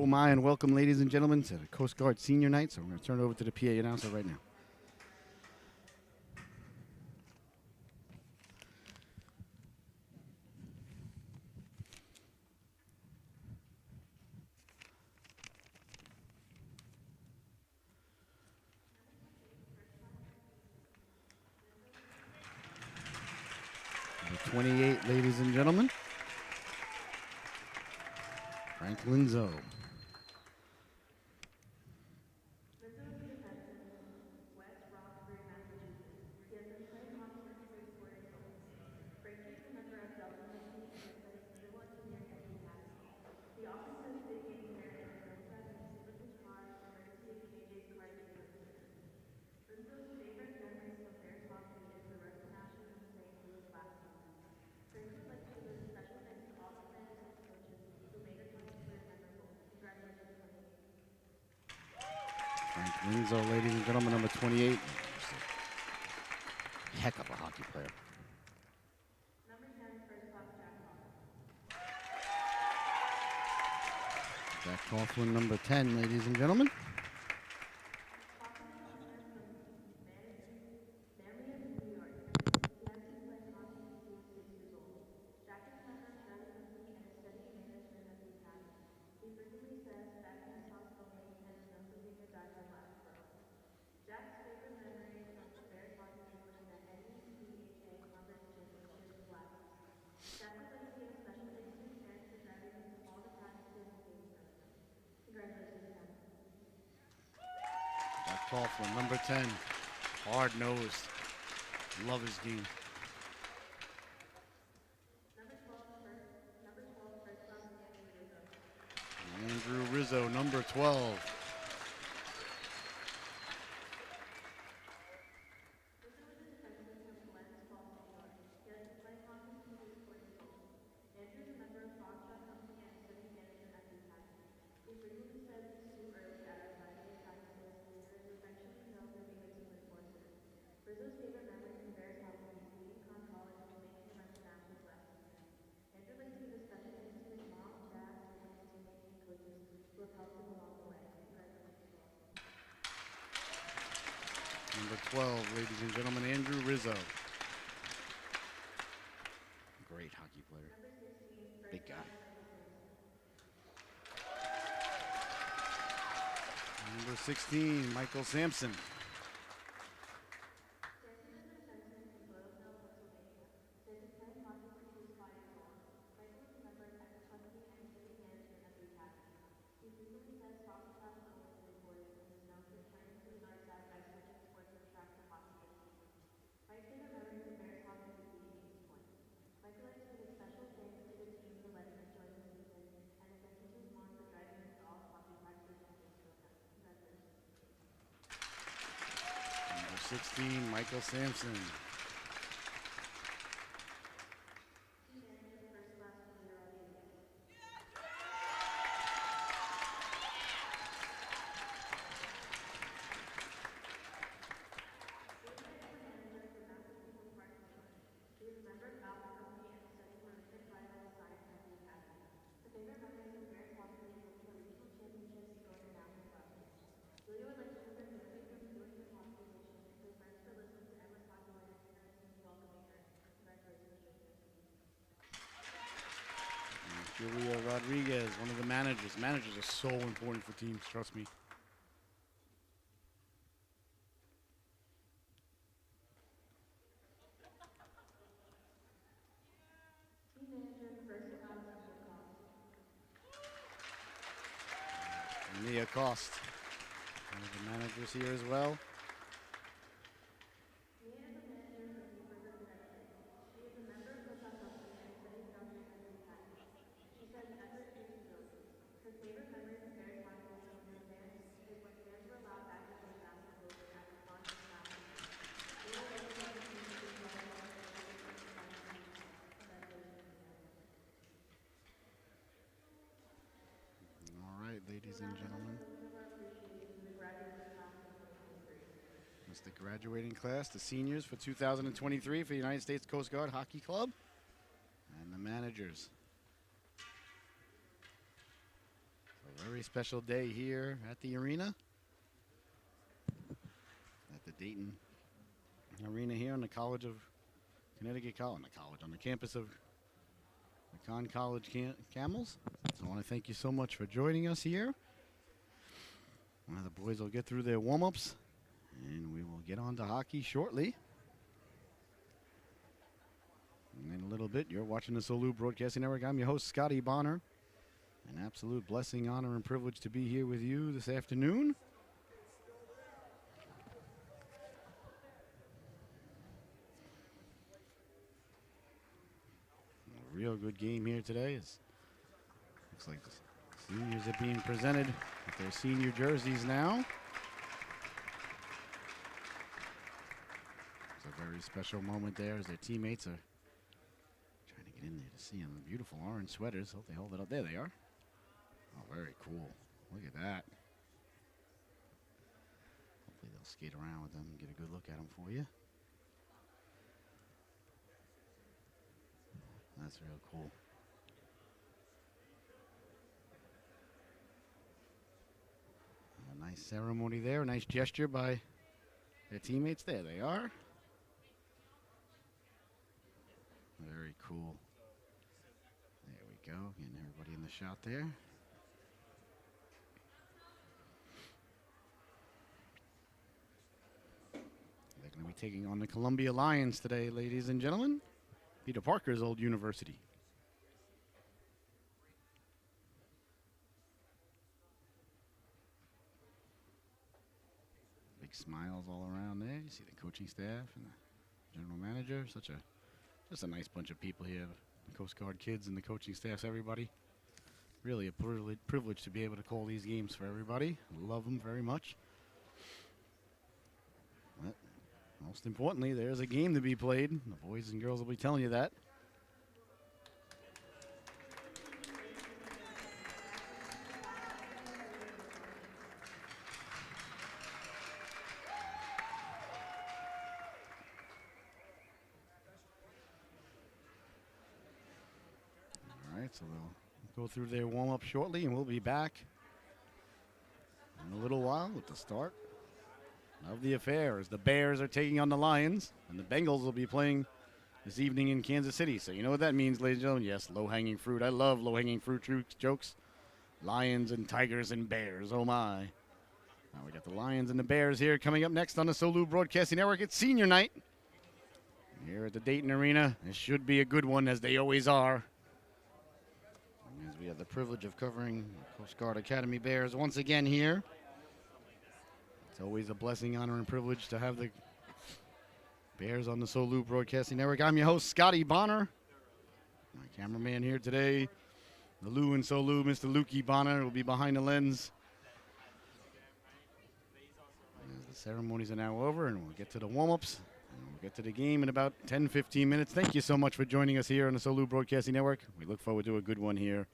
Oh my, and welcome, ladies and gentlemen, to the Coast Guard Senior Night. So we're going to turn it over to the PA announcer right now. Number 28, ladies and gentlemen, Franklin Zoe. Franklin Zoe, ladies and gentlemen, number 28. Heck of a hockey player. Jack Coughlin, number 10, ladies and gentlemen. Jack Coughlin, number 10. Hard-nosed. Love his game. Andrew Rizzo, number 12. Number 12, ladies and gentlemen, Andrew Rizzo. Great hockey player. Big guy. Number 16, Michael Sampson. Number 16, Michael Sampson. Julia Rodriguez, one of the managers. Managers are so important for teams, trust me. Mia Cost, one of the managers here as well. Ladies and gentlemen, it's the graduating class, the seniors for 2023 for the United States Coast Guard Hockey Club, and the managers. So Very special day here at the arena. At the Dayton Arena here on the College of Connecticut College, on the campus of the Conn College Camels. So I want to thank you so much for joining us here. The boys will get through their warm-ups, and we will get on to hockey shortly. And in a little bit, you're watching the Solu Broadcasting Network. I'm your host, Scotty Bonner. An absolute blessing, honor, and privilege to be here with you this afternoon. A real good game here today. Looks like the seniors are being presented with their senior jerseys now. It's a very special moment there as their teammates are trying to get in there to see them. Beautiful orange sweaters. Hope they hold it up. There they are. Oh, very cool. Look at that. Hopefully they'll skate around with them and get a good look at them for you. That's real cool. A nice ceremony there. A nice gesture by their teammates. There they are. Very cool. There we go. Getting everybody in the shot there. They're going to be taking on the Columbia Lions today, ladies and gentlemen. Peter Parker's old university. Big smiles all around there. You see the coaching staff and the general manager. Just a nice bunch of people here. The Coast Guard kids and the coaching staffs, everybody. Really a privilege to be able to call these games for everybody. Love them very much. But most importantly, there's a game to be played. The boys and girls will be telling you that. All right, so they'll go through their warm-up shortly, and we'll be back in a little while with the start of the affair as the Bears are taking on the Lions, and the Bengals will be playing this evening in Kansas City. So you know what that means, ladies and gentlemen. Yes, low-hanging fruit. I love low-hanging fruit jokes. Lions and Tigers and Bears. Oh, my. Now we got the Lions and the Bears here coming up next on the Solu Broadcasting Network. It's senior night here at the Dayton Arena. This should be a good one, as they always are. As we have the privilege of covering the Coast Guard Academy Bears once again here. It's always a blessing, honor, and privilege to have the Bears on the Solu Broadcasting Network. I'm your host, Scotty Bonner. My cameraman here today, the Lou and Solu, Mr. Lukey Bonner, will be behind the lens. As the ceremonies are now over, and we'll get to the warm-ups, and we'll get to the game in about 10-15 minutes. Thank you so much for joining us here on the Solu Broadcasting Network. We look forward to a good one here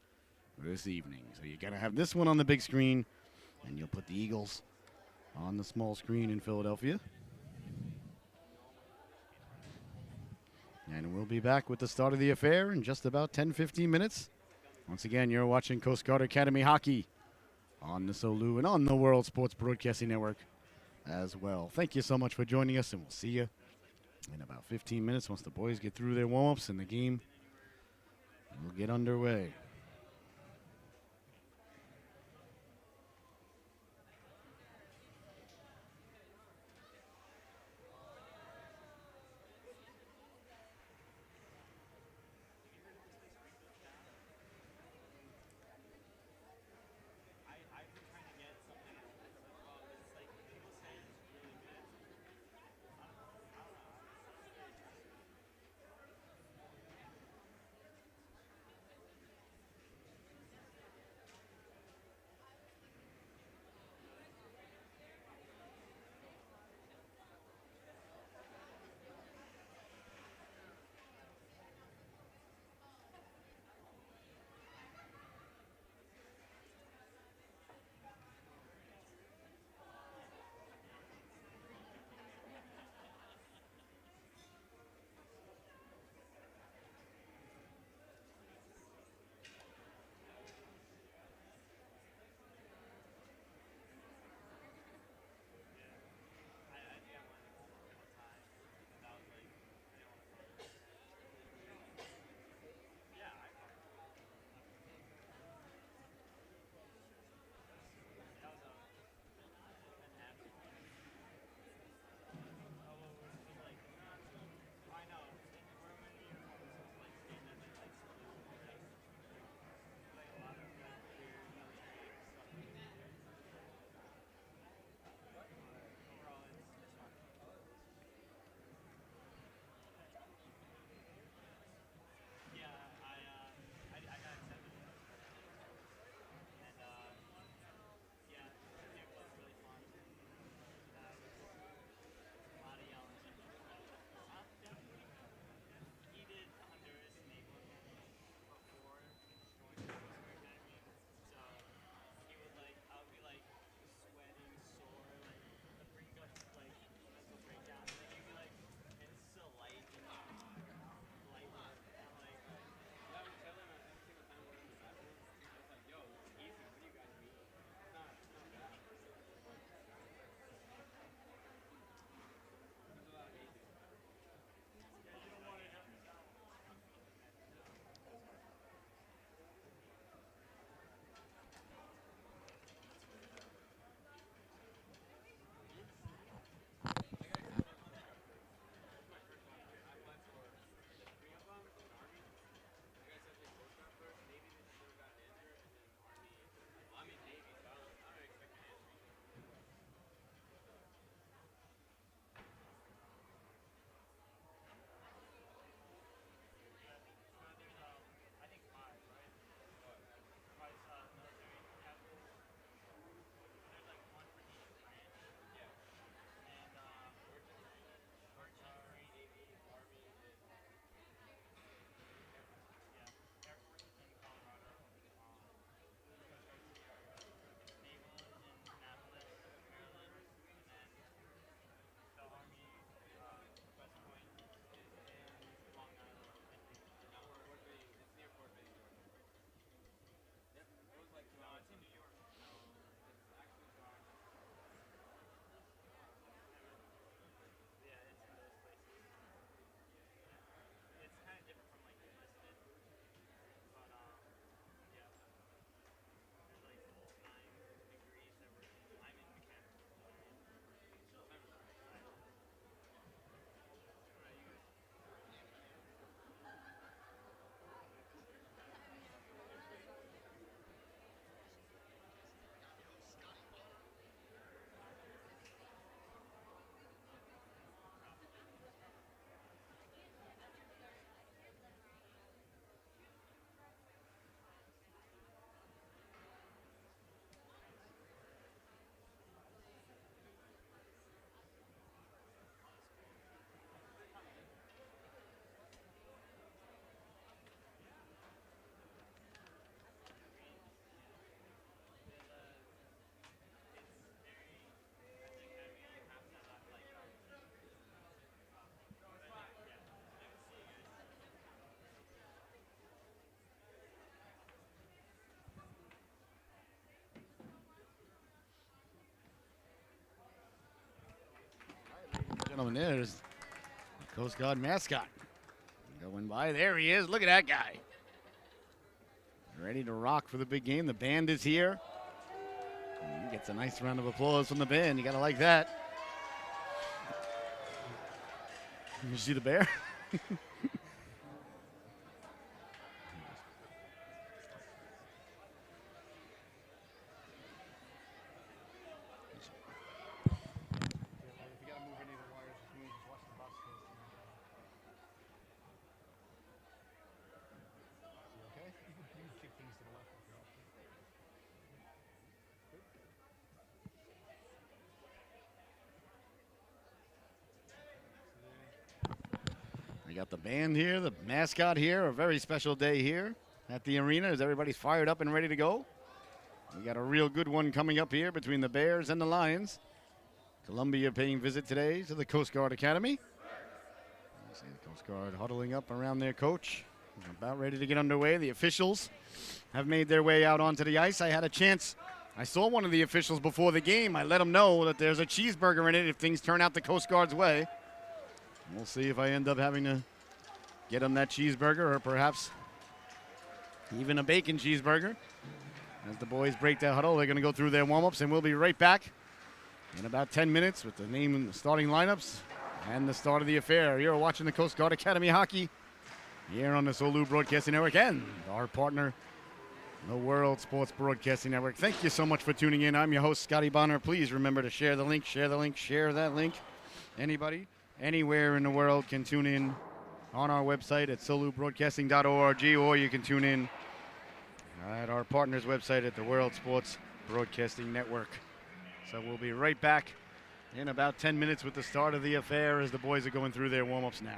this evening. So you're going to have this one on the big screen, and you'll put the Eagles on the small screen in Philadelphia. And we'll be back with the start of the affair in just about 10-15 minutes. Once again, you're watching Coast Guard Academy Hockey on the Solu and on the World Sports Broadcasting Network as well. Thank you so much for joining us, and we'll see you in about 15 minutes once the boys get through their warm-ups and the game will get underway. Gentlemen, there's the Coast Guard mascot. Going by. There he is. Look at that guy. Ready to rock for the big game. The band is here. And he gets a nice round of applause from the band. You got to like that. You see the bear? We got the band here, the mascot here. A very special day here at the arena as everybody's fired up and ready to go. We got a real good one coming up here between the Bears and the Lions. Columbia paying visit today to the Coast Guard Academy. You see the Coast Guard huddling up around their coach. About ready to get underway. The officials have made their way out onto the ice. I had a chance. I saw one of the officials before the game. I let him know that there's a cheeseburger in it if things turn out the Coast Guard's way. We'll see if I end up having to get him that cheeseburger or perhaps even a bacon cheeseburger. As the boys break their huddle, they're going to go through their warm-ups, and we'll be right back in about 10 minutes with the name and the starting lineups and the start of the affair. You're watching the Coast Guard Academy Hockey here on the Solu Broadcasting Network and our partner, the World Sports Broadcasting Network. Thank you so much for tuning in. I'm your host, Scotty Bonner. Please remember to share the link, share that link. Anybody, anywhere in the world can tune in on our website at solubroadcasting.org, or you can tune in at our partner's website at the World Sports Broadcasting Network. So we'll be right back in about 10 minutes with the start of the affair as the boys are going through their warm-ups now.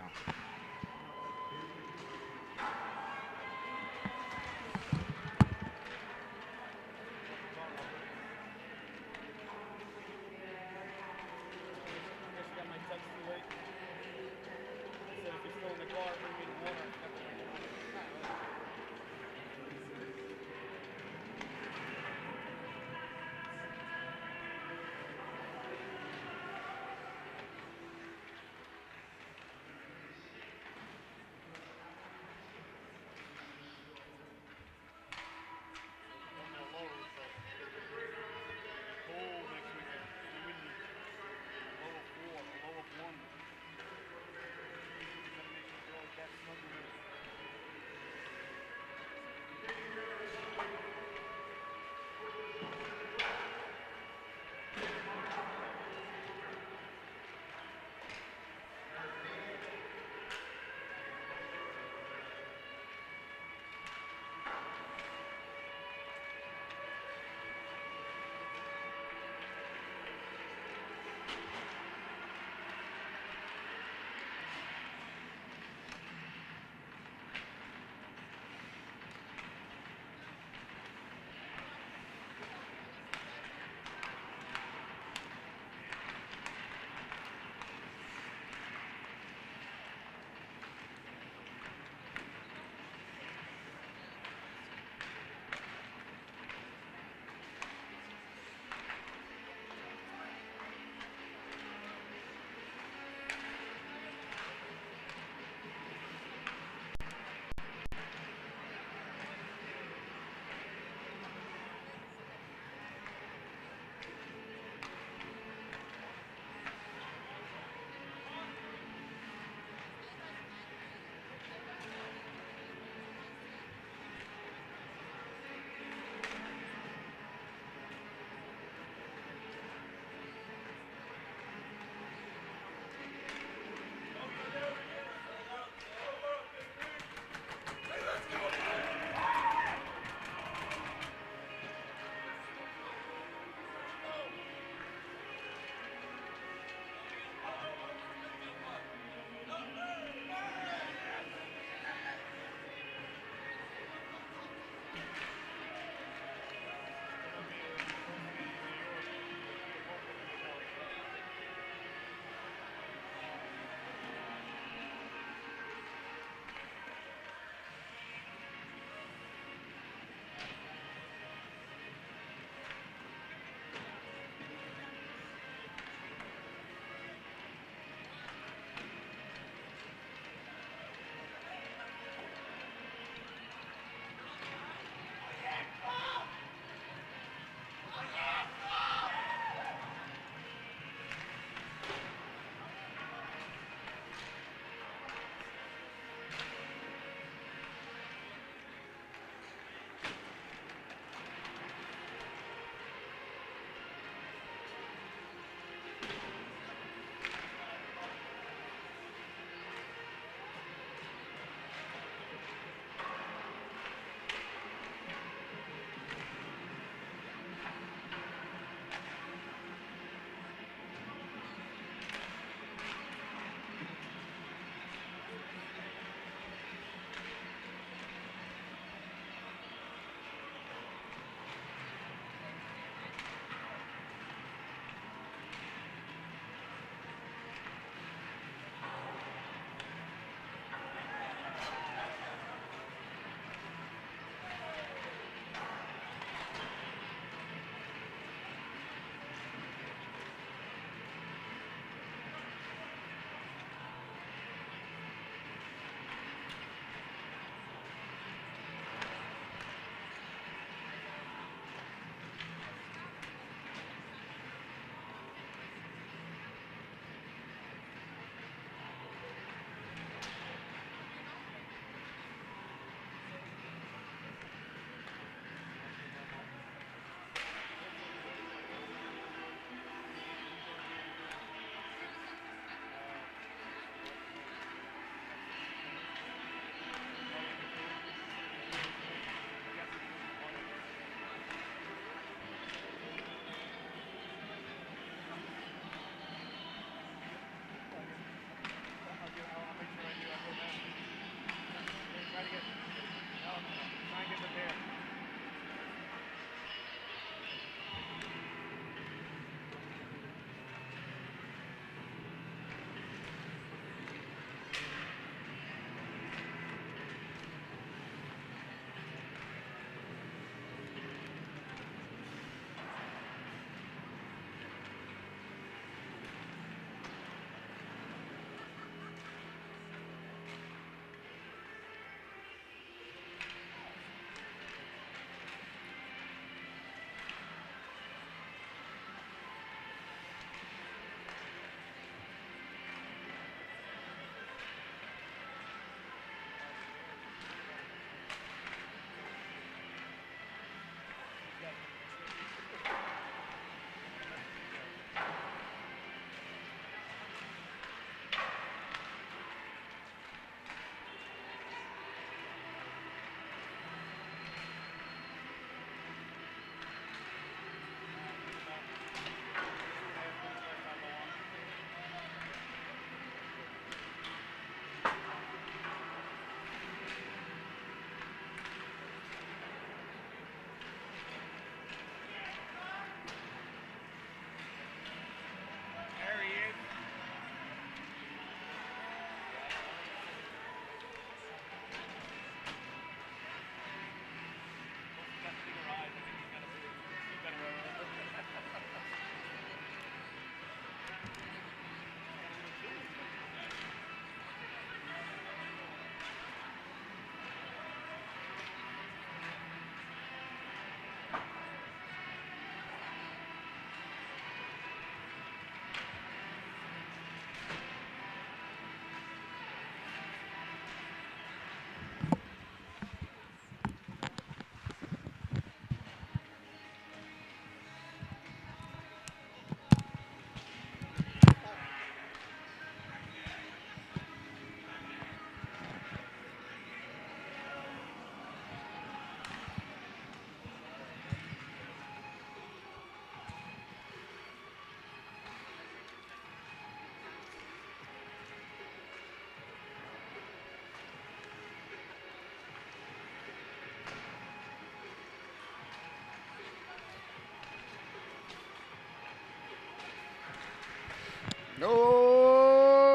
Oh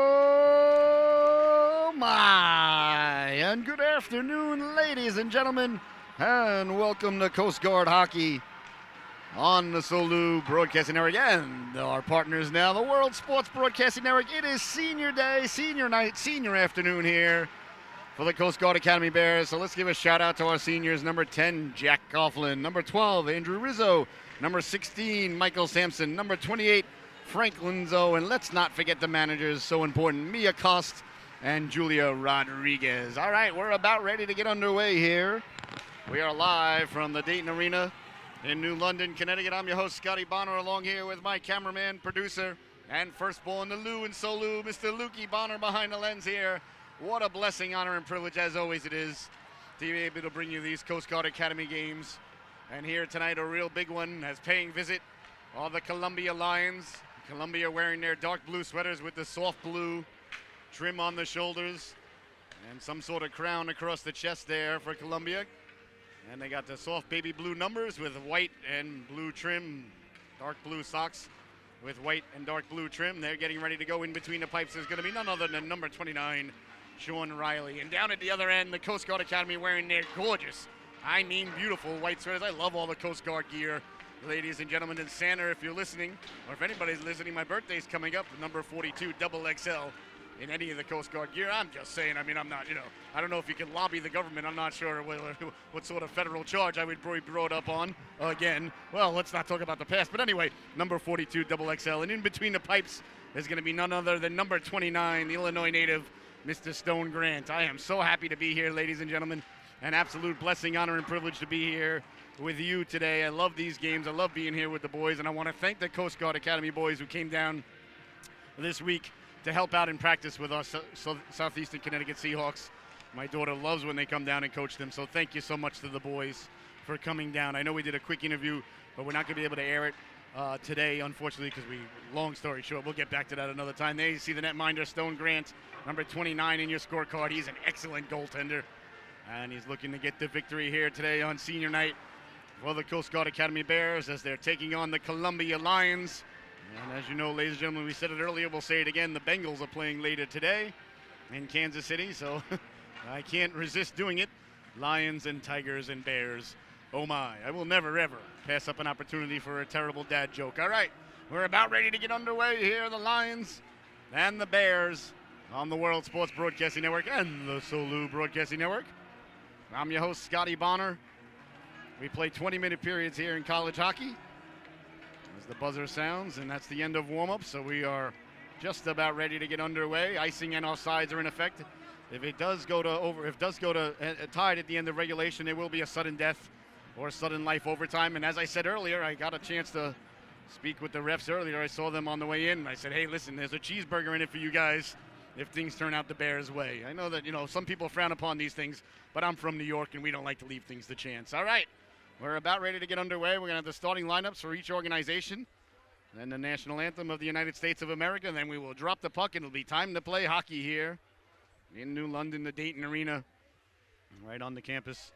my! And good afternoon, ladies and gentlemen, and welcome to Coast Guard Hockey on the Solu Broadcasting Network and our partners now, the World Sports Broadcasting Network. It is senior day, senior night, senior afternoon here for the Coast Guard Academy Bears. So let's give a shout out to our seniors. Number 10, Jack Coughlin. Number 12, Andrew Rizzo. Number 16, Michael Sampson. Number 28, Frank Linzo. And let's not forget the managers, so important, Mia Cost and Julia Rodriguez. All right, we're about ready to get underway here. We are live from the Dayton Arena in New London, Connecticut. I'm your host, Scotty Bonner, along here with my cameraman, producer, and firstborn, the Lou and Solu, Mr. Lukey Bonner behind the lens here. What a blessing, honor, and privilege, as always it is, to be able to bring you these Coast Guard Academy games. And here tonight, a real big one, as paying visit are the Columbia Lions. Columbia wearing their dark blue sweaters with the soft blue trim on the shoulders and some sort of crown across the chest there for Columbia. And they got the soft baby blue numbers with white and blue trim, dark blue socks with white and dark blue trim. They're getting ready to go in between the pipes. There's going to be none other than number 29, Sean Riley. And down at the other end, the Coast Guard Academy wearing their gorgeous, I mean beautiful white sweaters. I love all the Coast Guard gear, ladies and gentlemen. And Santa, if you're listening, or if anybody's listening, my birthday's coming up, number 42, double XL. In any of the Coast Guard gear. I'm just saying, I mean, I'm not, I don't know if you can lobby the government. I'm not sure what sort of federal charge I would be brought up on again. Well, let's not talk about the past. But anyway, number 42, double XL. And in between the pipes is going to be none other than number 29, the Illinois native, Mr. Stone Grant. I am so happy to be here, ladies and gentlemen. An absolute blessing, honor, and privilege to be here with you today. I love these games. I love being here with the boys. And I want to thank the Coast Guard Academy boys who came down this week to help out in practice with us Southeastern Connecticut Seahawks. My daughter loves when they come down and coach them, so thank you so much to the boys for coming down. I know we did a quick interview, but we're not going to be able to air it today, unfortunately, because long story short, we'll get back to that another time. There you see the netminder, Stone Grant, number 29 in your scorecard. He's an excellent goaltender, and he's looking to get the victory here today on senior night for the Coast Guard Academy Bears as they're taking on the Columbia Lions. And as you know, ladies and gentlemen, we said it earlier, we'll say it again, the Bengals are playing later today in Kansas City, so I can't resist doing it. Lions and Tigers and Bears, oh my. I will never, ever pass up an opportunity for a terrible dad joke. All right, we're about ready to get underway here, the Lions and the Bears on the World Sports Broadcasting Network and the Solu Broadcasting Network. I'm your host, Scotty Bonner. We play 20-minute periods here in college hockey. As the buzzer sounds, and that's the end of warm-up, so we are just about ready to get underway. Icing and offsides are in effect. If it does go to tied at the end of regulation, there will be a sudden death or sudden life overtime. And as I said earlier, I got a chance to speak with the refs earlier. I saw them on the way in, and I said, hey, listen, there's a cheeseburger in it for you guys if things turn out the Bears' way. I know that, some people frown upon these things, but I'm from New York, and we don't like to leave things to chance. All right. We're about ready to get underway. We're going to have the starting lineups for each organization, then the national anthem of the United States of America, and then we will drop the puck, and it'll be time to play hockey here in New London, the Dayton Arena, right on the campus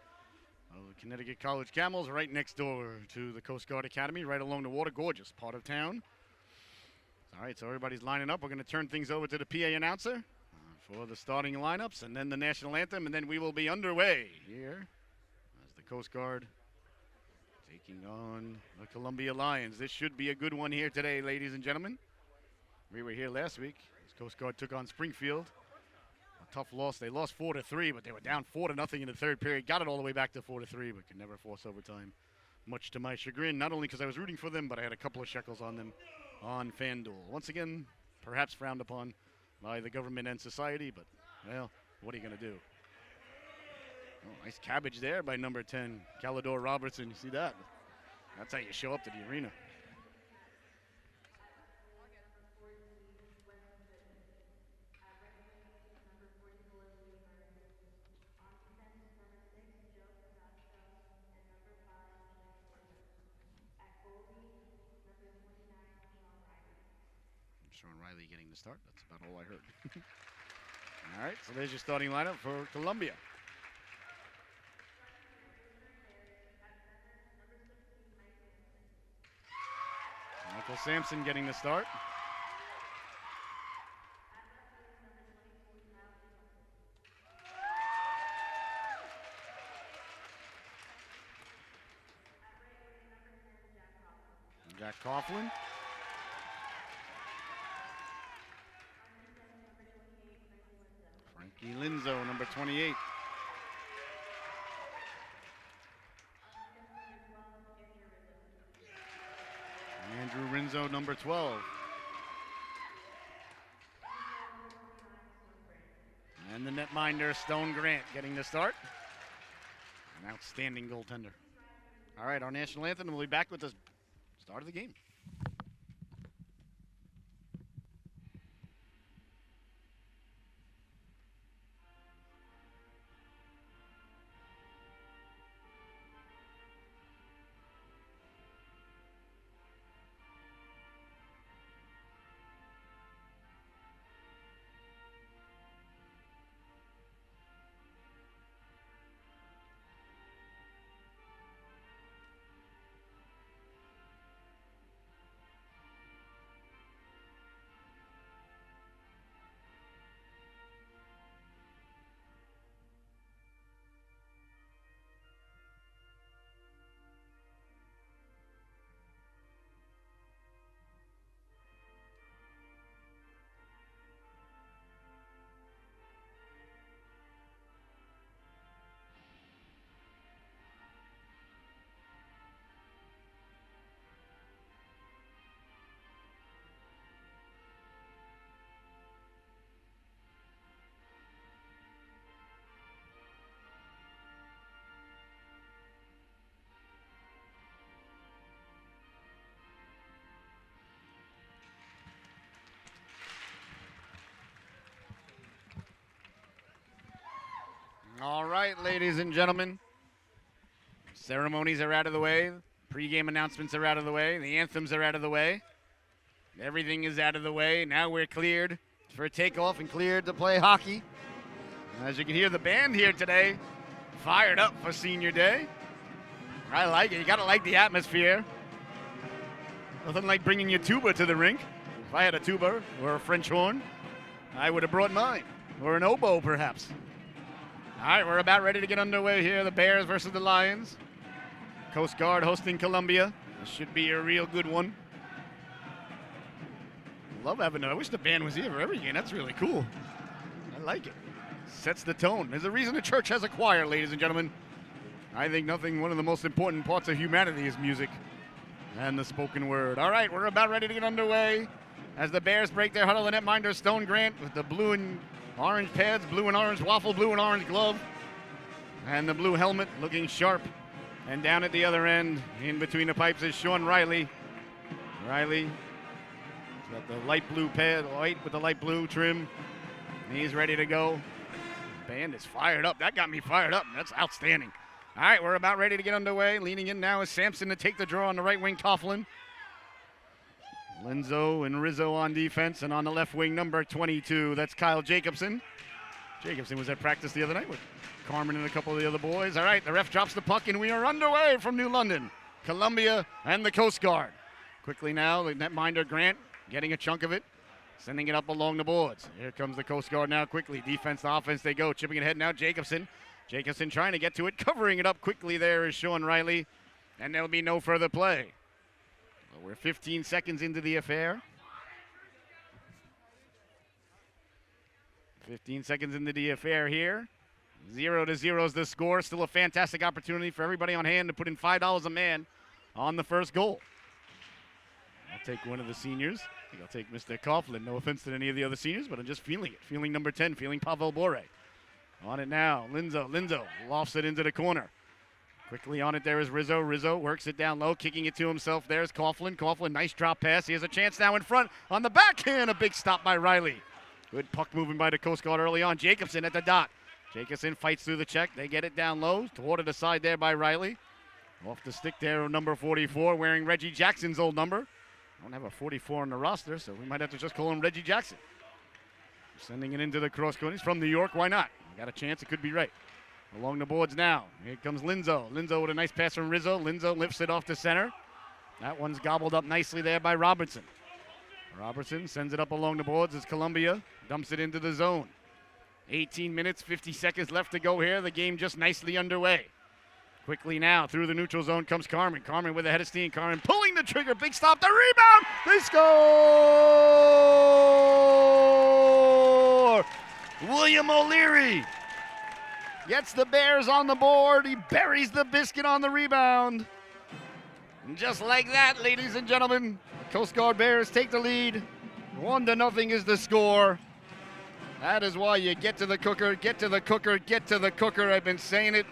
of Connecticut College Camels, right next door to the Coast Guard Academy, right along the water. Gorgeous part of town. All right, so everybody's lining up. We're going to turn things over to the PA announcer for the starting lineups, and then the national anthem, and then we will be underway here as the Coast Guard taking on the Columbia Lions. This should be a good one here today, ladies and gentlemen. We were here last week as Coast Guard took on Springfield. A tough loss. They lost 4-3, but they were down 4-0 in the third period. Got it all the way back to 4-3, but could never force overtime, much to my chagrin. Not only because I was rooting for them, but I had a couple of shekels on them on FanDuel. Once again, perhaps frowned upon by the government and society, but, well, what are you going to do? Oh, nice cabbage there by number 10, Calidor Robertson. You see that? That's how you show up to the arena. Sean Riley getting the start. That's about all I heard. All right, so there's your starting lineup for Columbia. Michael Sampson getting the start. Back Coughlin. Frankie Linzo, number 28. Andrew Rinzo, number 12. And the netminder, Stone Grant, getting the start. An outstanding goaltender. All right, our national anthem, and we'll be back with the start of the game. All right, ladies and gentlemen. Ceremonies are out of the way. Pre-game announcements are out of the way. The anthems are out of the way. Everything is out of the way. Now we're cleared for takeoff and cleared to play hockey. As you can hear, the band here today fired up for senior day. I like it. You got to like the atmosphere. Nothing like bringing your tuba to the rink. If I had a tuba or a French horn, I would have brought mine. Or an oboe, perhaps. All right, we're about ready to get underway here. The Bears versus the Lions. Coast Guard hosting Columbia. This should be a real good one. Love having it. I wish the band was here for every game. That's really cool. I like it. Sets the tone. There's a reason the church has a choir, ladies and gentlemen. I think one of the most important parts of humanity is music and the spoken word. All right, we're about ready to get underway as the Bears break their huddle. The netminder, Stone Grant, with the blue and orange pads, blue and orange waffle, blue and orange glove, and the blue helmet looking sharp. And down at the other end, in between the pipes, is Sean Riley. Riley's got the light blue pad, white with the light blue trim. He's ready to go. The band is fired up. That got me fired up. That's outstanding. All right, we're about ready to get underway. Leaning in now is Sampson to take the draw on the right wing, Coughlin. Linzo and Rizzo on defense, and on the left wing, number 22, that's Kyle Jacobson. Jacobson was at practice the other night with Carmen and a couple of the other boys. All right, the ref drops the puck, and we are underway from New London, Columbia, and the Coast Guard. Quickly now, the netminder Grant getting a chunk of it, sending it up along the boards. Here comes the Coast Guard now quickly. Defense to offense they go, chipping it ahead now, Jacobson. Jacobson trying to get to it, covering it up quickly there is Sean Riley, and there'll be no further play. We're 15 seconds into the affair. 15 seconds into the affair here. 0-0 is the score. Still a fantastic opportunity for everybody on hand to put in $5 a man on the first goal. I'll take one of the seniors. I think I'll take Mr. Coughlin. No offense to any of the other seniors, but I'm just feeling it. Feeling number 10, feeling Pavel Bore. On it now, Linzo lofts it into the corner. Quickly on it there is Rizzo. Rizzo works it down low, kicking it to himself. There's Coughlin. Coughlin, nice drop pass. He has a chance now in front on the backhand. A big stop by Riley. Good puck moving by the Coast Guard early on. Jacobson at the dot. Jacobson fights through the check. They get it down low. Thwarted aside there by Riley. Off the stick there, number 44, wearing Reggie Jackson's old number. I don't have a 44 on the roster, so we might have to just call him Reggie Jackson. Sending it into the cross corner. He's from New York. Why not? Got a chance. It could be right. Along the boards now. Here comes Linzo. Linzo with a nice pass from Rizzo. Linzo lifts it off to center. That one's gobbled up nicely there by Robertson. Robertson sends it up along the boards as Columbia dumps it into the zone. 18 minutes, 50 seconds left to go here. The game just nicely underway. Quickly now, through the neutral zone comes Carmen. Carmen with a head of steam. Carmen pulling the trigger. Big stop. The rebound. They score! William O'Leary gets the Bears on the board. He buries the biscuit on the rebound. And just like that, ladies and gentlemen, Coast Guard Bears take the lead. 1-0 is the score. That is why you get to the cooker, get to the cooker, get to the cooker. I've been saying it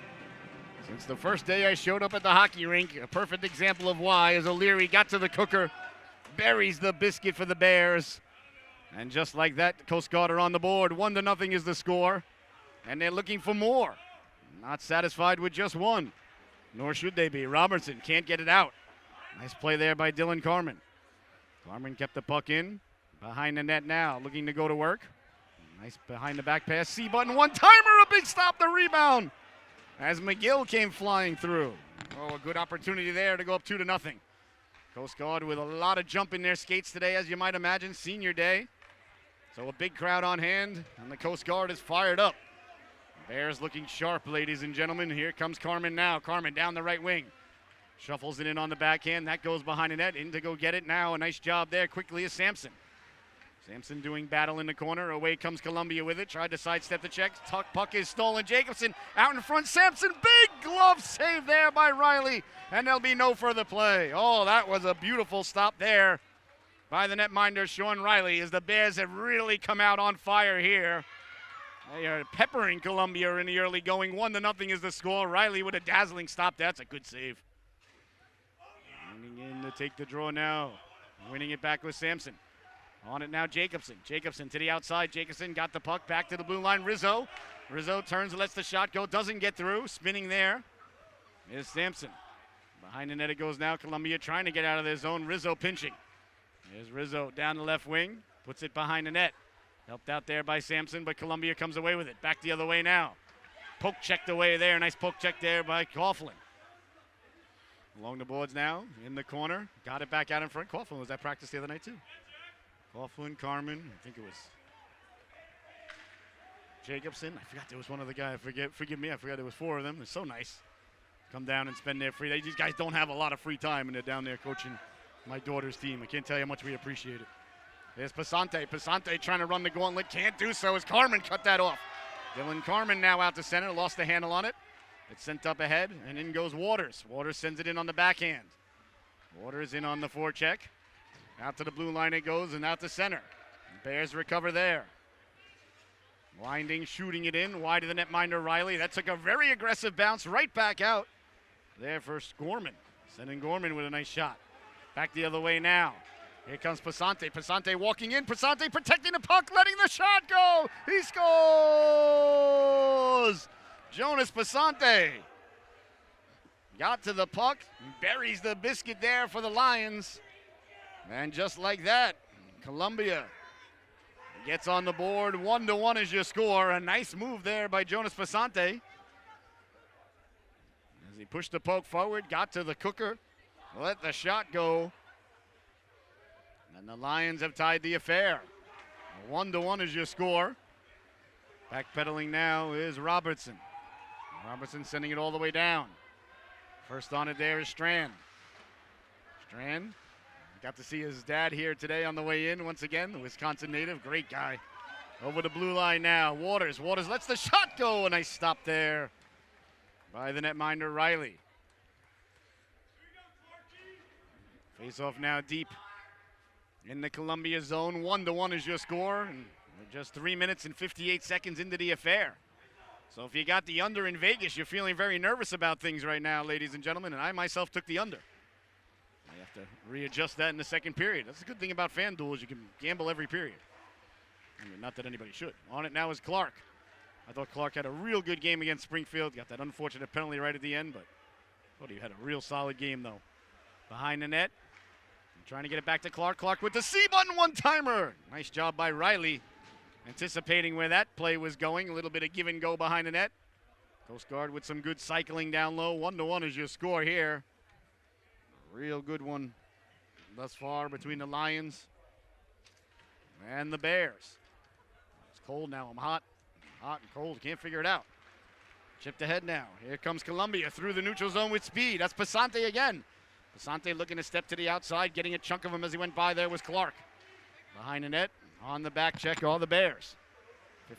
since the first day I showed up at the hockey rink. A perfect example of why, as O'Leary got to the cooker, buries the biscuit for the Bears. And just like that, the Coast Guard are on the board. 1-0 is the score. And they're looking for more. Not satisfied with just one. Nor should they be. Robertson can't get it out. Nice play there by Dylan Carmen. Carmen kept the puck in. Behind the net now, looking to go to work. Nice behind the back pass. C-button, one-timer, a big stop, the rebound. As McGill came flying through. Oh, a good opportunity there to go up 2-0. Coast Guard with a lot of jump in their skates today, as you might imagine, senior day. So a big crowd on hand, and the Coast Guard is fired up. Bears looking sharp, ladies and gentlemen. Here comes Carmen now. Carmen down the right wing. Shuffles it in on the backhand. That goes behind the net. In to go get it now. A nice job there. Quickly is Sampson. Sampson doing battle in the corner. Away comes Columbia with it. Tried to sidestep the check. Puck is stolen. Jacobson out in front. Sampson, big glove save there by Riley. And there'll be no further play. Oh, that was a beautiful stop there by the netminder, Sean Riley, as the Bears have really come out on fire here. They are peppering Columbia in the early going. 1-0 is the score. Riley with a dazzling stop. That's a good save. Running in to take the draw now. Winning it back with Sampson. On it now, Jacobson. Jacobson to the outside. Jacobson got the puck back to the blue line. Rizzo. Rizzo turns and lets the shot go. Doesn't get through. Spinning there is Sampson. Behind the net it goes now. Columbia trying to get out of their zone. Rizzo pinching. There's Rizzo down the left wing. Puts it behind the net. Helped out there by Sampson, but Columbia comes away with it. Back the other way now. Poke checked away there. Nice poke check there by Coughlin. Along the boards now, in the corner. Got it back out in front. Coughlin was at practice the other night too. Coughlin, Carmen, I think it was Jacobson. I forgot there was one other guy. Forgive me, I forgot there was 4 of them. It's so nice. Come down and spend their free day. These guys don't have a lot of free time, and they're down there coaching my daughter's team. I can't tell you how much we appreciate it. There's Pasante. Pasante trying to run the gauntlet. Can't do so as Carmen cut that off. Dylan Carmen now out to center. Lost the handle on it. It's sent up ahead, and in goes Waters. Waters sends it in on the backhand. Waters in on the forecheck. Out to the blue line it goes, and out to center. Bears recover there. Winding, shooting it in. Wide to the netminder, Riley. That took a very aggressive bounce right back out there for Gorman. Sending Gorman with a nice shot. Back the other way now. Here comes Pasante. Pasante walking in. Pasante protecting the puck, letting the shot go. He scores! Jonas Pasante got to the puck, buries the biscuit there for the Lions. And just like that, Columbia gets on the board. 1-1 is your score. A nice move there by Jonas Pasante. As he pushed the puck forward, got to the cooker, let the shot go. And the Lions have tied the affair. 1-1 is your score. Backpedaling now is Robertson. Robertson sending it all the way down. First on it there is Strand. Strand got to see his dad here today on the way in once again, the Wisconsin native. Great guy. Over the blue line now. Waters. Waters lets the shot go. A nice stop there by the netminder, Riley. Face off now deep in the Columbia zone. 1-1 is your score. And we're just 3 minutes and 58 seconds into the affair. So if you got the under in Vegas, you're feeling very nervous about things right now, ladies and gentlemen. And I myself took the under. I have to readjust that in the second period. That's the good thing about FanDuel is you can gamble every period. I mean, not that anybody should. On it now is Clark. I thought Clark had a real good game against Springfield. Got that unfortunate penalty right at the end, but I thought he had a real solid game, though. Behind the net. Trying to get it back to Clark. Clark with the C-button one-timer. Nice job by Riley. Anticipating where that play was going. A little bit of give and go behind the net. Coast Guard with some good cycling down low. 1-1 is your score here. A real good one thus far between the Lions and the Bears. It's cold now. I'm hot. Hot and cold. Can't figure it out. Chipped ahead now. Here comes Columbia through the neutral zone with speed. That's Pasante again. Pasante looking to step to the outside, getting a chunk of him as he went by there was Clark. Behind the net, on the back check, all the Bears.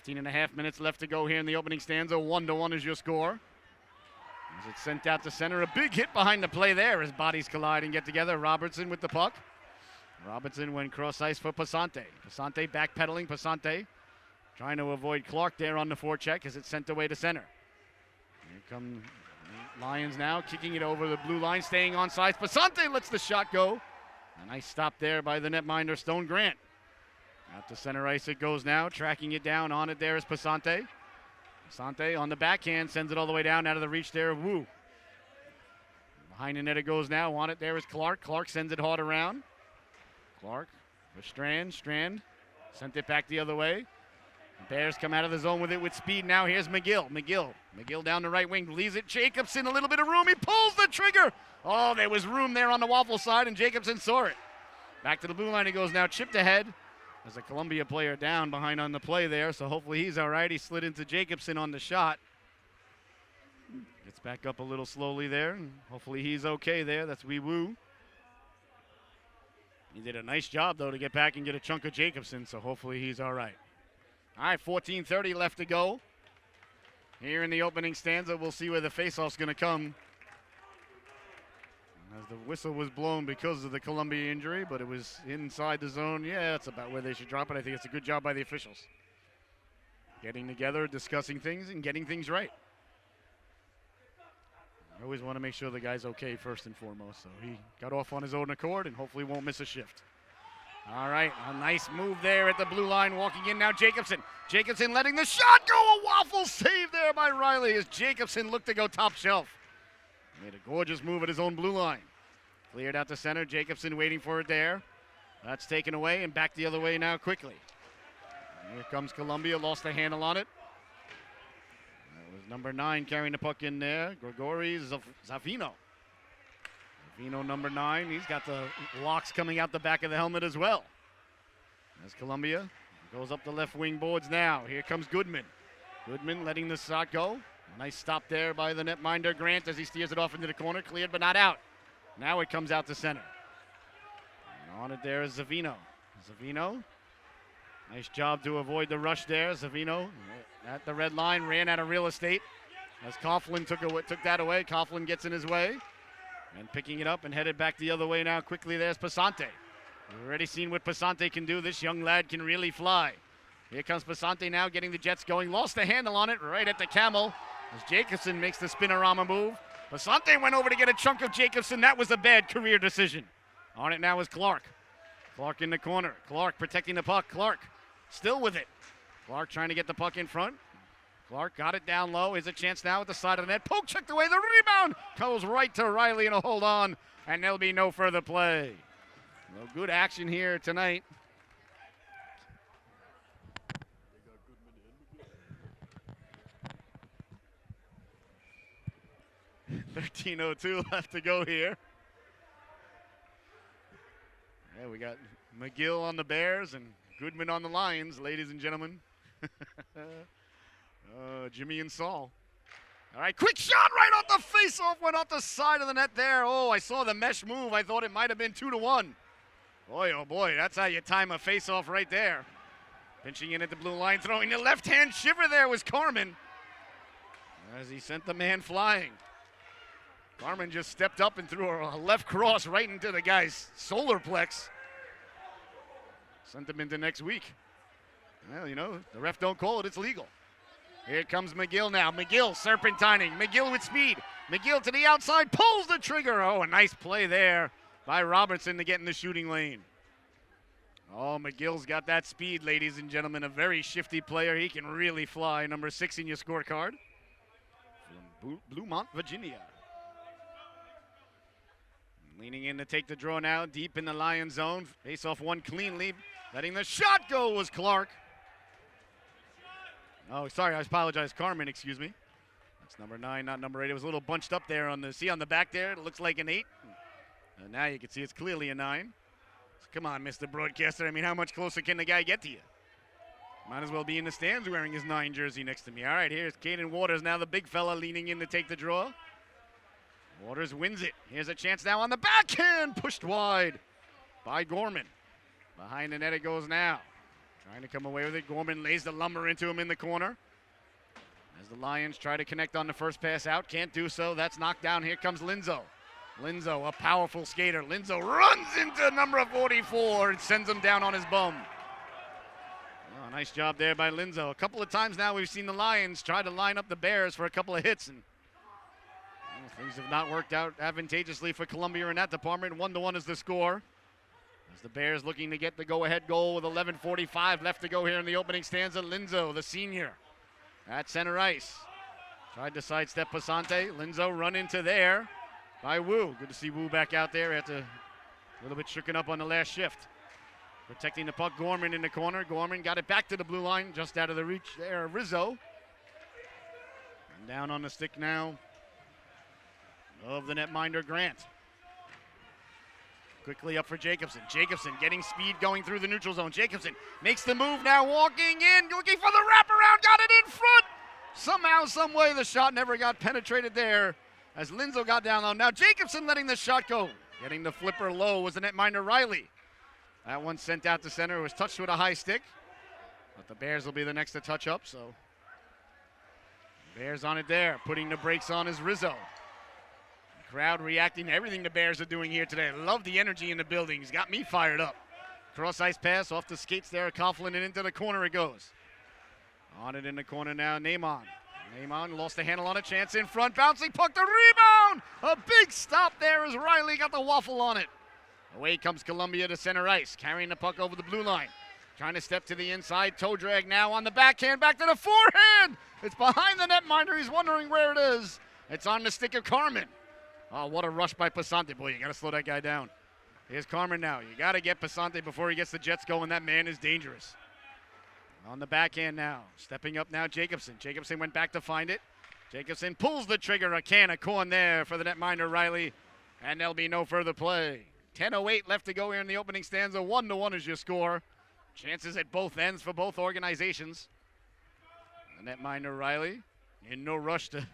15.5 minutes left to go here in the opening stanza. 1-1 is your score. As it's sent out to center, a big hit behind the play there as bodies collide and get together. Robertson with the puck. Robertson went cross ice for Pasante. Pasante backpedaling. Pasante trying to avoid Clark there on the forecheck as it's sent away to center. Here come Lions now, kicking it over the blue line, staying on sides. Pasante lets the shot go. A nice stop there by the netminder, Stone Grant. Out to center ice it goes now, tracking it down. On it there is Pasante. Pasante on the backhand, sends it all the way down out of the reach there of Wu. Behind the net it goes now. On it there is Clark. Clark sends it hard around. Clark for Strand. Strand sent it back the other way. Bears come out of the zone with it with speed now. Here's McGill. McGill down the right wing, leaves it. Jacobson, a little bit of room. He pulls the trigger. Oh, there was room there on the waffle side, and Jacobson saw it. Back to the blue line it goes now, chipped ahead. There's a Columbia player down behind on the play there, so hopefully he's all right. He slid into Jacobson on the shot. Gets back up a little slowly there, and hopefully he's okay there. That's Wee Woo. He did a nice job, though, to get back and get a chunk of Jacobson, so hopefully he's all right. All right, 14:30 left to go. Here in the opening stanza, we'll see where the faceoff's going to come. As the whistle was blown because of the Columbia injury, but it was inside the zone. Yeah, that's about where they should drop it. I think it's a good job by the officials. Getting together, discussing things, and getting things right. I always want to make sure the guy's okay first and foremost. So he got off on his own accord and hopefully won't miss a shift. All right, a nice move there at the blue line. Walking in now, Jacobson. Jacobson letting the shot go. A waffle save there by Riley as Jacobson looked to go top shelf. Made a gorgeous move at his own blue line. Cleared out to center. Jacobson waiting for it there. That's taken away and back the other way now quickly. Here comes Columbia. Lost the handle on it. That was number 9 carrying the puck in there. Grigori Zavino. Zavino, number 9. He's got the locks coming out the back of the helmet as well. As Columbia goes up the left wing boards now. Here comes Goodman. Goodman letting the shot go. Nice stop there by the netminder Grant as he steers it off into the corner. Cleared but not out. Now it comes out to center. And on it there is Zavino. Zavino. Nice job to avoid the rush there. Zavino at the red line, ran out of real estate. As Coughlin took that away. Coughlin gets in his way. And picking it up and headed back the other way now quickly. There's Pasante. We've already seen what Pasante can do. This young lad can really fly. Here comes Pasante now getting the Jets going. Lost the handle on it right at the camel. As Jacobson makes the spinorama move. Pasante went over to get a chunk of Jacobson. That was a bad career decision. On it now is Clark. Clark in the corner. Clark protecting the puck. Clark still with it. Clark trying to get the puck in front. Clark got it down low. Here's a chance now at the side of the net. Poke checked away. The rebound goes right to Riley and a hold on. And there'll be no further play. Well, good action here tonight. 13:02 left to go here. Yeah, we got McGill on the Bears and Goodman on the Lions, ladies and gentlemen. Jimmy and Saul. All right, quick shot right off the face-off, went off the side of the net there. Oh, I saw the mesh move. I thought it might have been 2-1. Boy, oh boy, that's how you time a face-off right there. Pinching in at the blue line, throwing the left-hand shiver there was Carmen. As he sent the man flying. Carmen just stepped up and threw a left cross right into the guy's solar plex. Sent him into next week. Well, you know, the ref don't call it, it's legal. Here comes McGill now. McGill serpentining. McGill with speed. McGill to the outside, pulls the trigger. Oh, a nice play there by Robertson to get in the shooting lane. Oh, McGill's got that speed, ladies and gentlemen. A very shifty player. He can really fly. Number 6 in your scorecard. From Bluemont, Virginia. Leaning in to take the draw now, deep in the Lions zone. Face off one cleanly. Letting the shot go was Clark. Oh, sorry, I apologize. Carmen, excuse me. That's number 9, not number 8. It was a little bunched up there on the back there. It looks like an 8. And now you can see it's clearly a 9. So come on, Mr. Broadcaster. I mean, how much closer can the guy get to you? Might as well be in the stands wearing his 9 jersey next to me. All right, here's Caden Waters, now the big fella leaning in to take the draw. Waters wins it. Here's a chance now on the backhand, pushed wide by Gorman. Behind the net it goes now. Trying to come away with it. Gorman lays the lumber into him in the corner. As the Lions try to connect on the first pass out, can't do so. That's knocked down. Here comes Linzo. Linzo, a powerful skater. Linzo runs into number 44 and sends him down on his bum. Oh, nice job there by Linzo. A couple of times now we've seen the Lions try to line up the Bears for a couple of hits, and things have not worked out advantageously for Columbia in that department. 1-1 is the score. As the Bears looking to get the go-ahead goal with 11:45 left to go here in the opening stanza. Linzo, the senior, at center ice. Tried to sidestep Pasante. Linzo run into there by Wu. Good to see Wu back out there after a little bit shooken up on the last shift. Protecting the puck, Gorman in the corner. Gorman got it back to the blue line, just out of the reach there. Rizzo. And down on the stick now of the netminder, Grant. Quickly up for Jacobson. Jacobson getting speed going through the neutral zone. Jacobson makes the move now, walking in, looking for the wraparound, got it in front. Somehow, some way, the shot never got penetrated there as Linzo got down low. Now Jacobson letting the shot go. Getting the flipper low was the netminder, Riley. That one sent out to center. It was touched with a high stick. But the Bears will be the next to touch up, so Bears on it there. Putting the brakes on is Rizzo. Crowd reacting to everything the Bears are doing here today. Love the energy in the building. He's got me fired up. Cross ice pass off the skates there. Coughlin, and into the corner it goes. On it in the corner now, Naaman. Naaman lost the handle on a chance in front. Bouncing puck, the rebound. A big stop there as Riley got the waffle on it. Away comes Columbia to center ice. Carrying the puck over the blue line. Trying to step to the inside. Toe drag now on the backhand. Back to the forehand. It's behind the netminder. He's wondering where it is. It's on the stick of Carmen. Oh, what a rush by Pasante. Boy, you got to slow that guy down. Here's Carmen now. You got to get Pasante before he gets the Jets going. That man is dangerous. On the backhand now. Stepping up now, Jacobson. Jacobson went back to find it. Jacobson pulls the trigger. A can of corn there for the netminder, Riley. And there'll be no further play. 10:08 left to go here in the opening stanza. 1-1 is your score. Chances at both ends for both organizations. The netminder, Riley, in no rush to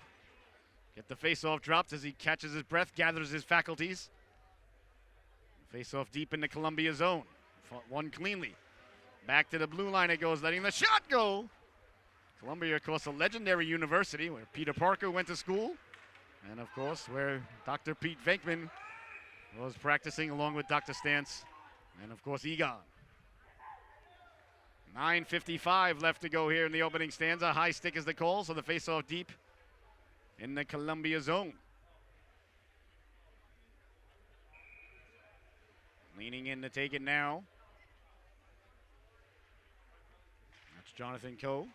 get the faceoff dropped as he catches his breath, gathers his faculties. Faceoff deep in the Columbia zone. Won cleanly. Back to the blue line it goes, letting the shot go. Columbia, of course, a legendary university where Peter Parker went to school. And, of course, where Dr. Pete Venkman was practicing along with Dr. Stantz and, of course, Egon. 9:55 left to go here in the opening stanza. High stick is the call, so the faceoff deep in the Columbia zone. Leaning in to take it now. That's Jonathan Coe.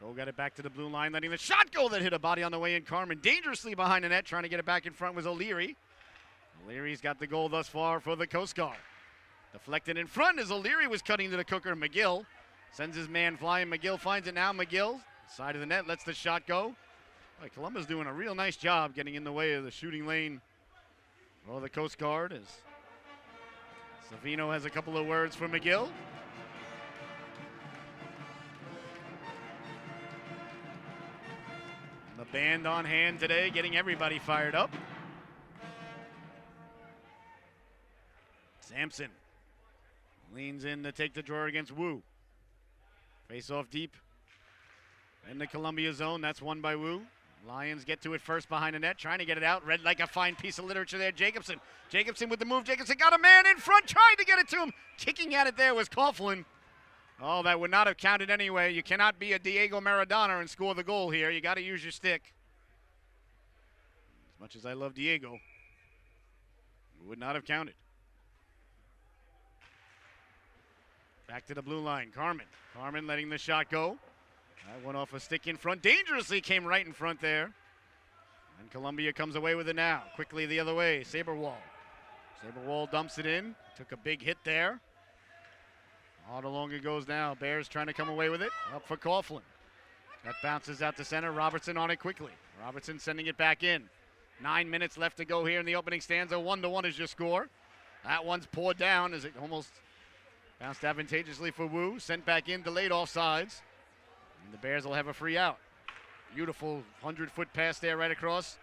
Coe got it back to the blue line, letting the shot go that hit a body on the way in. Carmen dangerously behind the net, trying to get it back in front was O'Leary. O'Leary's got the goal thus far for the Coast Guard. Deflected in front as O'Leary was cutting to the cooker. McGill sends his man flying. McGill finds it now. McGill, side of the net, lets the shot go. Boy, Columbus doing a real nice job getting in the way of the shooting lane. Well, the Coast Guard is. Savino has a couple of words for McGill. The band on hand today, getting everybody fired up. Sampson leans in to take the draw against Wu. Face off deep in the Columbia zone. That's won by Wu. Lions get to it first behind the net, trying to get it out. Read like a fine piece of literature there. Jacobson. Jacobson with the move. Jacobson got a man in front, trying to get it to him. Kicking at it there was Coughlin. Oh, that would not have counted anyway. You cannot be a Diego Maradona and score the goal here. You got to use your stick. As much as I love Diego, it would not have counted. Back to the blue line. Carmen. Carmen letting the shot go. That went off a stick in front. Dangerously came right in front there. And Columbia comes away with it now. Quickly the other way. Saberwall. Saberwall dumps it in. Took a big hit there. All along it goes now. Bears trying to come away with it. Up for Coughlin. That bounces out to center. Robertson on it quickly. Robertson sending it back in. 9 minutes left to go here in the opening stanza. 1-1 is your score. That one's poured down as it almost Bounced advantageously for Wu. Sent back in, delayed offsides. And the Bears will have a free out. Beautiful 100-foot pass there right across.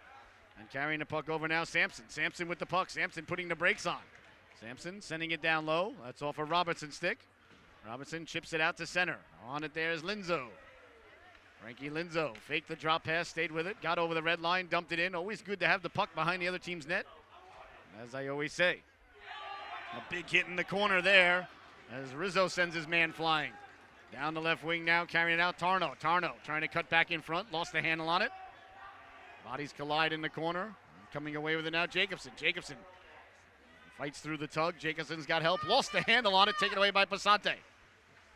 And carrying the puck over now, Sampson. Sampson with the puck. Sampson putting the brakes on. Sampson sending it down low. That's off a Robertson stick. Robertson chips it out to center. On it there is Linzo. Frankie Linzo faked the drop pass, stayed with it, got over the red line, dumped it in. Always good to have the puck behind the other team's net, as I always say. A big hit in the corner there as Rizzo sends his man flying. Down the left wing now, carrying it out, Tarno. Tarno trying to cut back in front, lost the handle on it. Bodies collide in the corner. Coming away with it now, Jacobson. Jacobson fights through the tug. Jacobson's got help, lost the handle on it, taken away by Passante.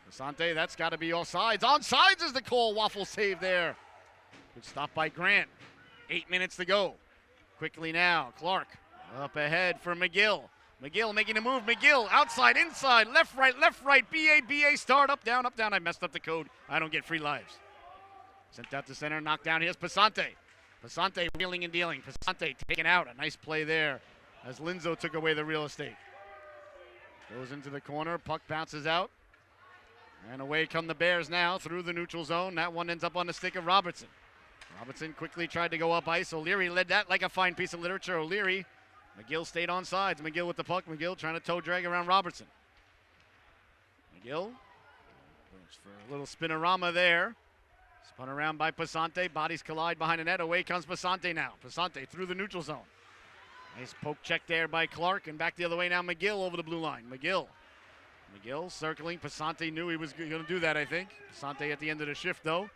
Passante, that's got to be offsides. Onside is the call. Waffle save there. Good stop by Grant. 8 minutes to go. Quickly now, Clark up ahead for McGill. McGill making a move. McGill outside, inside, left, right, BA, start, up, down, I messed up the code. I don't get free lives. Sent out to center, knocked down. Here's Passante. Passante wheeling and dealing. Passante taken out. A nice play there as Linzo took away the real estate. Goes into the corner, puck bounces out. And away come the Bears now through the neutral zone. That one ends up on the stick of Robertson. Robertson quickly tried to go up ice. O'Leary led that like a fine piece of literature. O'Leary. McGill stayed on sides. McGill with the puck. McGill trying to toe drag around Robertson. McGill goes for a little spinorama there. Spun around by Passante. Bodies collide behind the net. Away comes Passante now. Passante through the neutral zone. Nice poke check there by Clark. And back the other way now. McGill over the blue line. McGill circling. Passante knew he was going to do that, I think. Passante at the end of the shift, though.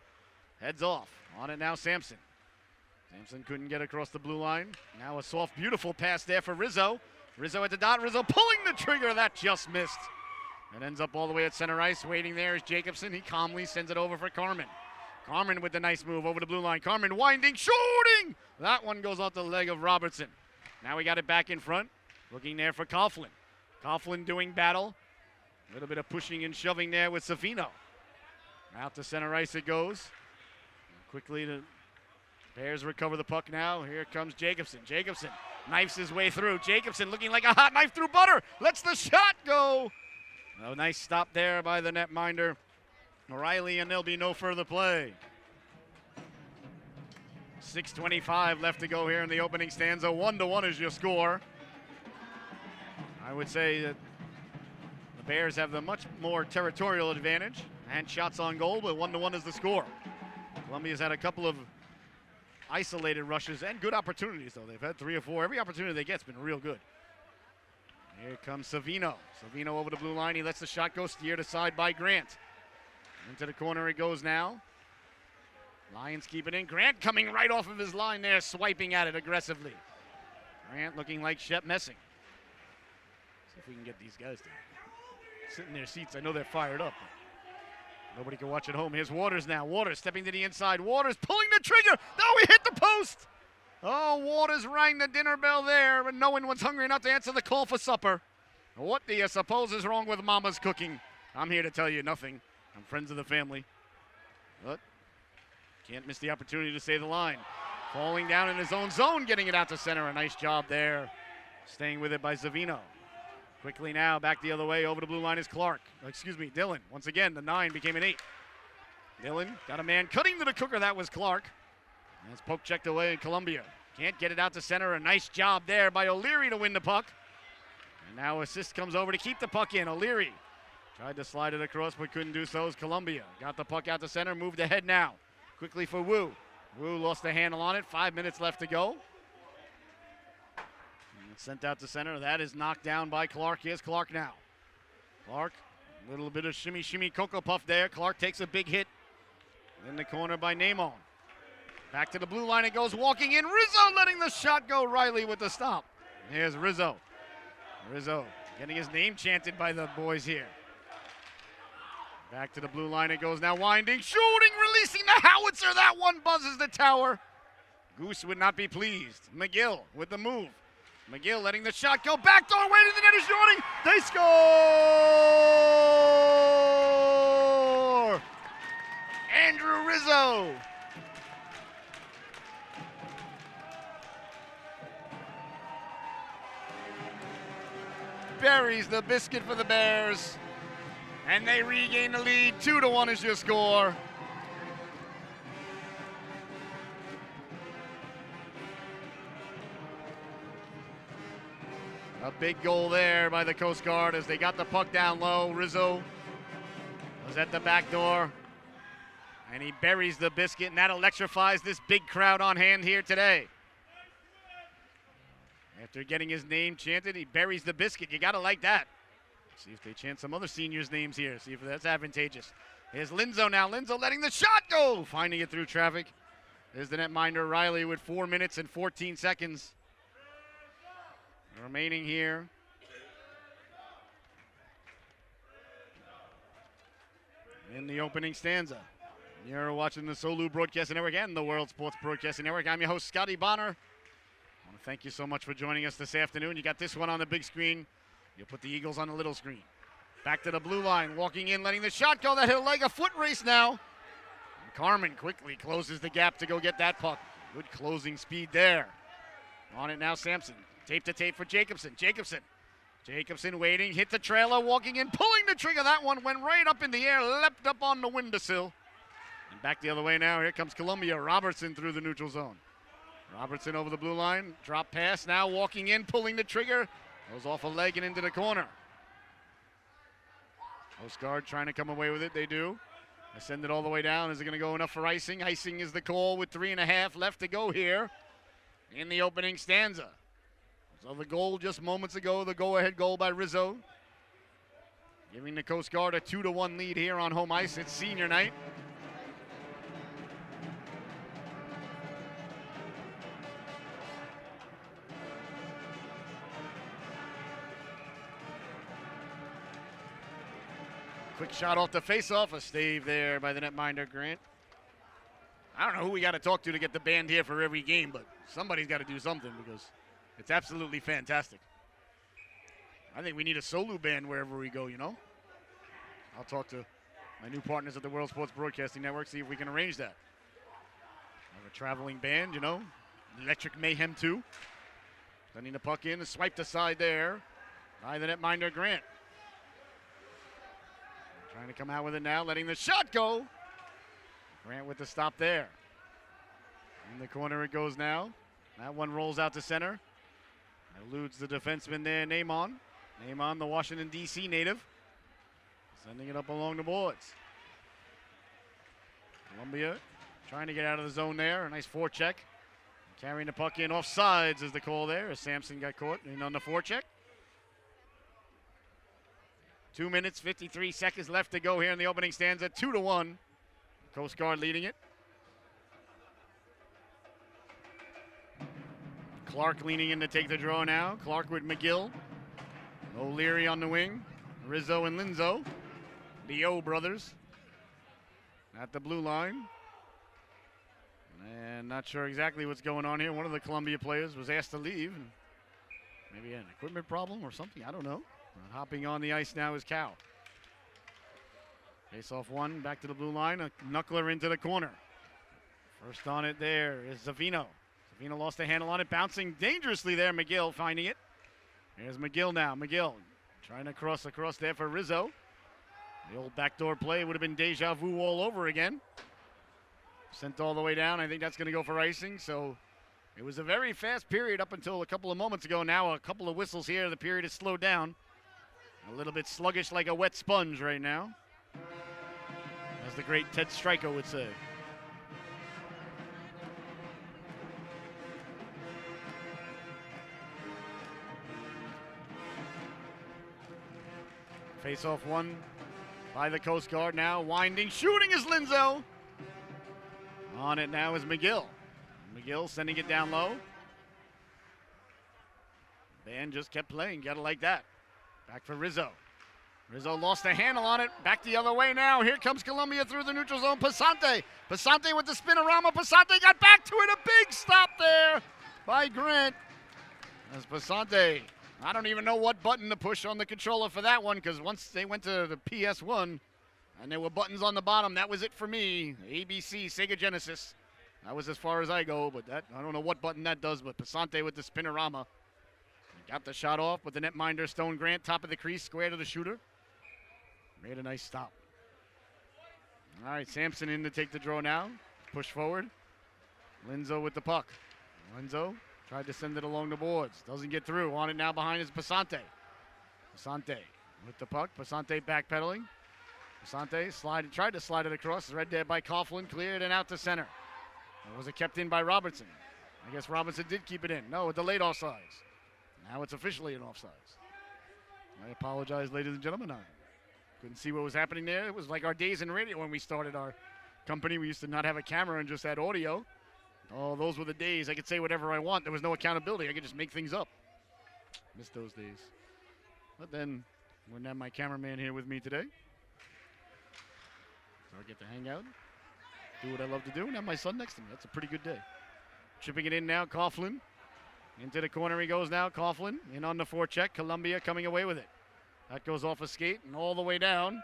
Heads off. On it now, Sampson. Sampson couldn't get across the blue line. Now a soft, beautiful pass there for Rizzo. Rizzo at the dot. Rizzo pulling the trigger. That just missed. It ends up all the way at center ice. Waiting there is Jacobson. He calmly sends it over for Carmen. Carmen with the nice move over the blue line. Carmen winding, shooting! That one goes off the leg of Robertson. Now we got it back in front. Looking there for Coughlin. Coughlin doing battle. A little bit of pushing and shoving there with Savino. Out to center ice it goes. Quickly the Bears recover the puck now. Here comes Jacobson. Jacobson knifes his way through. Jacobson looking like a hot knife through butter. Lets the shot go. A nice stop there by the netminder, O'Reilly, and there'll be no further play. 6:25 left to go here in the opening stanza. 1-1 is your score. I would say that the Bears have the much more territorial advantage and shots on goal, but 1-1 is the score. Columbia's had a couple of isolated rushes and good opportunities, though. They've had 3 or 4. Every opportunity they get's been real good. Here comes Savino. Savino over the blue line. He lets the shot go, steered aside by Grant. Into the corner it goes now. Lions keep it in. Grant coming right off of his line there, swiping at it aggressively. Grant looking like Shep Messing. See if we can get these guys to sit in their seats. I know they're fired up. Nobody can watch at home. Here's Waters now. Waters stepping to the inside. Waters pulling the trigger. Oh, he hit the post. Oh, Waters rang the dinner bell there, but no one was hungry enough to answer the call for supper. What do you suppose is wrong with Mama's cooking? I'm here to tell you nothing. I'm friends of the family. But can't miss the opportunity to say the line. Falling down in his own zone, getting it out to center. A nice job there. Staying with it by Zavino. Quickly now, back the other way. Over the blue line is Clark. Dylan. Once again, the 9 became an 8. Dylan got a man cutting to the cooker. That was Clark. That's poke checked away in Columbia. Can't get it out to center. A nice job there by O'Leary to win the puck. And now assist comes over to keep the puck in. O'Leary tried to slide it across but couldn't do so as Columbia. Got the puck out to center, moved ahead now. Quickly for Wu. Wu lost the handle on it. 5 minutes left to go. And it's sent out to center. That is knocked down by Clark. Here's Clark now. Clark, a little bit of shimmy Cocoa Puff there. Clark takes a big hit in the corner by Namon. Back to the blue line it goes, walking in. Rizzo letting the shot go. Riley with the stop. Here's Rizzo. Rizzo getting his name chanted by the boys here. Back to the blue line it goes now, winding, shooting, releasing the howitzer. That one buzzes the tower. Goose would not be pleased. McGill with the move. McGill letting the shot go. Backdoor way to the net is shooting. They score! Andrew Rizzo. Buries the biscuit for the Bears. And they regain the lead. 2-1 is your score. A big goal there by the Coast Guard as they got the puck down low. Rizzo was at the back door. And he buries the biscuit, and that electrifies this big crowd on hand here today. After getting his name chanted, he buries the biscuit. You got to like that. See if they chant some other seniors' names here. See if that's advantageous. Here's Linzo now. Linzo letting the shot go. Finding it through traffic. There's the netminder Riley with 4 minutes and 14 seconds remaining here. In the opening stanza. You're watching the Solu Broadcasting Network and the World Sports Broadcasting Network. I'm your host, Scotty Bonner. I want to thank you so much for joining us this afternoon. You got this one on the big screen. You'll put the Eagles on the little screen. Back to the blue line, walking in, letting the shot go. That hit like a foot race now. And Carmen quickly closes the gap to go get that puck. Good closing speed there. On it now, Sampson. Tape to tape for Jacobson. Jacobson waiting, hit the trailer, walking in, pulling the trigger. That one went right up in the air, leapt up on the windowsill. And back the other way now. Here comes Columbia. Robertson through the neutral zone. Robertson over the blue line. Drop pass now, walking in, pulling the trigger. Goes off a leg and into the corner. Coast Guard trying to come away with it. They do. They send it all the way down. Is it going to go enough for icing? Icing is the call with 3.5 left to go here in the opening stanza. So the goal just moments ago, the go-ahead goal by Rizzo, giving the Coast Guard a 2-1 lead here on home ice. It's senior night. Quick shot off the face-off, a stave there by the netminder, Grant. I don't know who we got to talk to get the band here for every game, but somebody's got to do something because it's absolutely fantastic. I think we need a Solu band wherever we go, you know? I'll talk to my new partners at the World Sports Broadcasting Network, see if we can arrange that. Have a traveling band, you know? Electric Mayhem 2. Sending the puck in and swiped aside there by the netminder, Grant. Trying to come out with it now, letting the shot go. Grant with the stop there. In the corner it goes now. That one rolls out to center. Eludes the defenseman there, Namon. Namon, the Washington, D.C. native. Sending it up along the boards. Columbia trying to get out of the zone there. A nice forecheck. Carrying the puck in off sides is the call there as Sampson got caught in on the forecheck. 2 minutes, 53 seconds left to go here in the opening stanza. 2-1. Coast Guard leading it. Clark leaning in to take the draw now. Clark with McGill. O'Leary on the wing. Rizzo and Linzo. The O brothers at the blue line. And not sure exactly what's going on here. One of the Columbia players was asked to leave. Maybe an equipment problem or something. I don't know. Hopping on the ice now is Cow. Face off one, back to the blue line. A knuckler into the corner. First on it there is Zavino. Zavino lost the handle on it, bouncing dangerously there. McGill finding it. Here's McGill now. McGill trying to cross across there for Rizzo. The old backdoor play would have been deja vu all over again. Sent all the way down. I think that's going to go for icing. So it was a very fast period up until a couple of moments ago. Now a couple of whistles here. The period has slowed down. A little bit sluggish like a wet sponge right now, as the great Ted Stryker would say. Face off one by the Coast Guard now. Winding, shooting is Linzo. On it now is McGill. McGill sending it down low. Band just kept playing. Gotta like that. Back for Rizzo. Rizzo lost the handle on it. Back the other way now. Here comes Columbia through the neutral zone. Passante. Passante with the spinorama. Passante got back to it. A big stop there by Grant. As Passante, I don't even know what button to push on the controller for that one, because once they went to the PS1 and there were buttons on the bottom, that was it for me. ABC, Sega Genesis. That was as far as I go, but that I don't know what button that does, but Passante with the spinorama. Got the shot off with the netminder, Stone Grant, top of the crease, square to the shooter. Made a nice stop. All right, Sampson in to take the draw now. Push forward. Linzo with the puck. Linzo tried to send it along the boards. Doesn't get through. On it now behind is Pasante. Pasante with the puck. Pasante backpedaling. Pasante tried to slide it across. Read there by Coughlin. Cleared and out to center. Or was it kept in by Robertson? I guess Robinson did keep it in. No, a delayed offsides. Now it's officially an offsides. I apologize, ladies and gentlemen. I couldn't see what was happening there. It was like our days in radio when we started our company. We used to not have a camera and just had audio. Oh, those were the days. I could say whatever I want. There was no accountability. I could just make things up. Missed those days. But then, wouldn't have my cameraman here with me today. So I get to hang out, do what I love to do, and have my son next to me. That's a pretty good day. Chipping it in now, Coughlin. Into the corner he goes now, Coughlin. In on the forecheck, Columbia coming away with it. That goes off a skate and all the way down.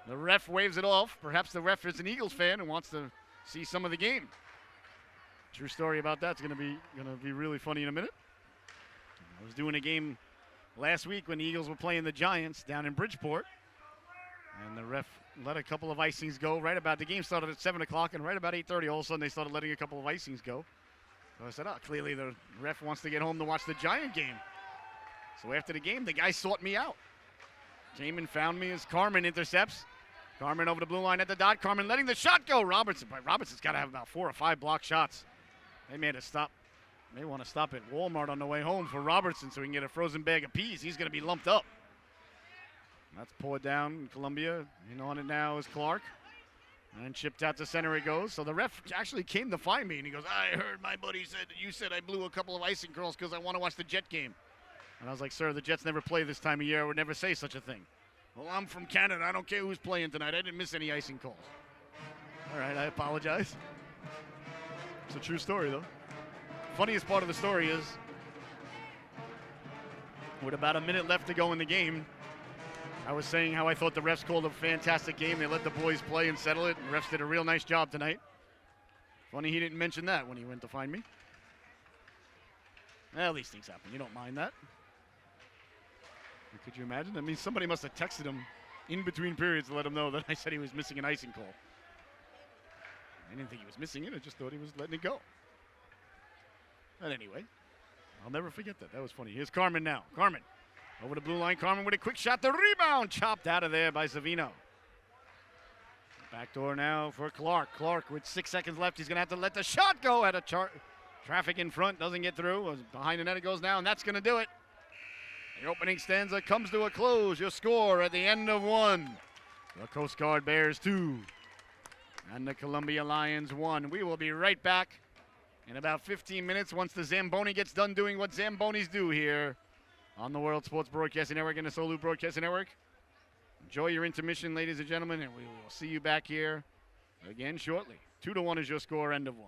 The ref waves it off. Perhaps the ref is an Eagles fan and wants to see some of the game. True story about that's gonna be really funny in a minute. I was doing a game last week when the Eagles were playing the Giants down in Bridgeport, and the ref let a couple of icings go right about the game started at 7 o'clock, and right about 8:30, all of a sudden they started letting a couple of icings go. So I said, clearly the ref wants to get home to watch the Giant game. So after the game, the guy sought me out. Came and found me as Carmen intercepts. Carmen over the blue line at the dot. Carmen letting the shot go. Robertson's got to have about 4 or 5 block shots. They made a stop. May want to stop at Walmart on the way home for Robertson so he can get a frozen bag of peas. He's going to be lumped up. That's poured down in Columbia. In on it now is Clark. And chipped out to center it goes. So the ref actually came to find me, and he goes, I heard my buddy said that you said I blew a couple of icing curls because I want to watch the Jet game. And I was like, sir, the Jets never play this time of year. I would never say such a thing. Well, I'm from Canada. I don't care who's playing tonight. I didn't miss any icing calls. All right, I apologize. It's a true story, though. Funniest part of the story is, with about a minute left to go in the game, I was saying how I thought the refs called a fantastic game. They let the boys play and settle it, and the refs did a real nice job tonight. Funny he didn't mention that when he went to find me. Well, these things happen. You don't mind that. Could you imagine? I mean, somebody must have texted him in between periods to let him know that I said he was missing an icing call. I didn't think he was missing it. I just thought he was letting it go. But anyway, I'll never forget that. That was funny. Here's Carmen now. Carmen over the blue line. Carmen with a quick shot. The rebound chopped out of there by Savino. Backdoor now for Clark. Clark with 6 seconds left. He's going to have to let the shot go. At a traffic in front. Doesn't get through. Behind the net it goes now, and that's going to do it. The opening stanza comes to a close. Your score at the end of 1. The Coast Guard Bears 2. And the Columbia Lions 1. We will be right back in about 15 minutes once the Zamboni gets done doing what Zambonis do here on the World Sports Broadcasting Network and the Solu Broadcasting Network. Enjoy your intermission, ladies and gentlemen, and we will see you back here again shortly. 2-1 is your score, end of 1.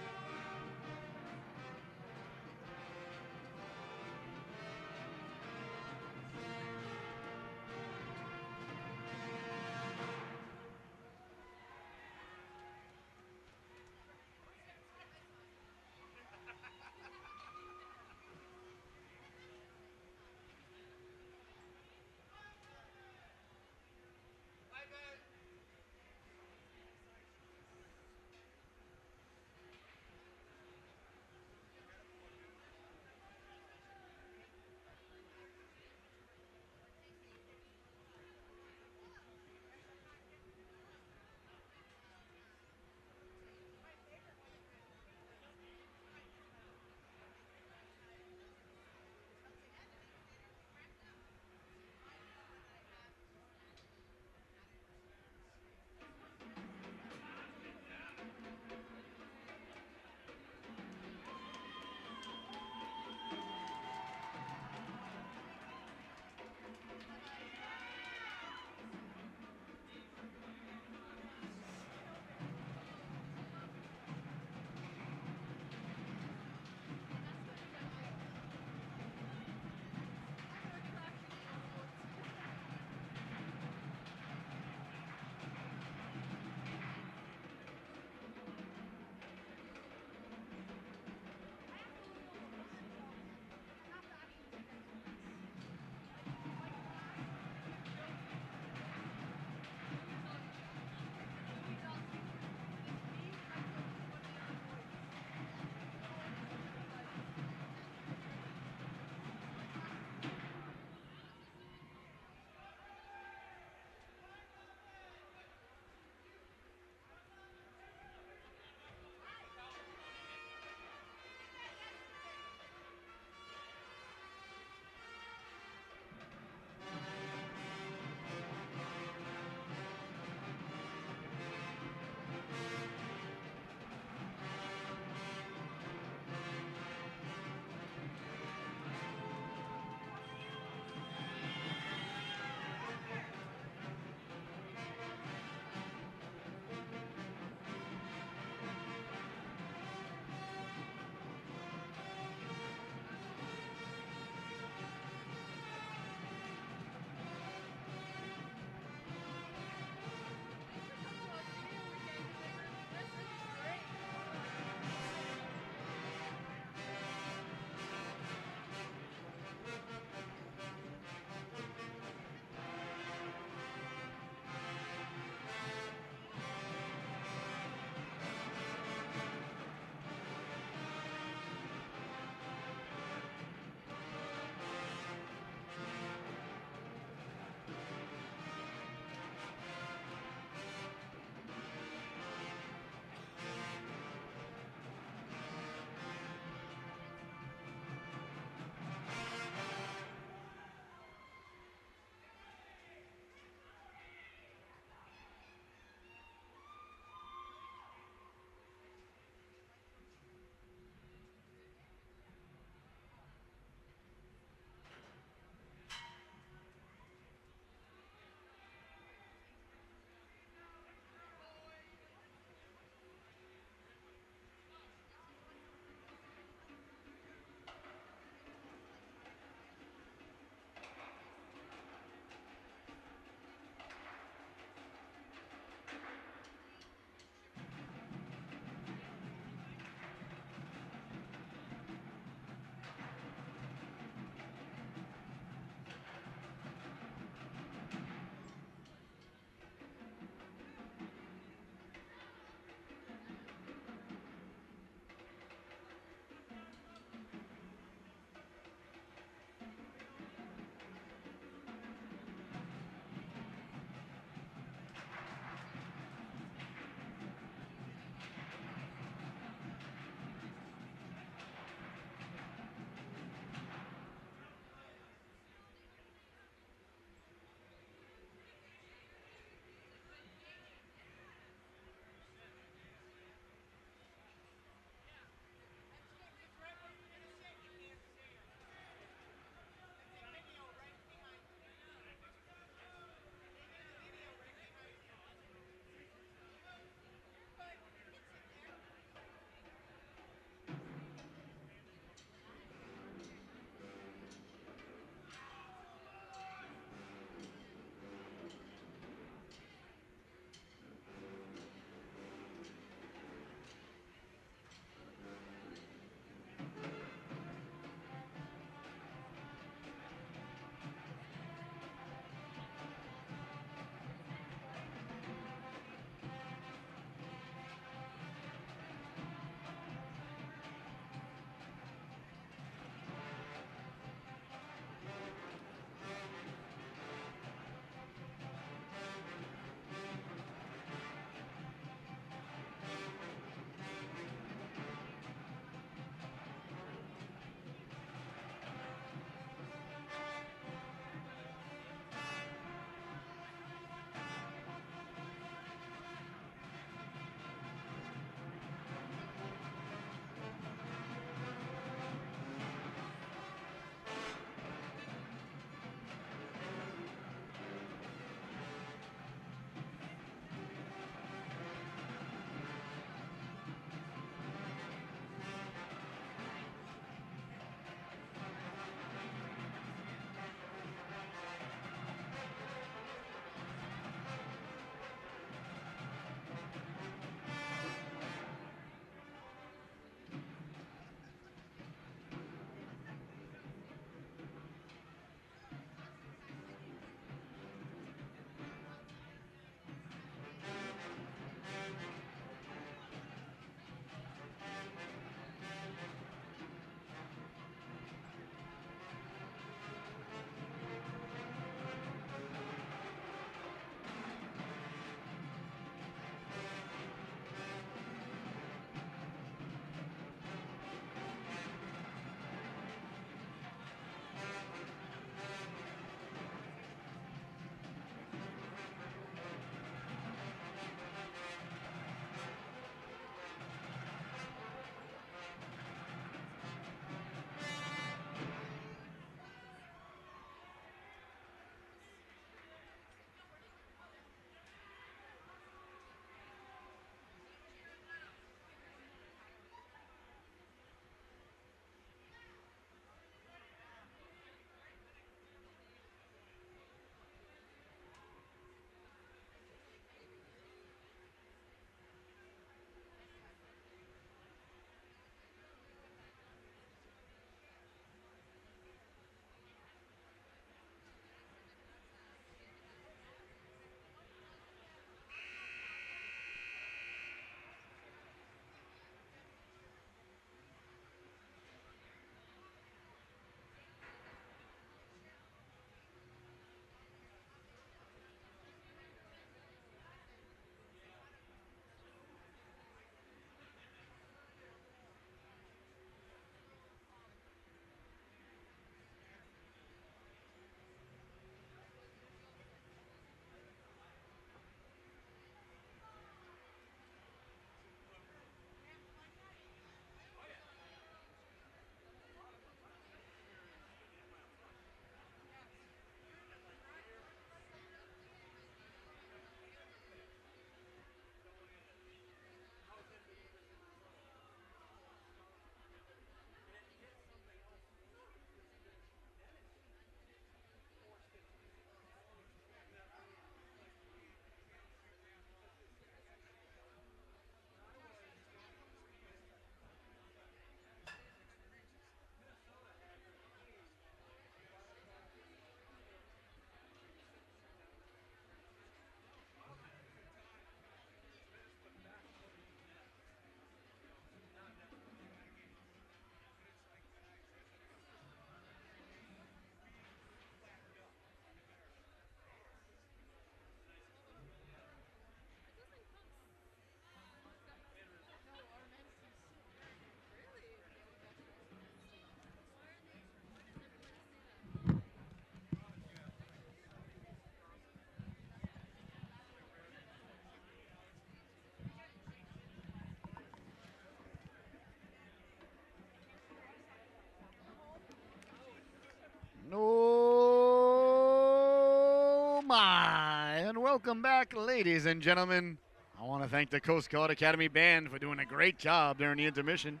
And welcome back, ladies and gentlemen. I want to thank the Coast Guard Academy Band for doing a great job during the intermission.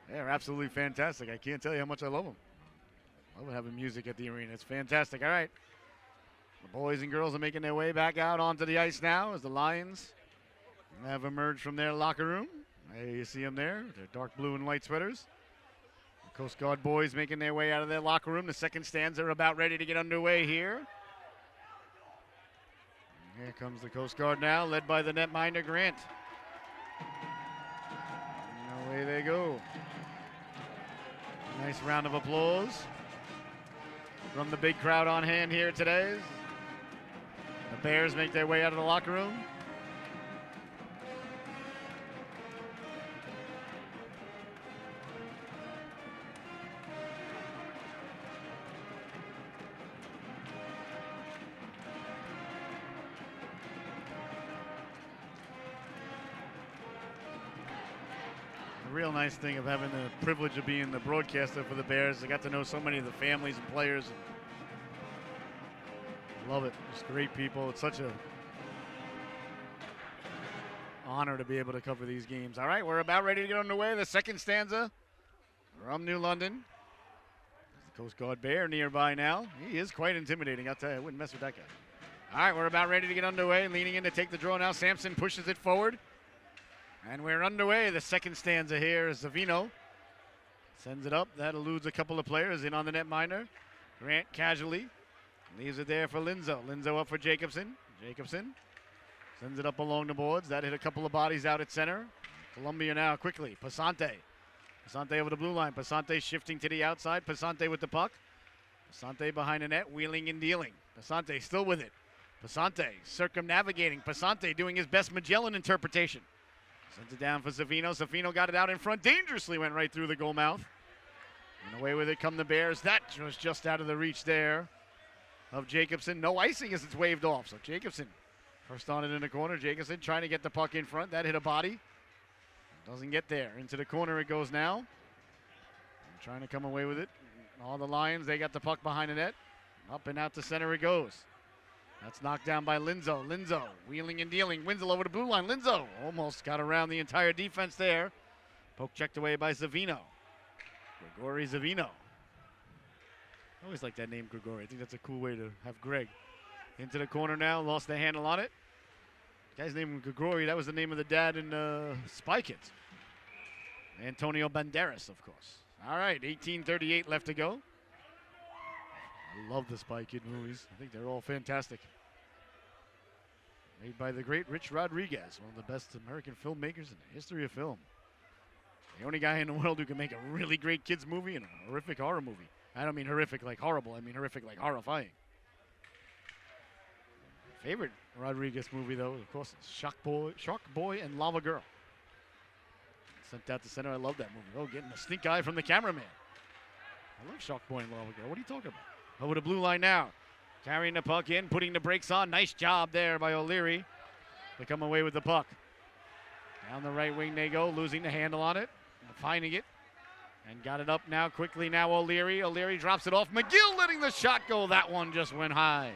They're absolutely fantastic. I can't tell you how much I love them. I love having music at the arena. It's fantastic. All right. The boys and girls are making their way back out onto the ice now as the Lions have emerged from their locker room. There you see them there. Their dark blue and white sweaters. The Coast Guard boys making their way out of their locker room. The second stanza are about ready to get underway here. And here comes the Coast Guard now, led by the netminder Grant. And away they go. Nice round of applause from the big crowd on hand here today. The Bears make their way out of the locker room. The real nice thing of having the privilege of being the broadcaster for the Bears, I got to know so many of the families and players. Love it. Just great people. It's such a honor to be able to cover these games. All right, we're about ready to get underway. The second stanza from New London. There's the Coast Guard Bear nearby now. He is quite intimidating, I'll tell you. I wouldn't mess with that guy. All right, we're about ready to get underway. Leaning in to take the draw now. Sampson pushes it forward. And we're underway. The second stanza here is Zavino. Sends it up. That eludes a couple of players in on the netminder. Grant casually leaves it there for Linzo. Linzo up for Jacobson. Jacobson sends it up along the boards. That hit a couple of bodies out at center. Columbia now quickly. Passante. Passante over the blue line. Passante shifting to the outside. Passante with the puck. Passante behind the net, wheeling and dealing. Passante still with it. Passante circumnavigating. Passante doing his best Magellan interpretation. Sends it down for Savino. Savino got it out in front. Dangerously went right through the goal mouth. And away with it come the Bears. That was just out of the reach there of Jacobson. No icing as it's waved off. So Jacobson first on it in the corner. Jacobson trying to get the puck in front. That hit a body. Doesn't get there. Into the corner it goes now. And trying to come away with it. All the Lions, they got the puck behind the net. Up and out to center it goes. That's knocked down by Linzo. Linzo wheeling and dealing. Winslow over the blue line. Linzo almost got around the entire defense there. Poke checked away by Zavino. Grigori Zavino. I always like that name, Grigori. I think that's a cool way to have Greg. Into the corner now, lost the handle on it. The guy's name was Grigori. That was the name of the dad in Spy Kids. Antonio Banderas, of course. All right, 18:38 left to go. I love the Spy Kid movies. I think they're all fantastic. Made by the great Rich Rodriguez, one of the best American filmmakers in the history of film. The only guy in the world who can make a really great kids movie and a horrific horror movie. I don't mean horrific like horrible, I mean horrific like horrifying. Favorite Rodriguez movie, though, of course, is Shark Boy and Lava Girl. Sent out to center, I love that movie. Oh, getting a stink eye from the cameraman. I love Shark Boy and Lava Girl. What are you talking about? Over the blue line now. Carrying the puck in, putting the brakes on. Nice job there by O'Leary to come away with the puck. Down the right wing they go, losing the handle on it, finding it. And got it up now quickly now O'Leary. O'Leary drops it off. McGill letting the shot go. That one just went high.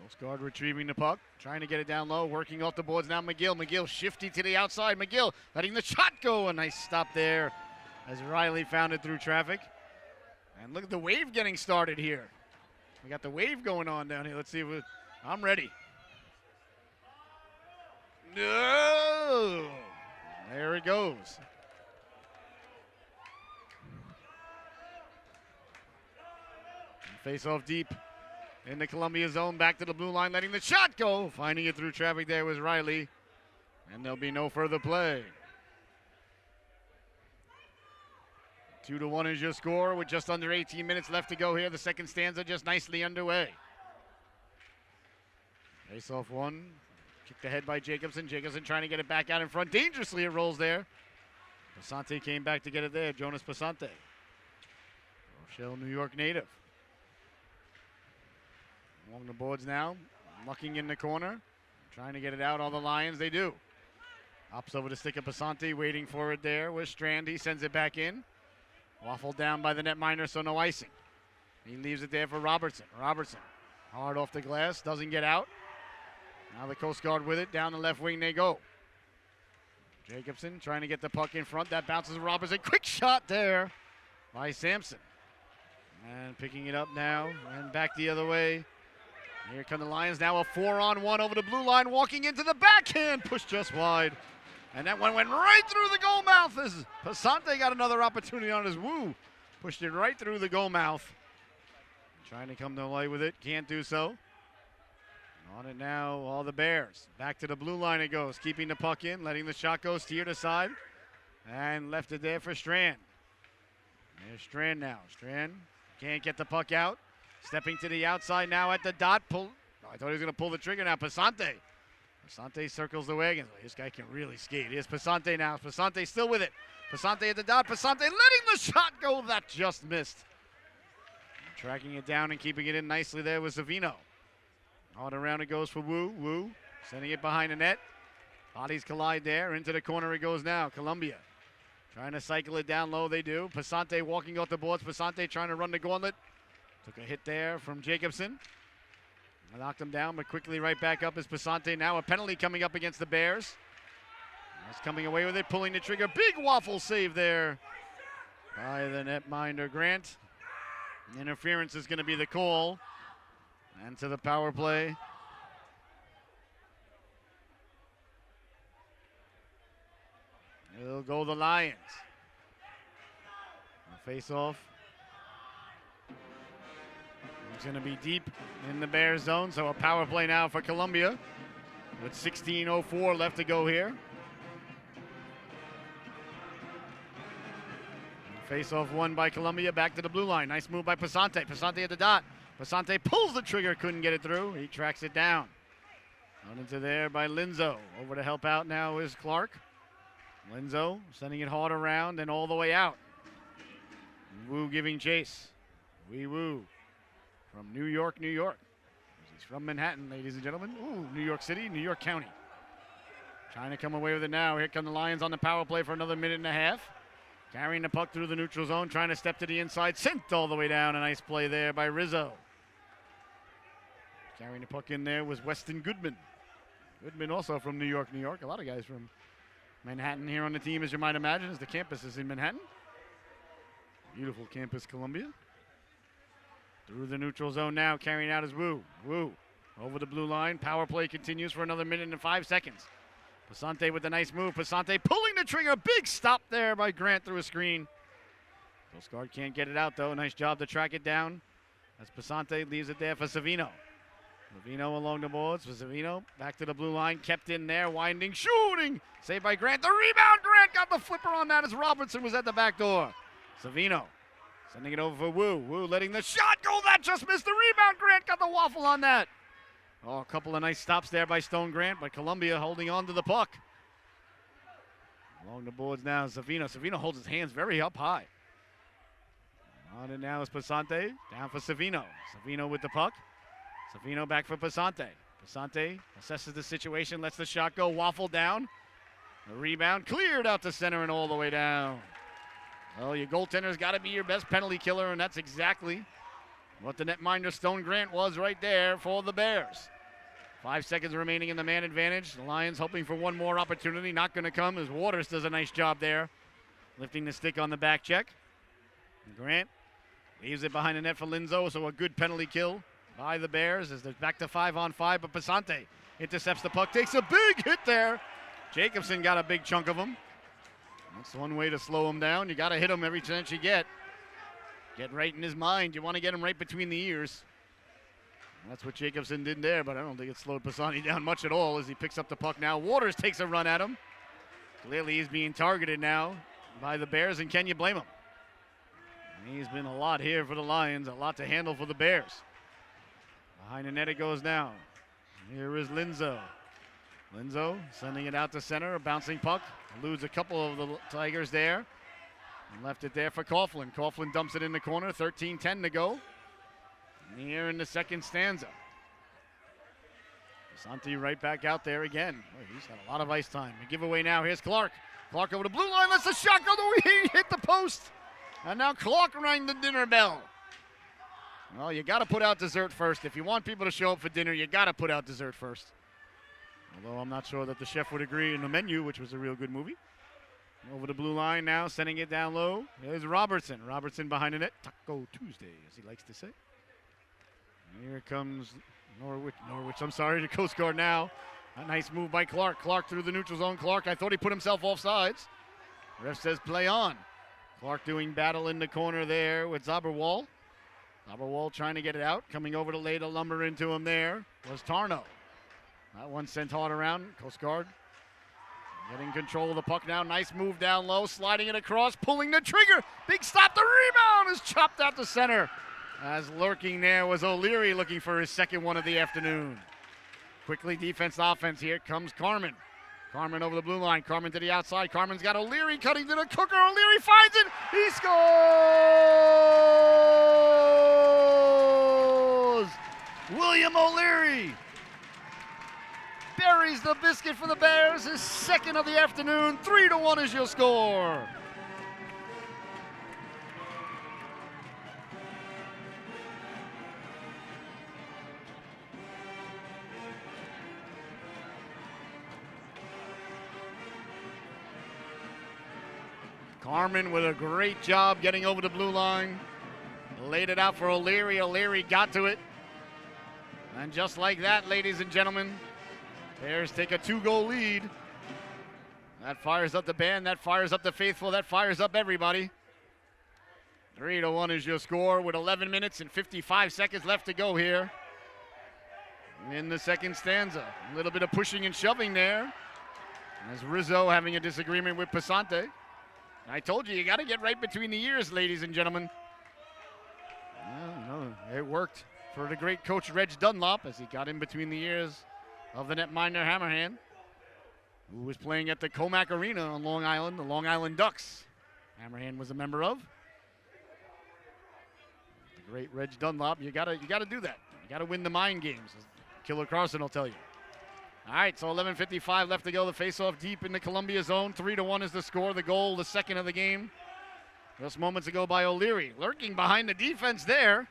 Coast Guard retrieving the puck. Trying to get it down low. Working off the boards now McGill. McGill shifty to the outside. McGill letting the shot go. A nice stop there as Riley found it through traffic. And look at the wave getting started here. We got the wave going on down here. Let's see if I'm ready. No! There it goes. Face off deep in the Columbia zone. Back to the blue line, letting the shot go. Finding it through traffic there was Riley. And there'll be no further play. 2-1 is your score with just under 18 minutes left to go here. The second stanza just nicely underway. Face off one. Kicked ahead by Jacobson. Jacobson trying to get it back out in front. Dangerously it rolls there. Passante came back to get it there. Jonas Passante. Rochelle, New York native. Along the boards now. Mucking in the corner. Trying to get it out. All the Lions, they do. Hops over the stick of Passante. Waiting for it there was Strand. He sends it back in. Waffled down by the netminder, so no icing. He leaves it there for Robertson. Robertson Hard off the glass, doesn't get out. Now the Coast Guard with it, down the left wing they go. Jacobson trying to get the puck in front. That bounces Robertson. Quick shot there by Sampson. And picking it up now and back the other way. Here come the Lions. Now a 4-on-1 over the blue line. Walking into the backhand. Pushed just wide. And that one went right through the goal mouth as Pasante got another opportunity on his woo. Pushed it right through the goal mouth. Trying to come to light with it. Can't do so. On it now, all the Bears. Back to the blue line it goes, keeping the puck in, letting the shot go, steered aside, and left it there for Strand. There's Strand now. Strand can't get the puck out. Stepping to the outside now at the dot. I thought he was going to pull the trigger now. Pasante. Pasante circles the wagon. This guy can really skate. Here's Pasante now. Pasante still with it. Pasante at the dot. Pasante letting the shot go. That just missed. Tracking it down and keeping it in nicely there was Savino. On around it goes for Wu. Wu sending it behind the net. Bodies collide there. Into the corner it goes now. Columbia trying to cycle it down low. They do. Pasante walking off the boards. Pasante trying to run the gauntlet. Took a hit there from Jacobson. Knocked him down, but quickly right back up is Pasante. Now a penalty coming up against the Bears. That's coming away with it. Pulling the trigger. Big waffle save there by the netminder Grant. Interference is going to be the call. And to the power play. It'll go the Lions. Face off. It's going to be deep in the Bears zone, so a power play now for Columbia with 16:04 left to go here. Face off won by Columbia, back to the blue line. Nice move by Pasante. Pasante at the dot. Pasante pulls the trigger, couldn't get it through. He tracks it down. On into there by Linzo. Over to help out now is Clark. Linzo sending it hard around and all the way out. Wu giving chase. Wee Woo from New York, New York. He's from Manhattan, ladies and gentlemen. Ooh, New York City, New York County. Trying to come away with it now. Here come the Lions on the power play for another minute and a half. Carrying the puck through the neutral zone, trying to step to the inside. Sent all the way down. A nice play there by Rizzo. Carrying the puck in there was Weston Goodman. Goodman also from New York, New York. A lot of guys from Manhattan here on the team, as you might imagine, as the campus is in Manhattan. Beautiful campus, Columbia. Through the neutral zone now, carrying out is Wu. Wu over the blue line. Power play continues for another minute and 5 seconds. Pasante with a nice move. Pasante pulling the trigger. Big stop there by Grant through a screen. Coast Guard can't get it out, though. Nice job to track it down as Pasante leaves it there for Savino. Savino along the boards for Savino. Back to the blue line. Kept in there. Winding. Shooting. Saved by Grant. The rebound. Grant got the flipper on that as Robertson was at the back door. Savino sending it over for Wu. Wu letting the shot go. That just missed the rebound. Grant got the waffle on that. Oh, a couple of nice stops there by Stone Grant, but Columbia holding on to the puck. Along the boards now, Savino. Savino holds his hands very up high. On it now is Pasante. Down for Savino. Savino with the puck. Savino back for Pasante. Pasante assesses the situation, lets the shot go, waffle down. The rebound cleared out to center and all the way down. Well, your goaltender's got to be your best penalty killer, and that's exactly what the netminder Stone Grant was right there for the Bears. 5 seconds remaining in the man advantage. The Lions hoping for one more opportunity. Not going to come as Waters does a nice job there, lifting the stick on the back check. Grant leaves it behind the net for Linzo, so a good penalty kill by the Bears as they're back to 5-on-5, but Pasante intercepts the puck, takes a big hit there. Jacobson got a big chunk of him. That's one way to slow him down. You got to hit him every chance you get. Get right in his mind. You want to get him right between the ears. And that's what Jacobson did there, but I don't think it slowed Pasante down much at all as he picks up the puck now. Waters takes a run at him. Clearly he's being targeted now by the Bears, and can you blame him? He's been a lot here for the Lions, a lot to handle for the Bears. Behind the net it goes now. Here is Linzo. Linzo sending it out to center, a bouncing puck. Eludes a couple of the Tigers there. And left it there for Coughlin. Coughlin dumps it in the corner, 13-10 to go. Here in the second stanza. Santi right back out there again. Boy, he's had a lot of ice time. A giveaway now. Here's Clark. Clark over the blue line. Lets the shot go. He hit the post. And now Clark rang the dinner bell. Well, you got to put out dessert first. If you want people to show up for dinner, you got to put out dessert first. Although I'm not sure that the chef would agree in The Menu, which was a real good movie. Over the blue line now, sending it down low. There's Robertson. Robertson behind the net. Taco Tuesday, as he likes to say. And here comes Norwich, I'm sorry, the Coast Guard now. A nice move by Clark. Clark through the neutral zone. Clark, I thought he put himself offsides. Ref says play on. Clark doing battle in the corner there with Zaberwall. Zaberwall trying to get it out. Coming over to lay the lumber into him there was Tarno. That one sent hard around. Coast Guard getting control of the puck now. Nice move down low. Sliding it across. Pulling the trigger. Big stop. The rebound is chopped out to center. As lurking there was O'Leary looking for his second one of the afternoon. Quickly defense offense. Here comes Carmen. Carmen over the blue line. Carmen to the outside. Carmen's got O'Leary cutting to the cooker. O'Leary finds it. He scores! William O'Leary buries the biscuit for the Bears. His second of the afternoon. 3-1 is your score. Carmen with a great job getting over the blue line. Laid it out for O'Leary. O'Leary got to it. And just like that, ladies and gentlemen, Bears take a 2-goal lead. That fires up the band. That fires up the faithful. That fires up everybody. 3-1 is your score with 11 minutes and 55 seconds left to go here in the second stanza. A little bit of pushing and shoving there. As Rizzo having a disagreement with Passante. I told you got to get right between the ears, ladies and gentlemen. No, it worked for the great coach Reg Dunlop as he got in between the ears of the netminder Hammerhand, who was playing at the Comac Arena on Long Island, the Long Island Ducks. Hammerhand was a member of. The great Reg Dunlop, you gotta do that. You gotta win the mind games, as Killer Carson will tell you. All right, so 11:55 left to go. The face-off deep in the Columbia zone. 3-1 is the score. The goal, the second of the game. Just moments ago by O'Leary. Lurking behind the defense there.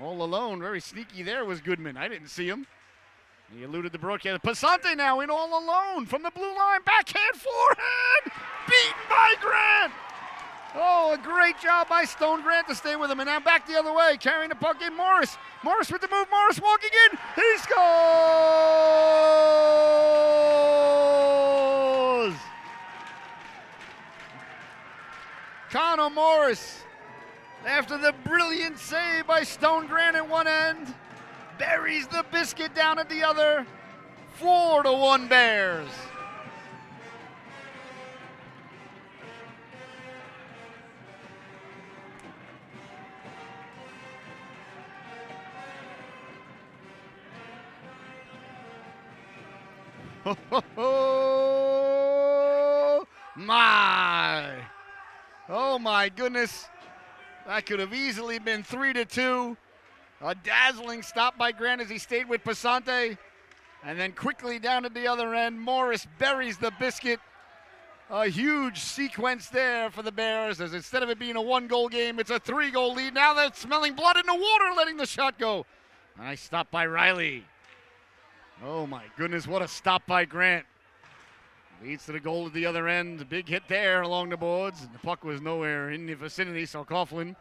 All alone, very sneaky there was Goodman. I didn't see him. He eluded the broadcast. Passante now in all alone from the blue line. Backhand, forehand. Beaten by Grant. Oh, a great job by Stone Grant to stay with him. And now back the other way, carrying the puck in Morris. Morris with the move. Morris walking in. He scores! Connor Morris, after the brilliant save by Stone Grant at one end, buries the biscuit down at the other. 4-1 Bears. Oh my goodness. That could have easily been 3-2. A dazzling stop by Grant as he stayed with Passante. And then quickly down at the other end, Morris buries the biscuit. A huge sequence there for the Bears, as instead of it being a 1-goal game, it's a 3-goal lead. Now they're smelling blood in the water, letting the shot go. Nice stop by Riley. Oh my goodness, what a stop by Grant. Leads to the goal at the other end. A big hit there along the boards. The puck was nowhere in the vicinity, so Coughlin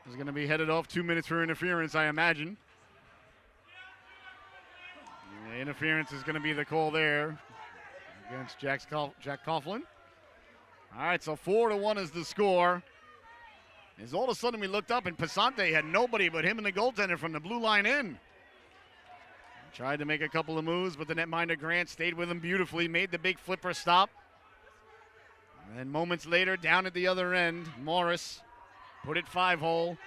is going to be headed off. 2 minutes for interference, I imagine. And the interference is going to be the call there against Jack Coughlin. All right, so 4-1 is the score. As all of a sudden we looked up and Passante had nobody but him and the goaltender from the blue line in. Tried to make a couple of moves, but the netminder Grant stayed with him beautifully, made the big flipper stop. And then moments later, down at the other end, Morris put it 5-hole.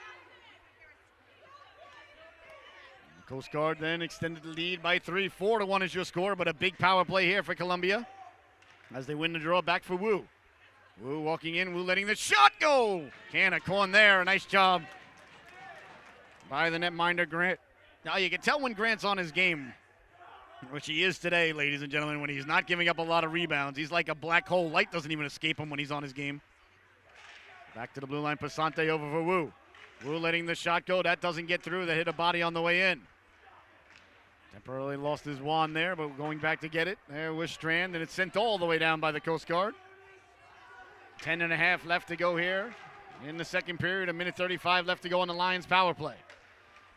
The Coast Guard then extended the lead by 3. 4-1 is your score, but a big power play here for Columbia as they win the draw back for Wu. Wu walking in, Wu letting the shot go. Can of corn there, a nice job by the netminder Grant. Now, you can tell when Grant's on his game, which he is today, ladies and gentlemen, when he's not giving up a lot of rebounds. He's like a black hole. Light doesn't even escape him when he's on his game. Back to the blue line, Passante over for Wu. Wu letting the shot go. That doesn't get through. They hit a body on the way in. Temporarily lost his wand there, but going back to get it. There was Strand, and it's sent all the way down by the Coast Guard. 10.5 left to go here in the second period. 1:35 left to go on the Lions power play.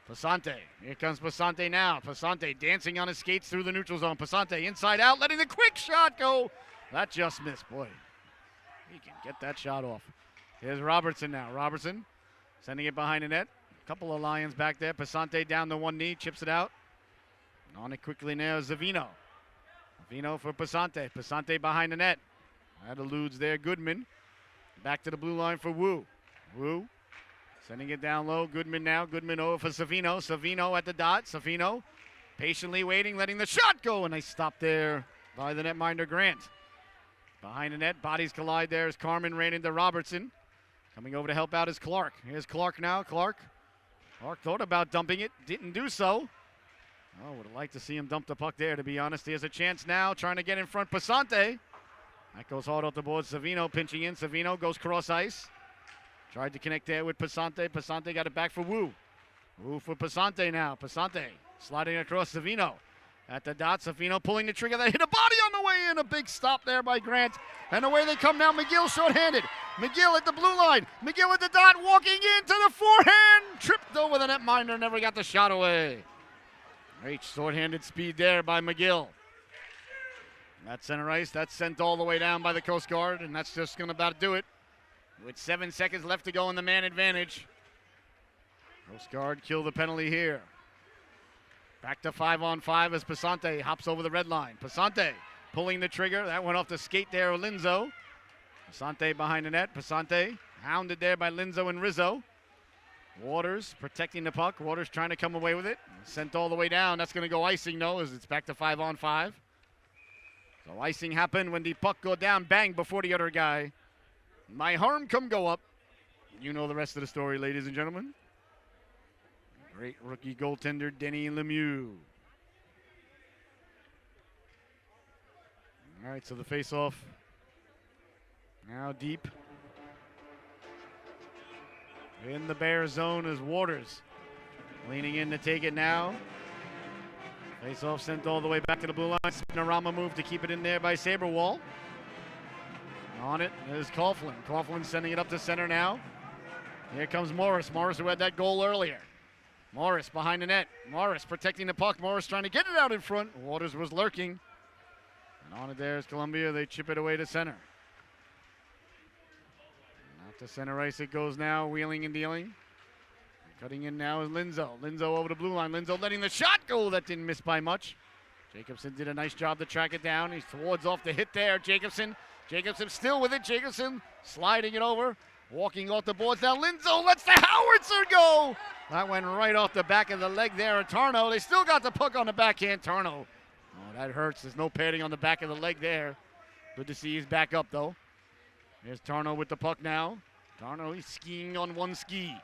Pasante. Here comes Pasante now. Pasante dancing on his skates through the neutral zone. Pasante inside out, letting the quick shot go. That just missed. Boy, he can get that shot off. Here's Robertson now. Robertson sending it behind the net. A couple of Lions back there. Pasante down to one knee, chips it out. On it quickly now, Zavino. Zavino for Pasante. Pasante behind the net. That eludes there, Goodman. Back to the blue line for Wu. Wu sending it down low. Goodman now. Goodman over for Savino. Savino at the dot. Savino patiently waiting, letting the shot go. And they stop there by the netminder Grant. Behind the net, bodies collide there as Carmen ran into Robertson. Coming over to help out is Clark. Here's Clark now. Clark thought about dumping it. Didn't do so. Oh, would have liked to see him dump the puck there, to be honest. He has a chance now, trying to get in front. Pasante. That goes hard off the board. Savino pinching in. Savino goes cross ice. Tried to connect there with Pasante. Pasante got it back for Wu. Wu for Pasante now. Pasante sliding across Savino. At the dot, Savino pulling the trigger. They hit a body on the way in. A big stop there by Grant. And away they come now. McGill shorthanded. McGill at the blue line. McGill at the dot, walking into the forehand. Tripped over the netminder. Never got the shot away. Great short-handed speed there by McGill. That's center ice. That's sent all the way down by the Coast Guard, and that's just going to about do it. With 7 seconds left to go in the man advantage. Coast Guard kill the penalty here. Back to 5-on-5 as Pasante hops over the red line. Pasante pulling the trigger. That went off the skate there of Linzo. Pasante behind the net. Pasante hounded there by Linzo and Rizzo. Waters protecting the puck. Waters trying to come away with it. Sent all the way down. That's going to go icing, though, as it's back to 5-on-5. So icing happened when the puck go down, bang, before the other guy. My harm come go up. You know the rest of the story, ladies and gentlemen. Great rookie goaltender, Denny Lemieux. All right, so the face-off now deep. In the Bear zone is Waters. Leaning in to take it now. Face-off sent all the way back to the blue line. Spinorama move to keep it in there by Saberwall. On it is Coughlin. Coughlin sending it up to center now. Here comes Morris. Morris who had that goal earlier. Morris behind the net. Morris protecting the puck. Morris trying to get it out in front. Waters was lurking. And on it there is Columbia. They chip it away to center. Out to center ice it goes now. Wheeling and dealing. Cutting in now is Linzo. Linzo over the blue line. Linzo letting the shot go. That didn't miss by much. Jacobson did a nice job to track it down. He's towards off the hit there. Jacobson still with it. Jacobson sliding it over. Walking off the boards now. Linzo lets the howitzer go. That went right off the back of the leg there of Tarno. They still got the puck on the backhand. Tarno. Oh, that hurts. There's no padding on the back of the leg there. Good to see he's back up, though. Here's Tarno with the puck now. Tarno, he's skiing on one ski.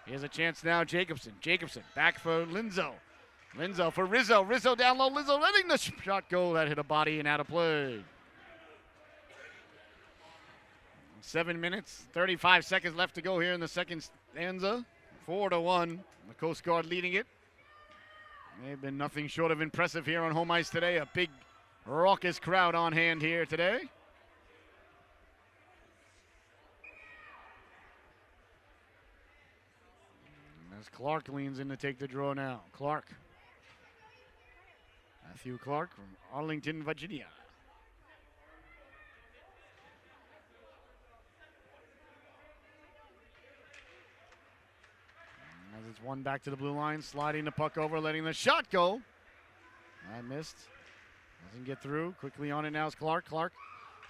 Here's a chance now. Jacobson back for Linzo. Linzo for Rizzo. Rizzo down low. Rizzo letting the shot go. That hit a body and out of play. 7 minutes, 35 seconds left to go here in the second stanza. 4-1. The Coast Guard leading it. They've been nothing short of impressive here on home ice today. A big, raucous crowd on hand here today. As Clark leans in to take the draw now. Clark. Matthew Clark from Arlington, Virginia. As it's one back to the blue line, sliding the puck over, letting the shot go. That missed. Doesn't get through. Quickly on it now is Clark. Clark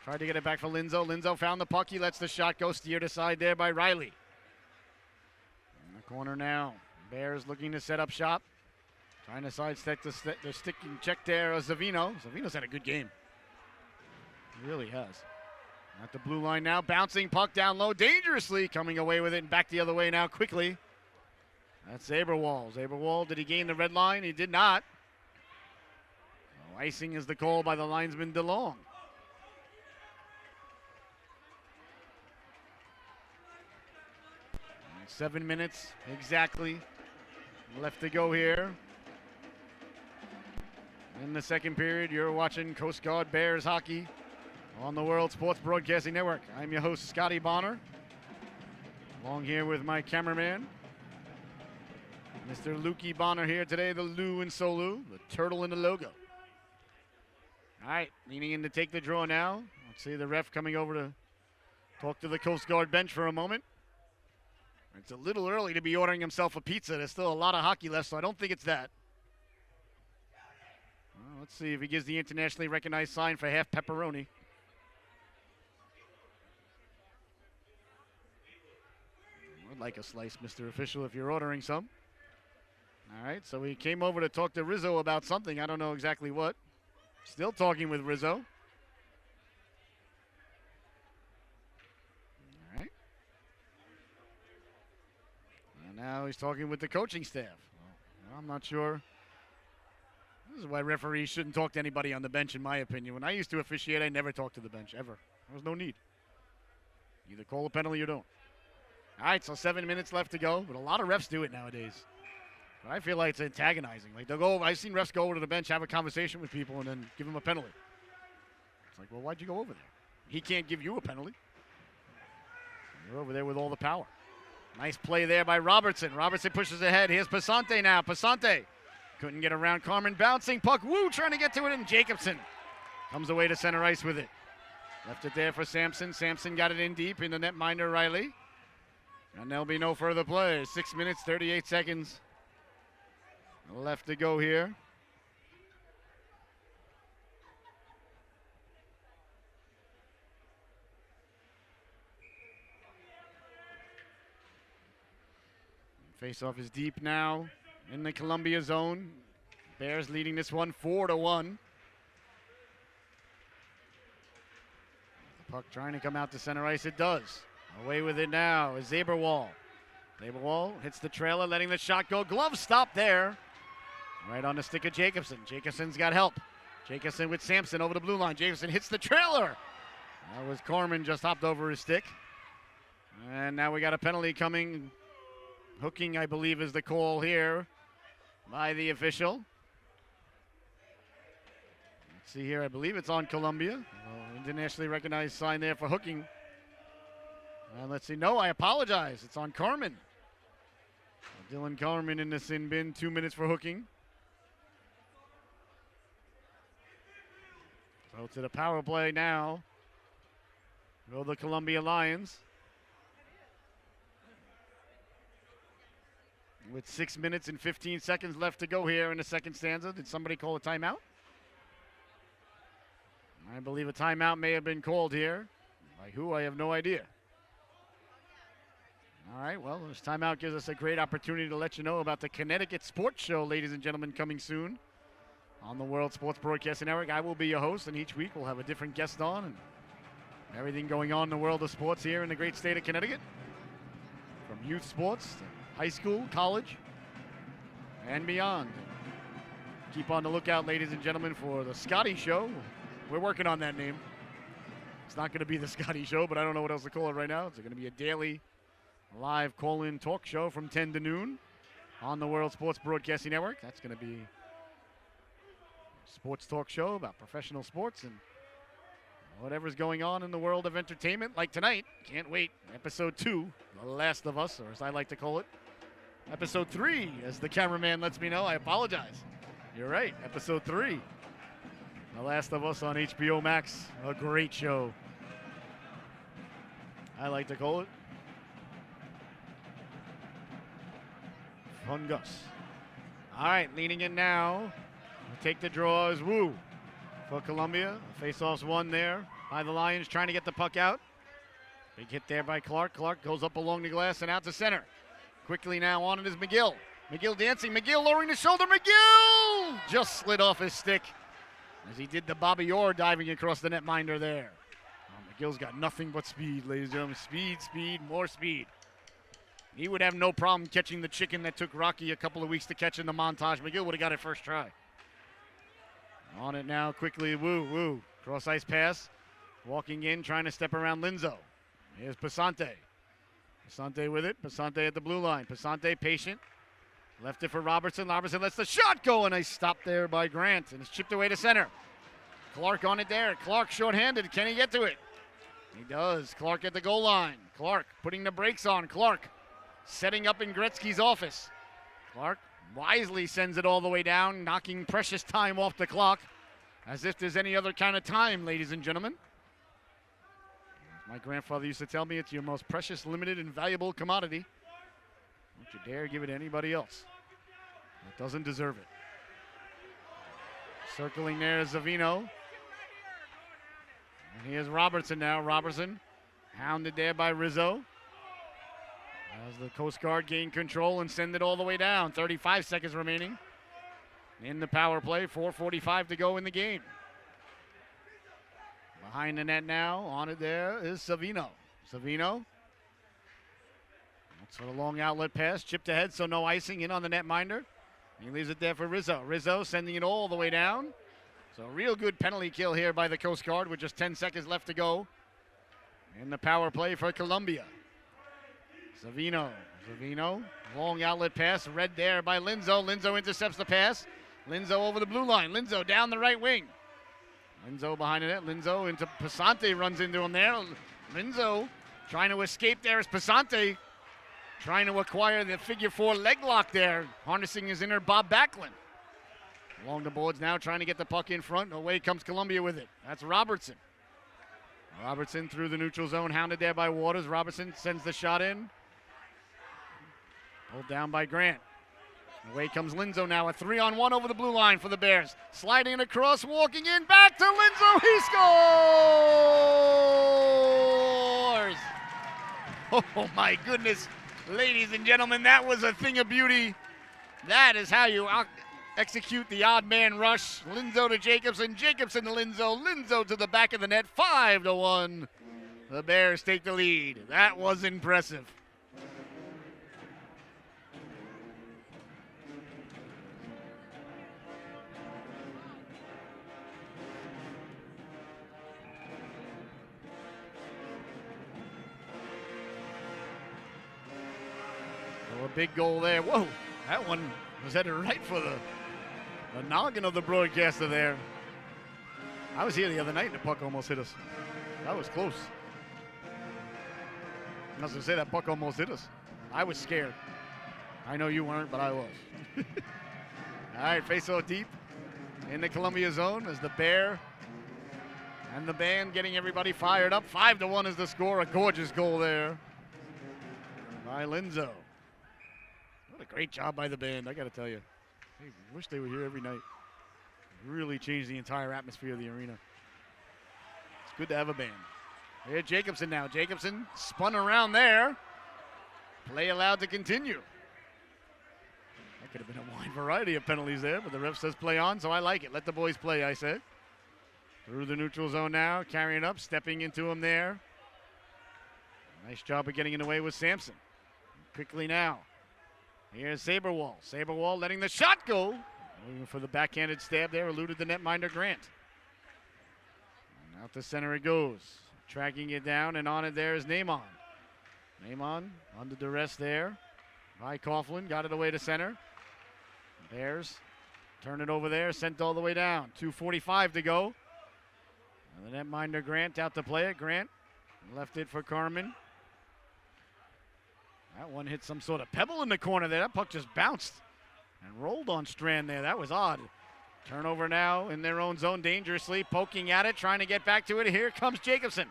tried to get it back for Linzo. Linzo found the puck. He lets the shot go. Steered aside there by Riley. In the corner now. Bears looking to set up shop. Trying to sidestep the stick and check there of Zavino. Zavino's had a good game. He really has. At the blue line now. Bouncing puck down low. Dangerously coming away with it and back the other way now quickly. That's Zaberwall. Zaberwall, did he gain the red line? He did not. So icing is the call by the linesman DeLong. 7 minutes exactly left to go here. In the second period, you're watching Coast Guard Bears hockey on the World Sports Broadcasting Network. I'm your host, Scotty Bonner, along here with my cameraman, Mr. Lukey Bonner here today, the Lou and Solu, the turtle in the logo. All right, leaning in to take the draw now. Let's see the ref coming over to talk to the Coast Guard bench for a moment. It's a little early to be ordering himself a pizza. There's still a lot of hockey left, so I don't think it's that. Well, let's see if he gives the internationally recognized sign for half pepperoni. I'd like a slice, Mr. Official, if you're ordering some. All right, so we came over to talk to Rizzo about something. I don't know exactly what. Still talking with Rizzo. All right. And now he's talking with the coaching staff. Well, I'm not sure. This is why referees shouldn't talk to anybody on the bench, in my opinion. When I used to officiate, I never talked to the bench, ever. There was no need. Either call a penalty or don't. All right, so 7 minutes left to go, but a lot of refs do it nowadays. But I feel like it's antagonizing. Like, they'll go, I've seen refs go over to the bench, have a conversation with people, and then give them a penalty. It's like, well, why'd you go over there? He can't give you a penalty. You're over there with all the power. Nice play there by Robertson. Robertson pushes ahead. Here's Passante now. Passante couldn't get around Carmen. Bouncing puck. Woo, trying to get to it, and Jacobson comes away to center ice with it. Left it there for Sampson. Sampson got it in deep in the netminder, Riley. And there'll be no further play. 6 minutes, 38 seconds left to go here. Face-off is deep now in the Columbia zone. Bears leading this one 4-1. The puck trying to come out to center ice. It does. Away with it now is Zaberwall. Zaberwall hits the trailer, letting the shot go. Glove stop there. Right on the stick of Jacobson. Jacobson's got help. Jacobson with Sampson over the blue line. Jacobson hits the trailer. That was Corman, just hopped over his stick. And now we got a penalty coming. Hooking, I believe, is the call here by the official. Let's see here. I believe it's on Columbia. Internationally recognized sign there for hooking. And let's see. No, I apologize. It's on Carmen. Dylan Carmen in the sin bin. 2 minutes for hooking. So to the power play now. Go the Columbia Lions. With 6 minutes and 15 seconds left to go here in the second stanza. Did somebody call a timeout? I believe a timeout may have been called here. By who, I have no idea. All right, well, this timeout gives us a great opportunity to let you know about the Connecticut Sports Show, ladies and gentlemen, coming soon on the World Sports Broadcasting Network. I will be your host, and each week we'll have a different guest on and everything going on in the world of sports here in the great state of Connecticut. From youth sports to high school, college, and beyond. Keep on the lookout, ladies and gentlemen, for the Scotty Show. We're working on that name. It's not going to be the Scotty Show, but I don't know what else to call it right now. It's going to be a daily live call-in talk show from 10 to noon on the World Sports Broadcasting Network. That's going to be a sports talk show about professional sports and whatever's going on in the world of entertainment. Like tonight, can't wait. Episode 2, The Last of Us, or as I like to call it, Episode 3, as the cameraman lets me know. I apologize. You're right, Episode 3. The Last of Us on HBO Max. A great show. I like to call it. Fun Gus. All right, leaning in now. We'll take the draw is Wu for Columbia. Face-off's won there by the Lions, trying to get the puck out. Big hit there by Clark. Clark goes up along the glass and out to center. Quickly now on it is McGill. McGill dancing. McGill lowering the shoulder. McGill just slid off his stick as he did the Bobby Orr diving across the netminder there. McGill's got nothing but speed, ladies and gentlemen. Speed, speed, more speed. He would have no problem catching the chicken that took Rocky a couple of weeks to catch in the montage. McGill would have got it first try. On it now quickly, Woo. Cross ice pass. Walking in, trying to step around Linzo. Here's Passante. Pasante with it. Pasante at the blue line. Pasante patient. Left it for Robertson. Robertson lets the shot go. A nice stop there by Grant. And it's chipped away to center. Clark on it there. Clark shorthanded. Can he get to it? He does. Clark at the goal line. Clark putting the brakes on. Clark setting up in Gretzky's office. Clark wisely sends it all the way down, knocking precious time off the clock. As if there's any other kind of time, ladies and gentlemen. As my grandfather used to tell me, it's your most precious, limited, and valuable commodity. Don't you dare give it to anybody else that doesn't deserve it. Circling there is Zavino. And here's Robertson now. Robertson hounded there by Rizzo. As the Coast Guard gain control and send it all the way down. 35 seconds remaining in the power play. 4:45 to go in the game. Behind the net now, on it there is Savino. Savino. That's for the long outlet pass. Chipped ahead, so no icing in on the netminder. He leaves it there for Rizzo. Rizzo sending it all the way down. So a real good penalty kill here by the Coast Guard with just 10 seconds left to go in the power play for Columbia. Savino. Savino. Long outlet pass. Read there by Linzo. Linzo intercepts the pass. Linzo over the blue line. Linzo down the right wing. Linzo behind the net. Linzo into Pasante, runs into him there. Linzo trying to escape there as Pasante trying to acquire the figure four leg lock there, harnessing his inner Bob Backlund. Along the boards now, trying to get the puck in front. Away comes Columbia with it. That's Robertson. Robertson through the neutral zone, hounded there by Waters. Robertson sends the shot in. Pulled down by Grant. Away comes Linzo now, a 3-on-1 over the blue line for the Bears. Sliding it across, walking in, back to Linzo, he scores! Oh my goodness, ladies and gentlemen, that was a thing of beauty. That is how you execute the odd man rush. Linzo to Jacobson, Jacobson to Linzo, Linzo to the back of the net, 5-1. The Bears take the lead. That was impressive. A big goal there. Whoa, that one was headed right for the noggin of the broadcaster there. I was here the other night and the puck almost hit us. That was close. I was going to say that puck almost hit us. I was scared. I know you weren't, but I was. All right, face-off deep in the Columbia zone as the Bear and the band getting everybody fired up. 5-1 is the score. A gorgeous goal there by Linzo. What a great job by the band, I got to tell you. I wish they were here every night. Really changed the entire atmosphere of the arena. It's good to have a band. Here, Jacobson now. Jacobson spun around there. Play allowed to continue. That could have been a wide variety of penalties there, but the ref says play on, so I like it. Let the boys play, I said. Through the neutral zone now, carrying up, stepping into him there. Nice job of getting in the way with Sampson. Quickly now. Here's Saberwall. Saberwall letting the shot go. Looking for the backhanded stab there, eluded the netminder Grant. And out the center it goes. Tracking it down, and on it there is Naaman. Naaman under duress there by Coughlin. Got it away to center. Bears turn it over there, sent all the way down. 2:45 to go. And the netminder Grant out to play it. Grant left it for Carmen. That one hit some sort of pebble in the corner there. That puck just bounced and rolled on Strand there. That was odd. Turnover now in their own zone dangerously, poking at it, trying to get back to it. Here comes Jacobson.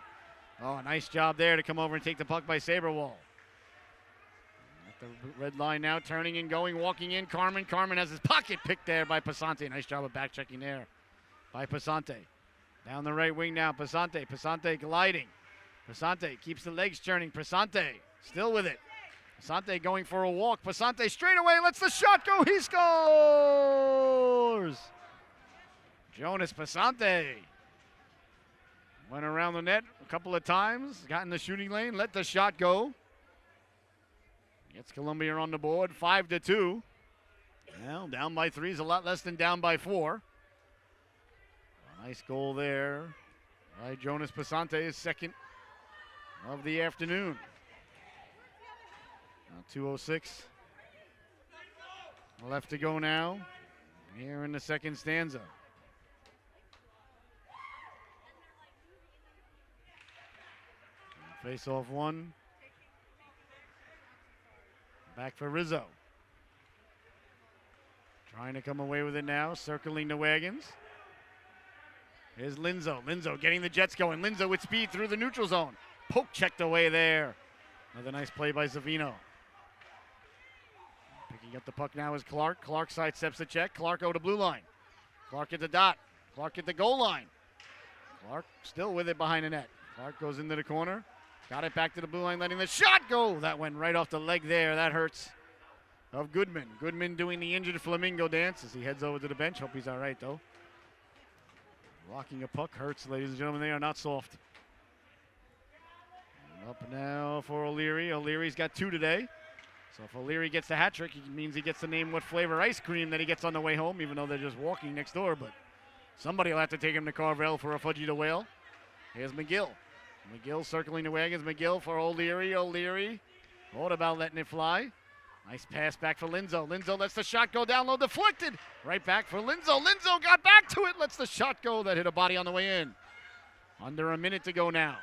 Oh, nice job there to come over and take the puck by Saberwall. At the red line now, turning and going, walking in. Carmen. Carmen has his pocket picked there by Pasante. Nice job of back checking there by Pasante. Down the right wing now, Pasante. Pasante gliding. Pasante keeps the legs churning. Pasante still with it. Pasante going for a walk. Pasante straight away, lets the shot go. He scores! Jonas Pasante went around the net a couple of times, got in the shooting lane, let the shot go. Gets Columbia on the board, 5-2. Well, down by 3 is a lot less than down by 4. A nice goal there by Jonas Pasante, his second of the afternoon. 2:06 left to go now here in the second stanza. Face off one. Back for Rizzo. Trying to come away with it now, circling the wagons. Here's Linzo. Linzo getting the Jets going. Linzo with speed through the neutral zone. Poke checked away there. Another nice play by Zavino. Picking up the puck now is Clark. Clark sidesteps the check. Clark over the blue line. Clark at the dot. Clark at the goal line. Clark still with it behind the net. Clark goes into the corner. Got it back to the blue line, letting the shot go. That went right off the leg there. That hurts. Of Goodman. Goodman doing the injured flamingo dance as he heads over to the bench. Hope he's all right, though. Blocking a puck hurts, ladies and gentlemen. They are not soft. And up now for O'Leary. O'Leary's got 2 today. So if O'Leary gets the hat trick, it means he gets to name what flavor ice cream that he gets on the way home, even though they're just walking next door. But somebody will have to take him to Carvel for a Fudgy to Whale. Here's McGill. McGill circling the wagons. McGill for O'Leary. O'Leary. What about letting it fly? Nice pass back for Linzo. Linzo lets the shot go down low. Deflected. Right back for Linzo. Linzo got back to it. Lets the shot go. That hit a body on the way in. Under a minute to go now.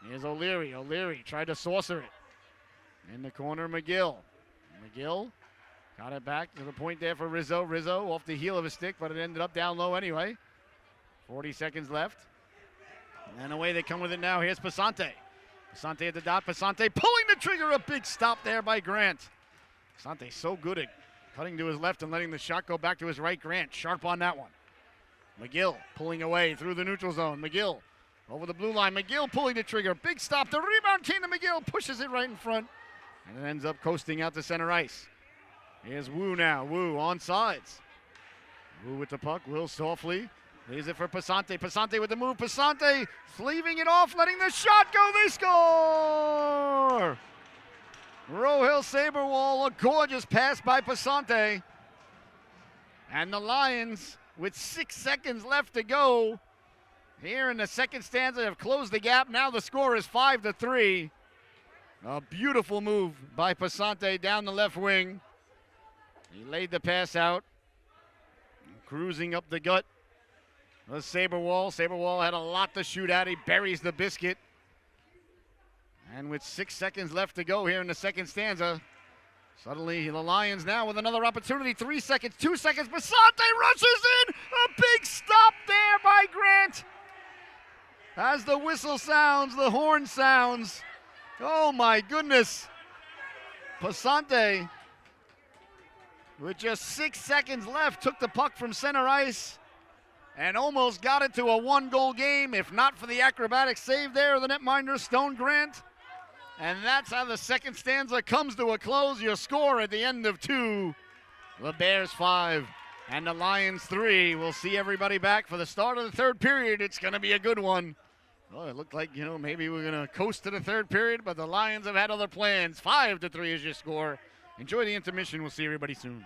Here's O'Leary. O'Leary tried to saucer it. In the corner, McGill. McGill got it back to the point there for Rizzo. Rizzo off the heel of his stick, but it ended up down low anyway. 40 seconds left. And away they come with it now. Here's Passante. Passante at the dot. Passante pulling the trigger. A big stop there by Grant. Passante so good at cutting to his left and letting the shot go back to his right. Grant sharp on that one. McGill pulling away through the neutral zone. McGill over the blue line. McGill pulling the trigger. Big stop. The rebound came to McGill. Pushes it right in front. And it ends up coasting out to center ice. Here's Wu now. Wu on sides. Wu with the puck. Will softly leaves it for Passante. Passante with the move. Passante sleeving it off, letting the shot go. They score! Rohill Saberwall, a gorgeous pass by Passante. And the Lions, with 6 seconds left to go, here in the second stanza, have closed the gap. Now the score is 5-3. A beautiful move by Passante down the left wing. He laid the pass out, cruising up the gut. The Saberwall. Saberwall had a lot to shoot at. He buries the biscuit. And with 6 seconds left to go here in the second stanza, suddenly the Lions now with another opportunity. 3 seconds, 2 seconds. Passante rushes in. A big stop there by Grant. As the whistle sounds, the horn sounds. Oh my goodness. Passante, with just 6 seconds left, took the puck from center ice and almost got it to a 1-goal game, if not for the acrobatic save there of the netminder, Stone Grant. And that's how the second stanza comes to a close. Your score at the end of 2, the Bears 5 and the Lions 3. We'll see everybody back for the start of the third period. It's going to be a good one. Well, it looked like, maybe we're going to coast to the third period, but the Lions have had other plans. 5-3 is your score. Enjoy the intermission. We'll see everybody soon.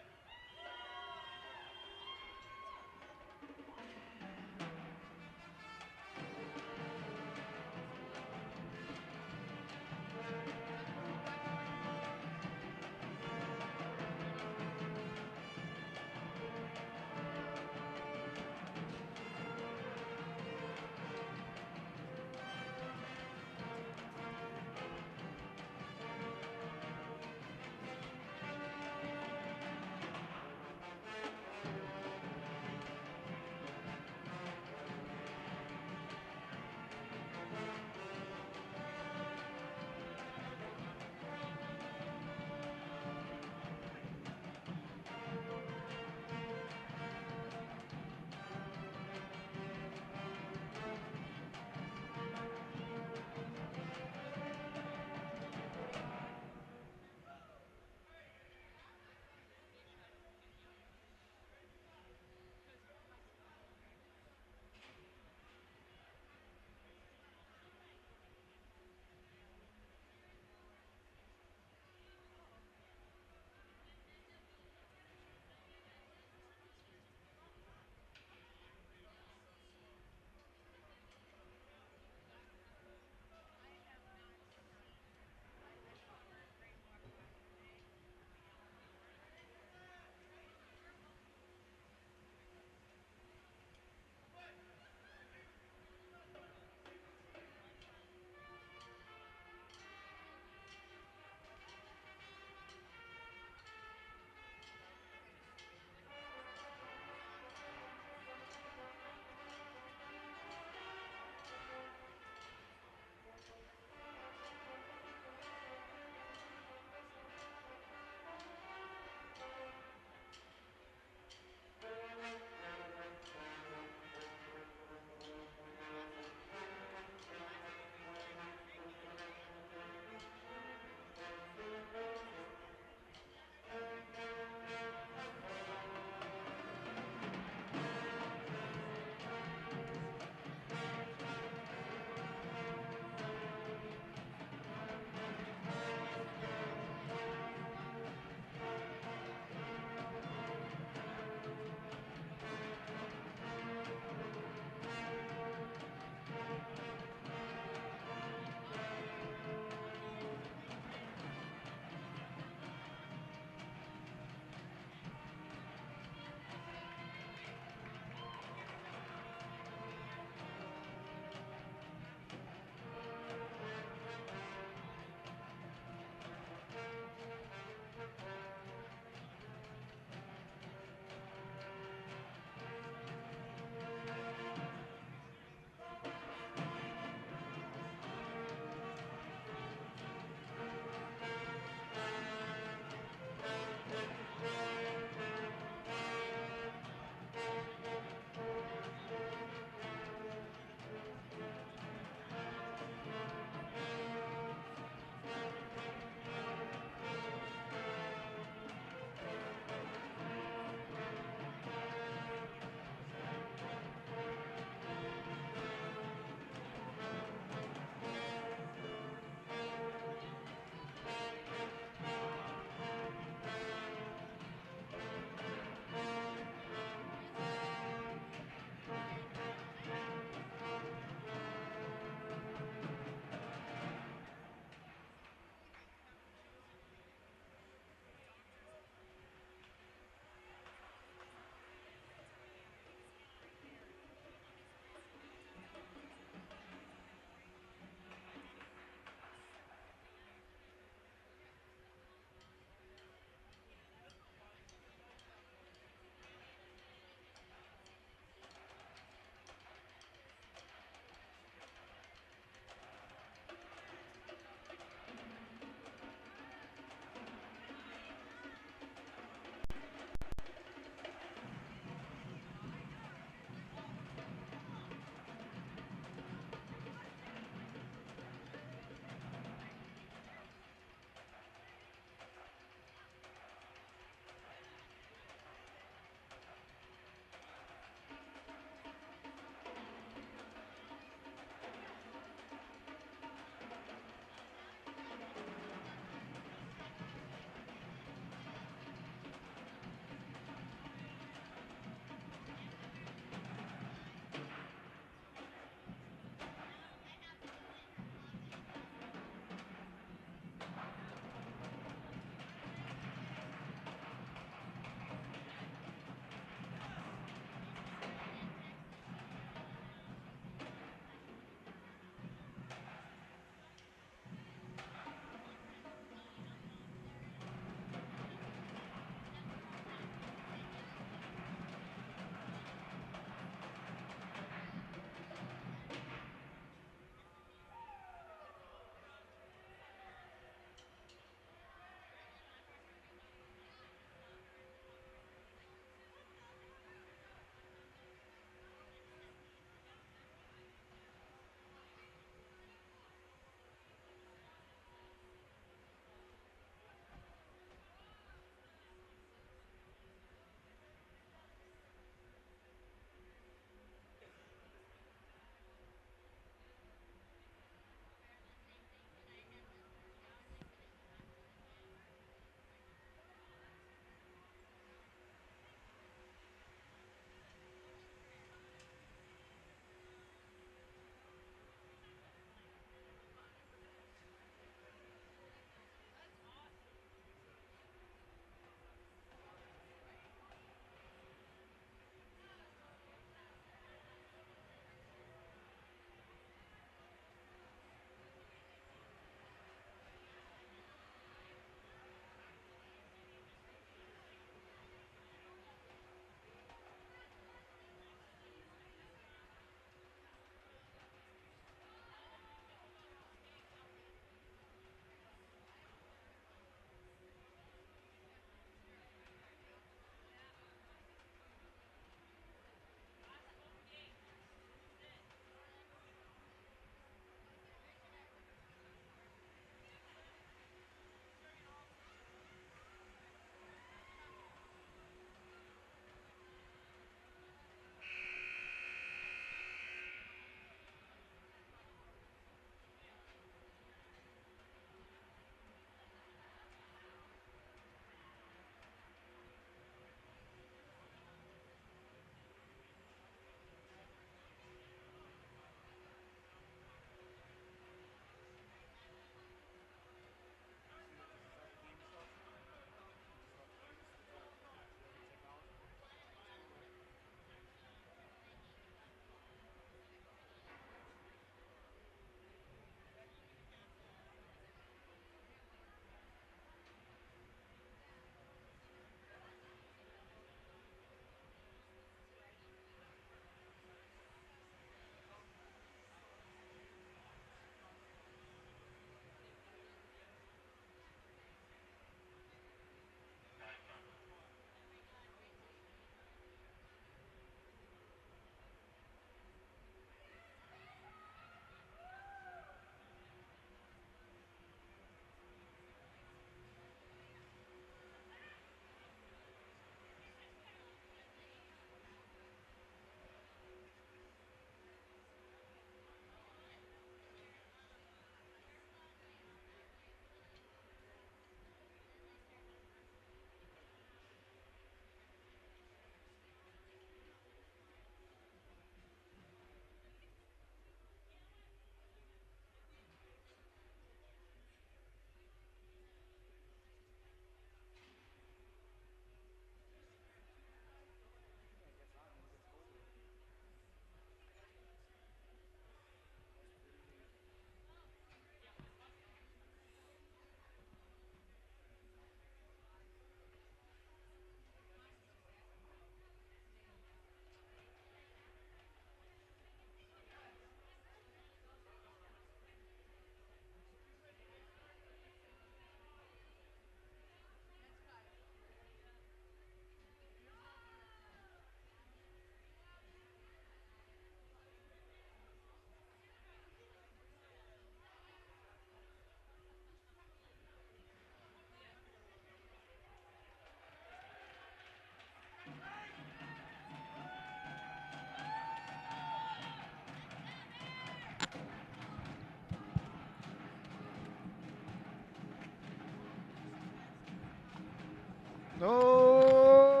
Oh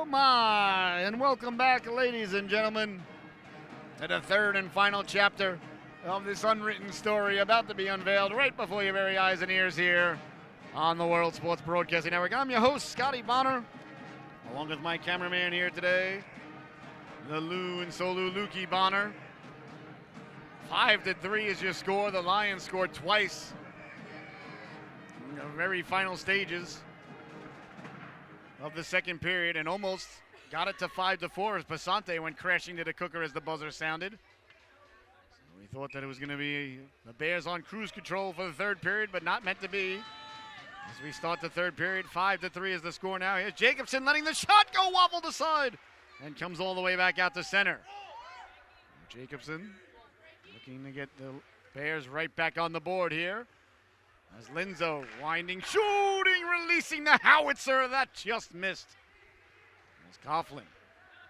my! And welcome back, ladies and gentlemen, to the third and final chapter of this unwritten story about to be unveiled right before your very eyes and ears here on the World Sports Broadcasting Network. I'm your host, Scotty Bonner, along with my cameraman here today, the Lou and Solu Lukey Bonner. 5-3 is your score. The Lions scored twice in the very final stages of the second period and almost got it to 5-4 as Passante went crashing to the cooker as the buzzer sounded. So we thought that it was going to be the Bears on cruise control for the third period, but not meant to be. As we start the third period, 5-3 is the score now. Here's Jacobson letting the shot go wobble to side and comes all the way back out to center. Jacobson looking to get the Bears right back on the board here. As Linzo winding, shooting, releasing the howitzer. That just missed. As Coughlin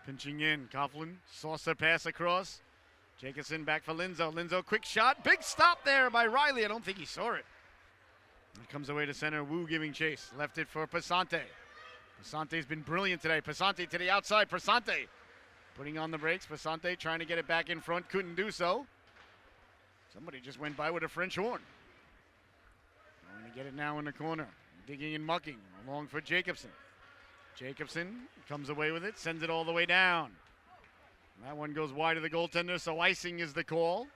pinching in. Coughlin, saucer pass across. Jacobson back for Linzo. Linzo, quick shot. Big stop there by Riley. I don't think he saw it. It comes away to center. Wu giving chase. Left it for Passante. Passante's been brilliant today. Passante to the outside. Passante putting on the brakes. Passante trying to get it back in front. Couldn't do so. Somebody just went by with a French horn. Going to get it now in the corner. Digging and mucking. Along for Jacobson. Jacobson comes away with it. Sends it all the way down. That one goes wide of the goaltender, so icing is the call.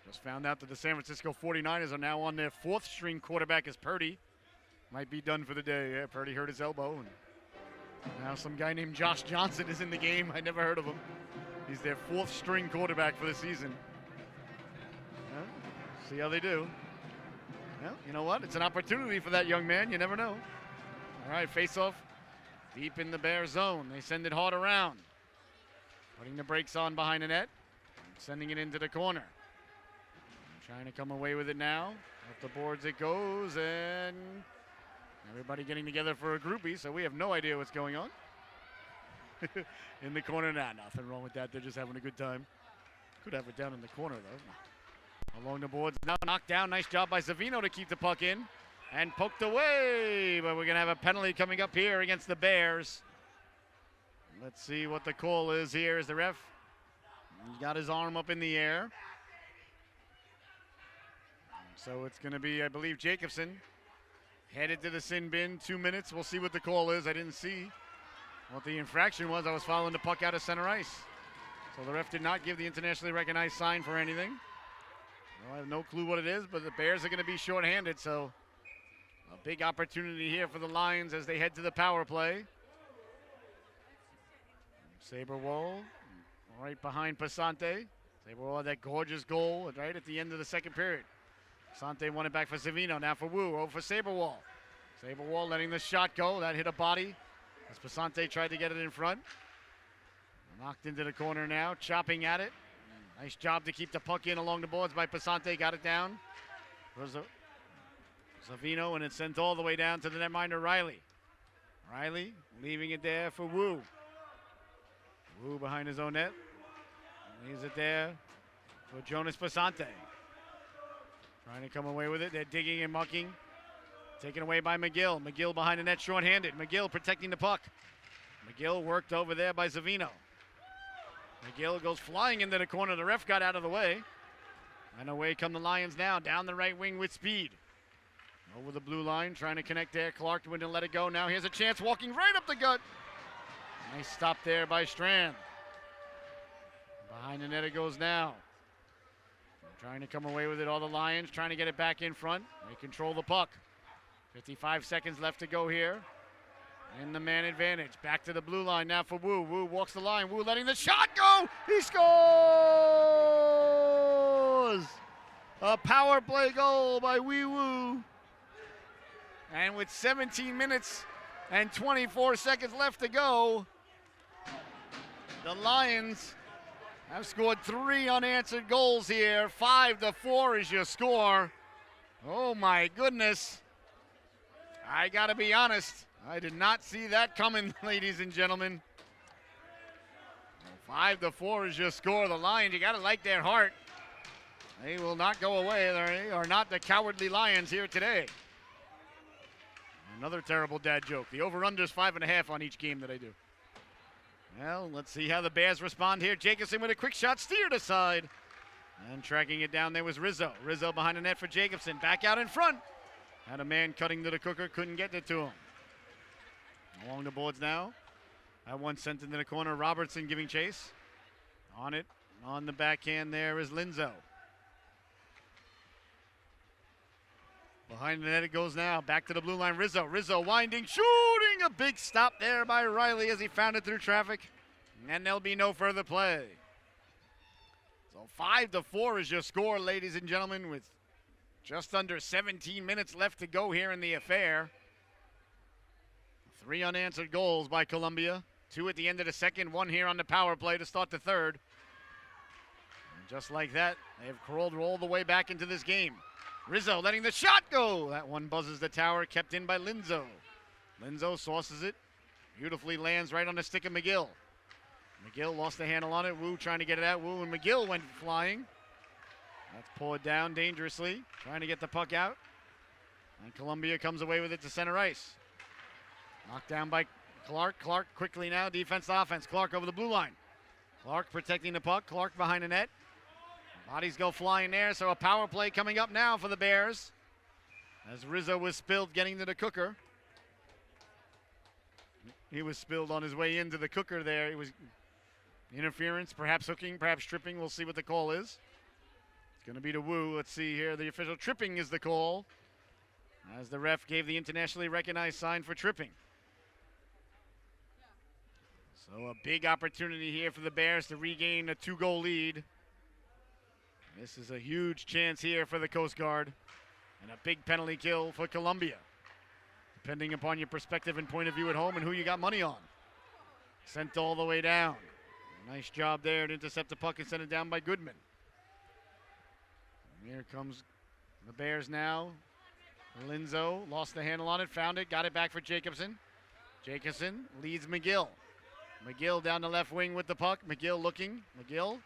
Just found out that the San Francisco 49ers are now on their fourth string quarterback as Purdy. Might be done for the day. Yeah, Purdy hurt his elbow. And now some guy named Josh Johnson is in the game. I never heard of him. He's their fourth string quarterback for the season. See how they do. Well, you know what? It's an opportunity for that young man. You never know. All right, face-off deep in the Bear zone. They send it hard around. Putting the brakes on behind the net. Sending it into the corner. Trying to come away with it now. Off the boards it goes, and everybody getting together for a groupie, so we have no idea what's going on. In the corner now. Nothing wrong with that. They're just having a good time. Could have it down in the corner, though. Along the boards now, knocked down. Nice job by Savino to keep the puck in. And poked away, but we're going to have a penalty coming up here against the Bears. Let's see what the call is here as the ref. He got his arm up in the air. So it's going to be, I believe, Jacobson. Headed to the sin bin, 2 minutes. We'll see what the call is. I didn't see what the infraction was. I was following the puck out of center ice. So the ref did not give the internationally recognized sign for anything. Well, I have no clue what it is, but the Bears are going to be shorthanded, so a big opportunity here for the Lions as they head to the power play. Saberwall right behind Passante. Saberwall had that gorgeous goal right at the end of the second period. Passante won it back for Savino, now for Wu, over for Saberwall. Saberwall letting the shot go. That hit a body as Passante tried to get it in front. Knocked into the corner now, chopping at it. Nice job to keep the puck in along the boards by Passante. Got it down. Savino, and it's sent all the way down to the netminder, Riley. Riley leaving it there for Wu. Wu behind his own net. Leaves it there for Jonas Passante. Trying to come away with it. They're digging and mucking. Taken away by McGill. McGill behind the net, short-handed. McGill protecting the puck. McGill worked over there by Savino. McGill goes flying into the corner. The ref got out of the way. And away come the Lions now. Down the right wing with speed. Over the blue line, trying to connect there. Clark wouldn't let it go. Now here's a chance, walking right up the gut. Nice stop there by Strand. Behind the net it goes now. Trying to come away with it, all the Lions. Trying to get it back in front. They control the puck. 55 seconds left to go here. In the man advantage. Back to the blue line now for Wu. Wu walks the line. Wu letting the shot go. He scores! A power play goal by Wee Wu. And with 17 minutes and 24 seconds left to go, the Lions have scored 3 unanswered goals here. 5-4 is your score. Oh my goodness. I gotta be honest. I did not see that coming, ladies and gentlemen. 5-4 is your score. The Lions, you gotta like their heart. They will not go away. They are not the cowardly Lions here today. Another terrible dad joke. The over-under is 5.5 on each game that I do. Well, let's see how the Bears respond here. Jacobson with a quick shot, steered aside. And tracking it down there was Rizzo. Rizzo behind the net for Jacobson. Back out in front. Had a man cutting to the cooker, couldn't get it to him. Along the boards now. That one sent into the corner. Robertson giving chase. On it. On the backhand there is Linzo. Behind the net it goes now. Back to the blue line. Rizzo. Rizzo winding, shooting. A big stop there by Riley as he found it through traffic. And there'll be no further play. So 5-4 is your score, ladies and gentlemen, with just under 17 minutes left to go here in the affair. 3 unanswered goals by Columbia. 2 at the end of the second, 1 here on the power play to start the third. And just like that, they have crawled all the way back into this game. Rizzo letting the shot go. That one buzzes the tower, kept in by Linzo. Linzo sauces it. Beautifully lands right on the stick of McGill. McGill lost the handle on it. Wu trying to get it out. Wu and McGill went flying. That's pulled down dangerously, trying to get the puck out. And Columbia comes away with it to center ice. Knocked down by Clark. Clark quickly now, defense to offense. Clark over the blue line. Clark protecting the puck. Clark behind the net. Bodies go flying there, so a power play coming up now for the Bears. As Rizzo was spilled getting to the cooker. He was spilled on his way into the cooker there. It was interference, perhaps hooking, perhaps tripping. We'll see what the call is. It's going to be to Wu. Let's see here. The official tripping is the call, as the ref gave the internationally recognized sign for tripping. So a big opportunity here for the Bears to regain a 2-goal lead. This is a huge chance here for the Coast Guard, and a big penalty kill for Columbia, depending upon your perspective and point of view at home and who you got money on. Sent all the way down. Nice job there to intercept the puck and send it down by Goodman. And here comes the Bears now. Linzo lost the handle on it, found it, got it back for Jacobson. Jacobson leads McGill. McGill down the left wing with the puck. McGill looking. McGill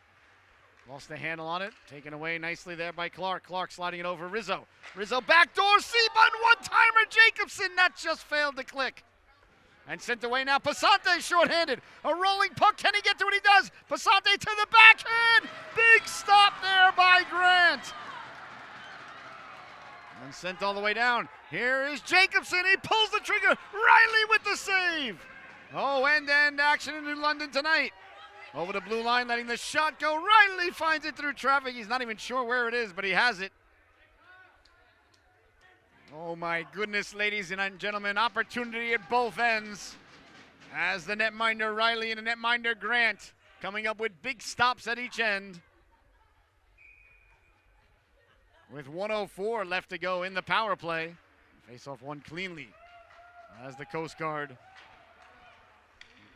lost the handle on it. Taken away nicely there by Clark. Clark sliding it over Rizzo. Rizzo backdoor C-button one-timer. Jacobson, that just failed to click. And sent away now. Passante shorthanded. A rolling puck. Can he get to it? He does. Passante to the backhand. Big stop there by Grant. And sent all the way down. Here is Jacobson. He pulls the trigger. Riley with the save. Oh, end-to-end action in New London tonight. Over the blue line, letting the shot go. Riley finds it through traffic. He's not even sure where it is, but he has it. Oh my goodness, ladies and gentlemen, opportunity at both ends. As the netminder Riley and the netminder Grant coming up with big stops at each end. With 1:04 left to go in the power play. Face-off won cleanly as the Coast Guard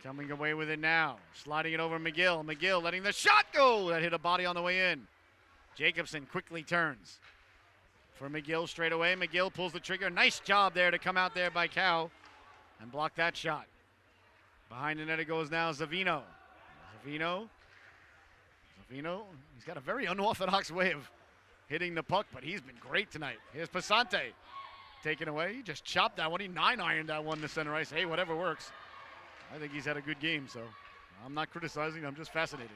coming away with it now. Sliding it over McGill. McGill letting the shot go. That hit a body on the way in. Jacobson quickly turns for McGill straight away. McGill pulls the trigger. Nice job there to come out there by Cow and block that shot. Behind the net it goes now Zavino. Zavino, he's got a very unorthodox way of hitting the puck, but he's been great tonight. Here's Passante. Taken away. He just chopped that one. He 9-ironed that one to center ice. Hey, whatever works. I think he's had a good game, so I'm not criticizing. I'm just fascinated.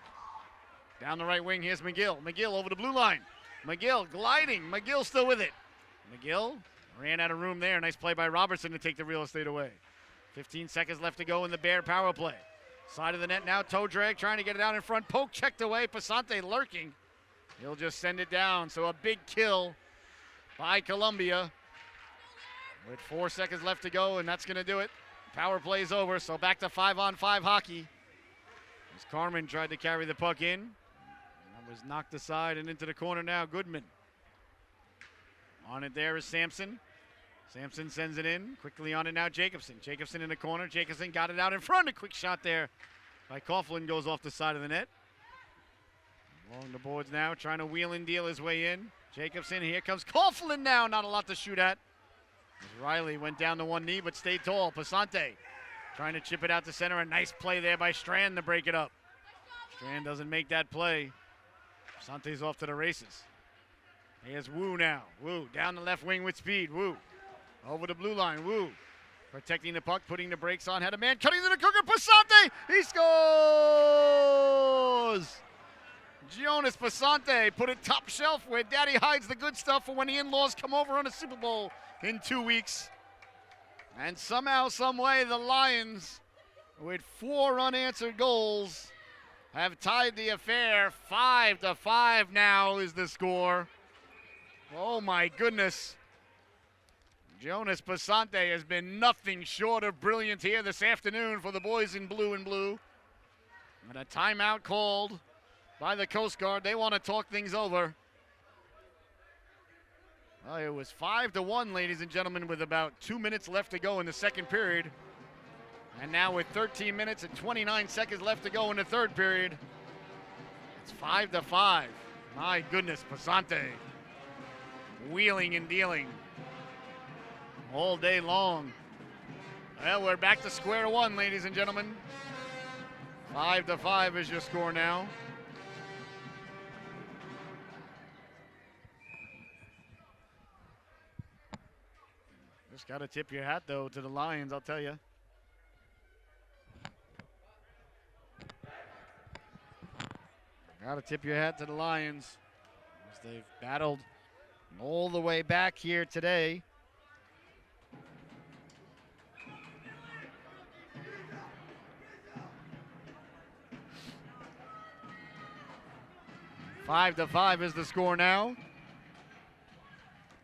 Down the right wing, here's McGill. McGill over the blue line. McGill gliding. McGill still with it. McGill ran out of room there. Nice play by Robertson to take the real estate away. 15 seconds left to go in the Bear power play. Side of the net now. Toe drag trying to get it out in front. Poke checked away. Passante lurking. He'll just send it down. So a big kill by Columbia. With 4 seconds left to go, and that's going to do it. Power play is over, so back to 5-on-5 hockey. As Carmen tried to carry the puck in. That was knocked aside and into the corner now. Goodman. On it there is Sampson. Sampson sends it in. Quickly on it now, Jacobson. Jacobson in the corner. Jacobson got it out in front. A quick shot there by Coughlin goes off the side of the net. Along the boards now, trying to wheel and deal his way in. Jacobson, here comes Coughlin now. Not a lot to shoot at. As Riley went down to one knee but stayed tall. Passante trying to chip it out to center. A nice play there by Strand to break it up. Strand doesn't make that play. Passante's off to the races. Here's Wu now. Wu down the left wing with speed. Wu over the blue line. Wu Protecting the puck, putting the brakes on, had a man cutting to the cooker. Passante, he scores! Jonas Passante put it top shelf where Daddy hides the good stuff for when the in-laws come over on a Super Bowl in 2 weeks. And somehow, some way, the Lions, with 4 unanswered goals, have tied the affair. 5-5 now is the score. Oh my goodness. Jonas Passante has been nothing short of brilliant here this afternoon for the boys in blue and blue. And a timeout called by the Coast Guard. They want to talk things over. Well, it was 5-1, ladies and gentlemen, with about 2 minutes left to go in the second period. And now with 13 minutes and 29 seconds left to go in the third period, it's 5-5. My goodness, Passante wheeling and dealing all day long. Well, we're back to square one, ladies and gentlemen. 5-5 is your score now. Just got to tip your hat, though, to the Lions, I'll tell you. Got to tip your hat to the Lions as they've battled all the way back here today. Five to 5 is the score now.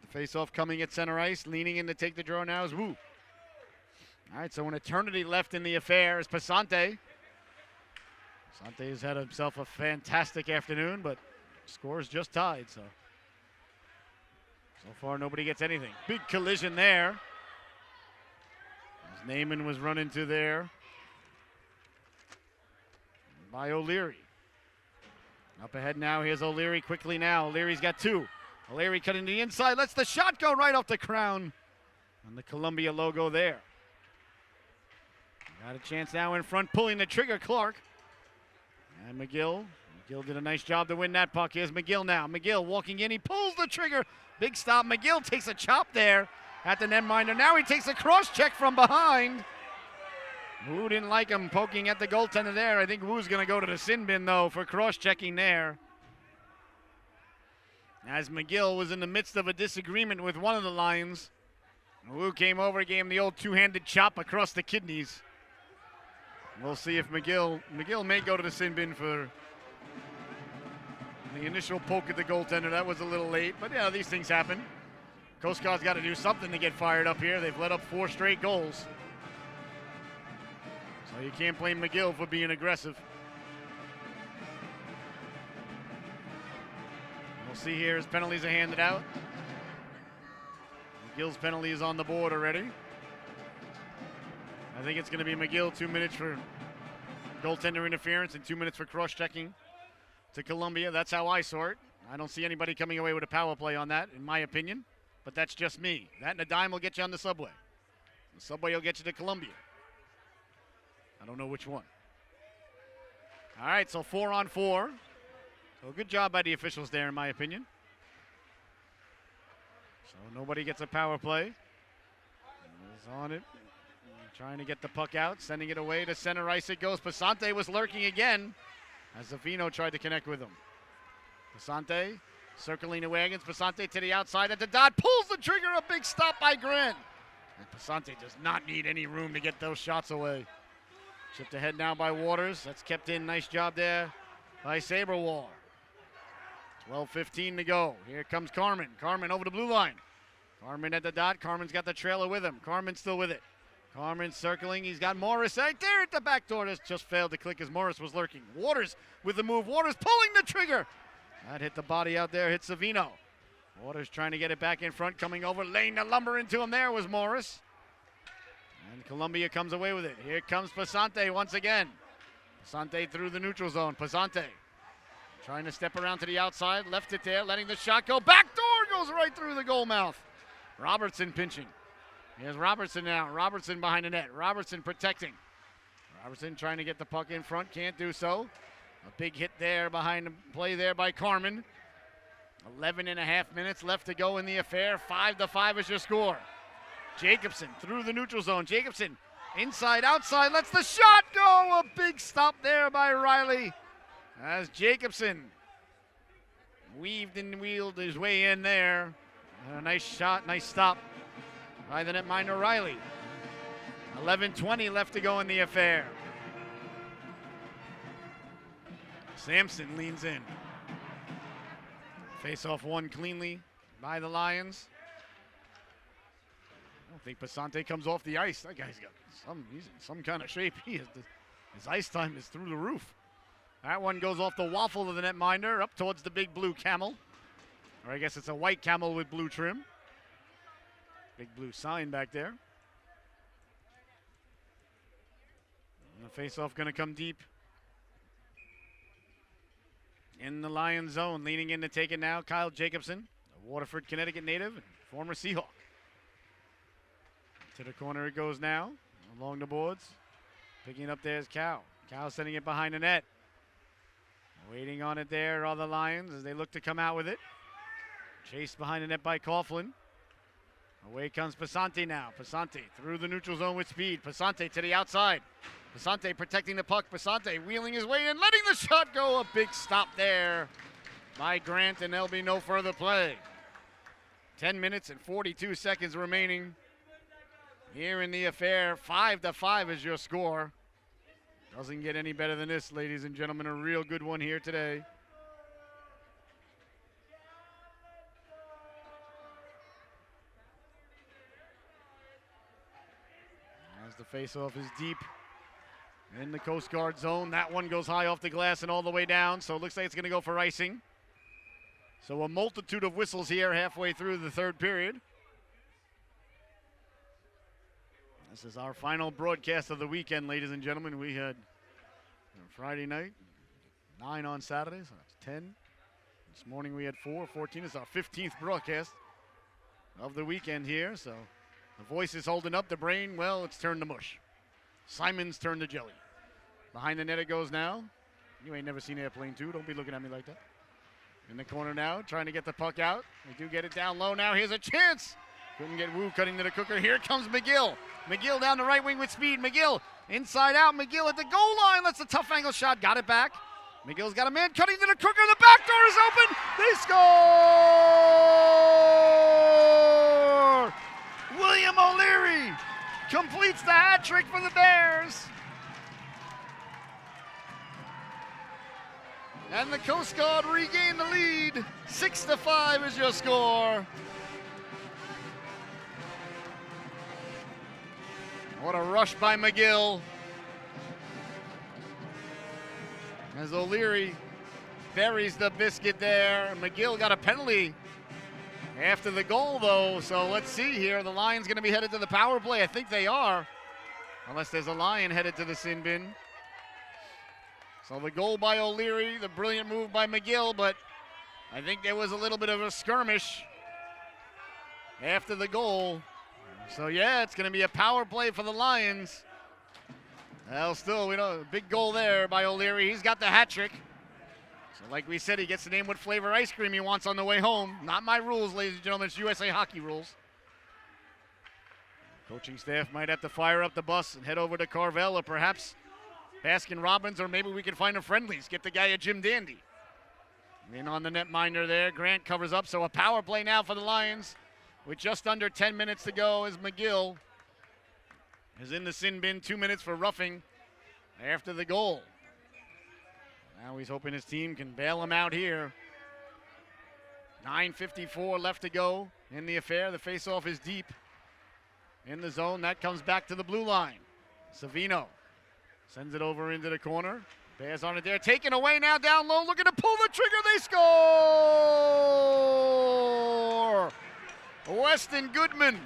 The face-off coming at center ice, leaning in to take the draw now is Wu. All right, so an eternity left in the affair is Passante. Passante has had himself a fantastic afternoon, but scores just tied, so far nobody gets anything. Big collision there. As Naaman was run into there by O'Leary. Up ahead now, here's O'Leary quickly now. O'Leary's got 2. O'Leary cutting to the inside, lets the shot go right off the crown. And the Columbia logo there. Got a chance now in front, pulling the trigger, Clark. And McGill did a nice job to win that puck. Here's McGill now. McGill walking in, he pulls the trigger. Big stop, McGill takes a chop there at the netminder. Now he takes a cross check from behind. Wu didn't like him poking at the goaltender there. I think Wu's going to go to the sin bin, though, for cross-checking there. As McGill was in the midst of a disagreement with one of the Lions, Wu came over, gave him the old two-handed chop across the kidneys. We'll see if McGill may go to the sin bin for the initial poke at the goaltender. That was a little late, but yeah, these things happen. Coast Guard's got to do something to get fired up here. They've let up 4 straight goals. So you can't blame McGill for being aggressive. We'll see here as penalties are handed out. McGill's penalty is on the board already. I think it's going to be McGill, 2 minutes for goaltender interference and 2 minutes for cross-checking to Columbia. That's how I saw it. I don't see anybody coming away with a power play on that, in my opinion. But that's just me. That and a dime will get you on the subway. The subway will get you to Columbia. I don't know which one. All right, so 4-on-4. So good job by the officials there, in my opinion. So nobody gets a power play. Is on it. Trying to get the puck out, sending it away to center ice it goes. Passante was lurking again as Zavino tried to connect with him. Passante circling the wagons. Passante to the outside at the dot. Pulls the trigger. A big stop by Grant. And Passante does not need any room to get those shots away. Chipped ahead now by Waters. That's kept in. Nice job there by Saberwall. 12:15 to go. Here comes Carmen. Carmen over the blue line. Carmen at the dot. Carmen's got the trailer with him. Carmen's still with it. Carmen circling. He's got Morris right there at the back door. Just failed to click as Morris was lurking. Waters with the move. Waters pulling the trigger. That hit the body out there. Hit Savino. Waters trying to get it back in front. Coming over. Laying the lumber into him there was Morris. And Columbia comes away with it. Here comes Passante once again. Passante through the neutral zone. Passante trying to step around to the outside. Left it there. Letting the shot go. Back door goes right through the goal mouth. Robertson pinching. Here's Robertson now. Robertson behind the net. Robertson protecting. Robertson trying to get the puck in front. Can't do so. A big hit there behind the play there by Carmen. 11 and a half minutes left to go in the affair. 5-5 is your score. Jacobson through the neutral zone. Jacobson inside, outside, lets the shot go. A big stop there by Riley as Jacobson weaved and wheeled his way in there. A nice shot, nice stop by the netminder Riley. 11:20 left to go in the affair. Sampson leans in. Face-off won cleanly by the Lions. I don't think Passante comes off the ice. That guy's got he's in some kind of shape. His ice time is through the roof. That one goes off the waffle of the netminder up towards the big blue camel. Or I guess it's a white camel with blue trim. Big blue sign back there. And the face-off going to come deep in the Lions zone. Leaning in to take it now, Kyle Jacobson, a Waterford, Connecticut native and former Seahawk. To the corner it goes now, along the boards. Picking it up there is Cal. Cal sending it behind the net. Waiting on it there are the Lions as they look to come out with it. Chased behind the net by Coughlin. Away comes Passante now. Passante through the neutral zone with speed. Passante to the outside. Passante protecting the puck. Passante wheeling his way in, letting the shot go. A big stop there by Grant, and there'll be no further play. 10 minutes and 42 seconds remaining here in the affair. 5-5 is your score. Doesn't get any better than this, ladies and gentlemen. A real good one here today. As the faceoff is deep in the Coast Guard zone. That one goes high off the glass and all the way down, so it looks like it's going to go for icing. So a multitude of whistles here halfway through the third period. This is our final broadcast of the weekend, ladies and gentlemen. We had Friday night, 9 on Saturday, so that's 10. This morning we had 4, 14. It's our 15th broadcast of the weekend here, so the voice is holding up. The brain, well, it's turned to mush. Simon's turned to jelly. Behind the net it goes now. You ain't never seen Airplane 2. Don't be looking at me like that. In the corner now, trying to get the puck out. They do get it down low now. Here's a chance. Couldn't get Wu cutting to the cooker. Here comes McGill. McGill down the right wing with speed. McGill inside out. McGill at the goal line. That's a tough angle shot. Got it back. McGill's got a man cutting to the cooker. The back door is open. They score! William O'Leary completes the hat trick for the Bears. And the Coast Guard regain the lead. 6-5 is your score. What a rush by McGill. As O'Leary buries the biscuit there. McGill got a penalty after the goal, though. So let's see here. The Lions going to be headed to the power play. I think they are. Unless there's a Lion headed to the sin bin. So the goal by O'Leary, the brilliant move by McGill, but I think there was a little bit of a skirmish after the goal. So yeah, it's going to be a power play for the Lions. Well, still, we know, big goal there by O'Leary. He's got the hat trick. So like we said, he gets to name what flavor ice cream he wants on the way home. Not my rules, ladies and gentlemen. It's USA Hockey rules. Coaching staff might have to fire up the bus and head over to Carvel or perhaps Baskin Robbins, or maybe we can find a friendlies. Get the guy a Jim Dandy. In on the netminder there. Grant covers up. So a power play now for the Lions with just under 10 minutes to go as McGill is in the sin bin. 2 minutes for roughing after the goal. Now he's hoping his team can bail him out here. 9:54 left to go in the affair. The faceoff is deep in the zone. That comes back to the blue line. Savino sends it over into the corner. Bears on it there. Taken away now down low. Looking to pull the trigger. They score! Weston Goodman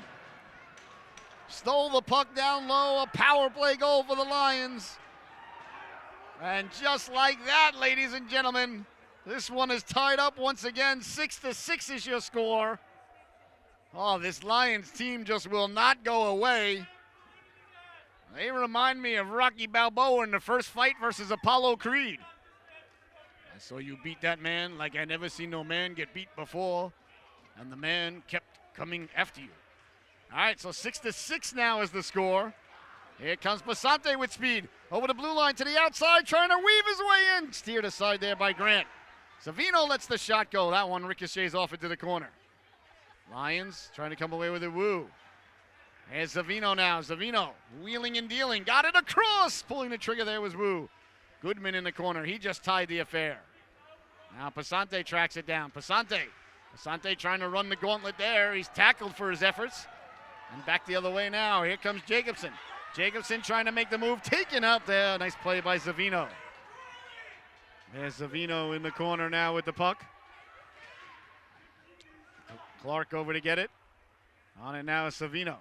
stole the puck down low. A power play goal for the Lions. And just like that, ladies and gentlemen, this one is tied up once again. 6-6 is your score. Oh, this Lions team just will not go away. They remind me of Rocky Balboa in the first fight versus Apollo Creed. I saw you beat that man like I never seen no man get beat before, and the man kept coming after you. All right, so 6-6 now is the score. Here comes Basante with speed. Over the blue line to the outside, trying to weave his way in. Steered aside there by Grant. Savino lets the shot go. That one ricochets off into the corner. Lions trying to come away with it. Wu. Here's Savino now. Savino wheeling and dealing. Got it across. Pulling the trigger there was Wu. Goodman in the corner. He just tied the affair. Now Pasante tracks it down. Pasante trying to run the gauntlet there. He's tackled for his efforts. And back the other way now. Here comes Jacobson. Jacobson trying to make the move. Taken out there. Nice play by Savino. There's Savino in the corner now with the puck. Clark over to get it. On it now is Savino.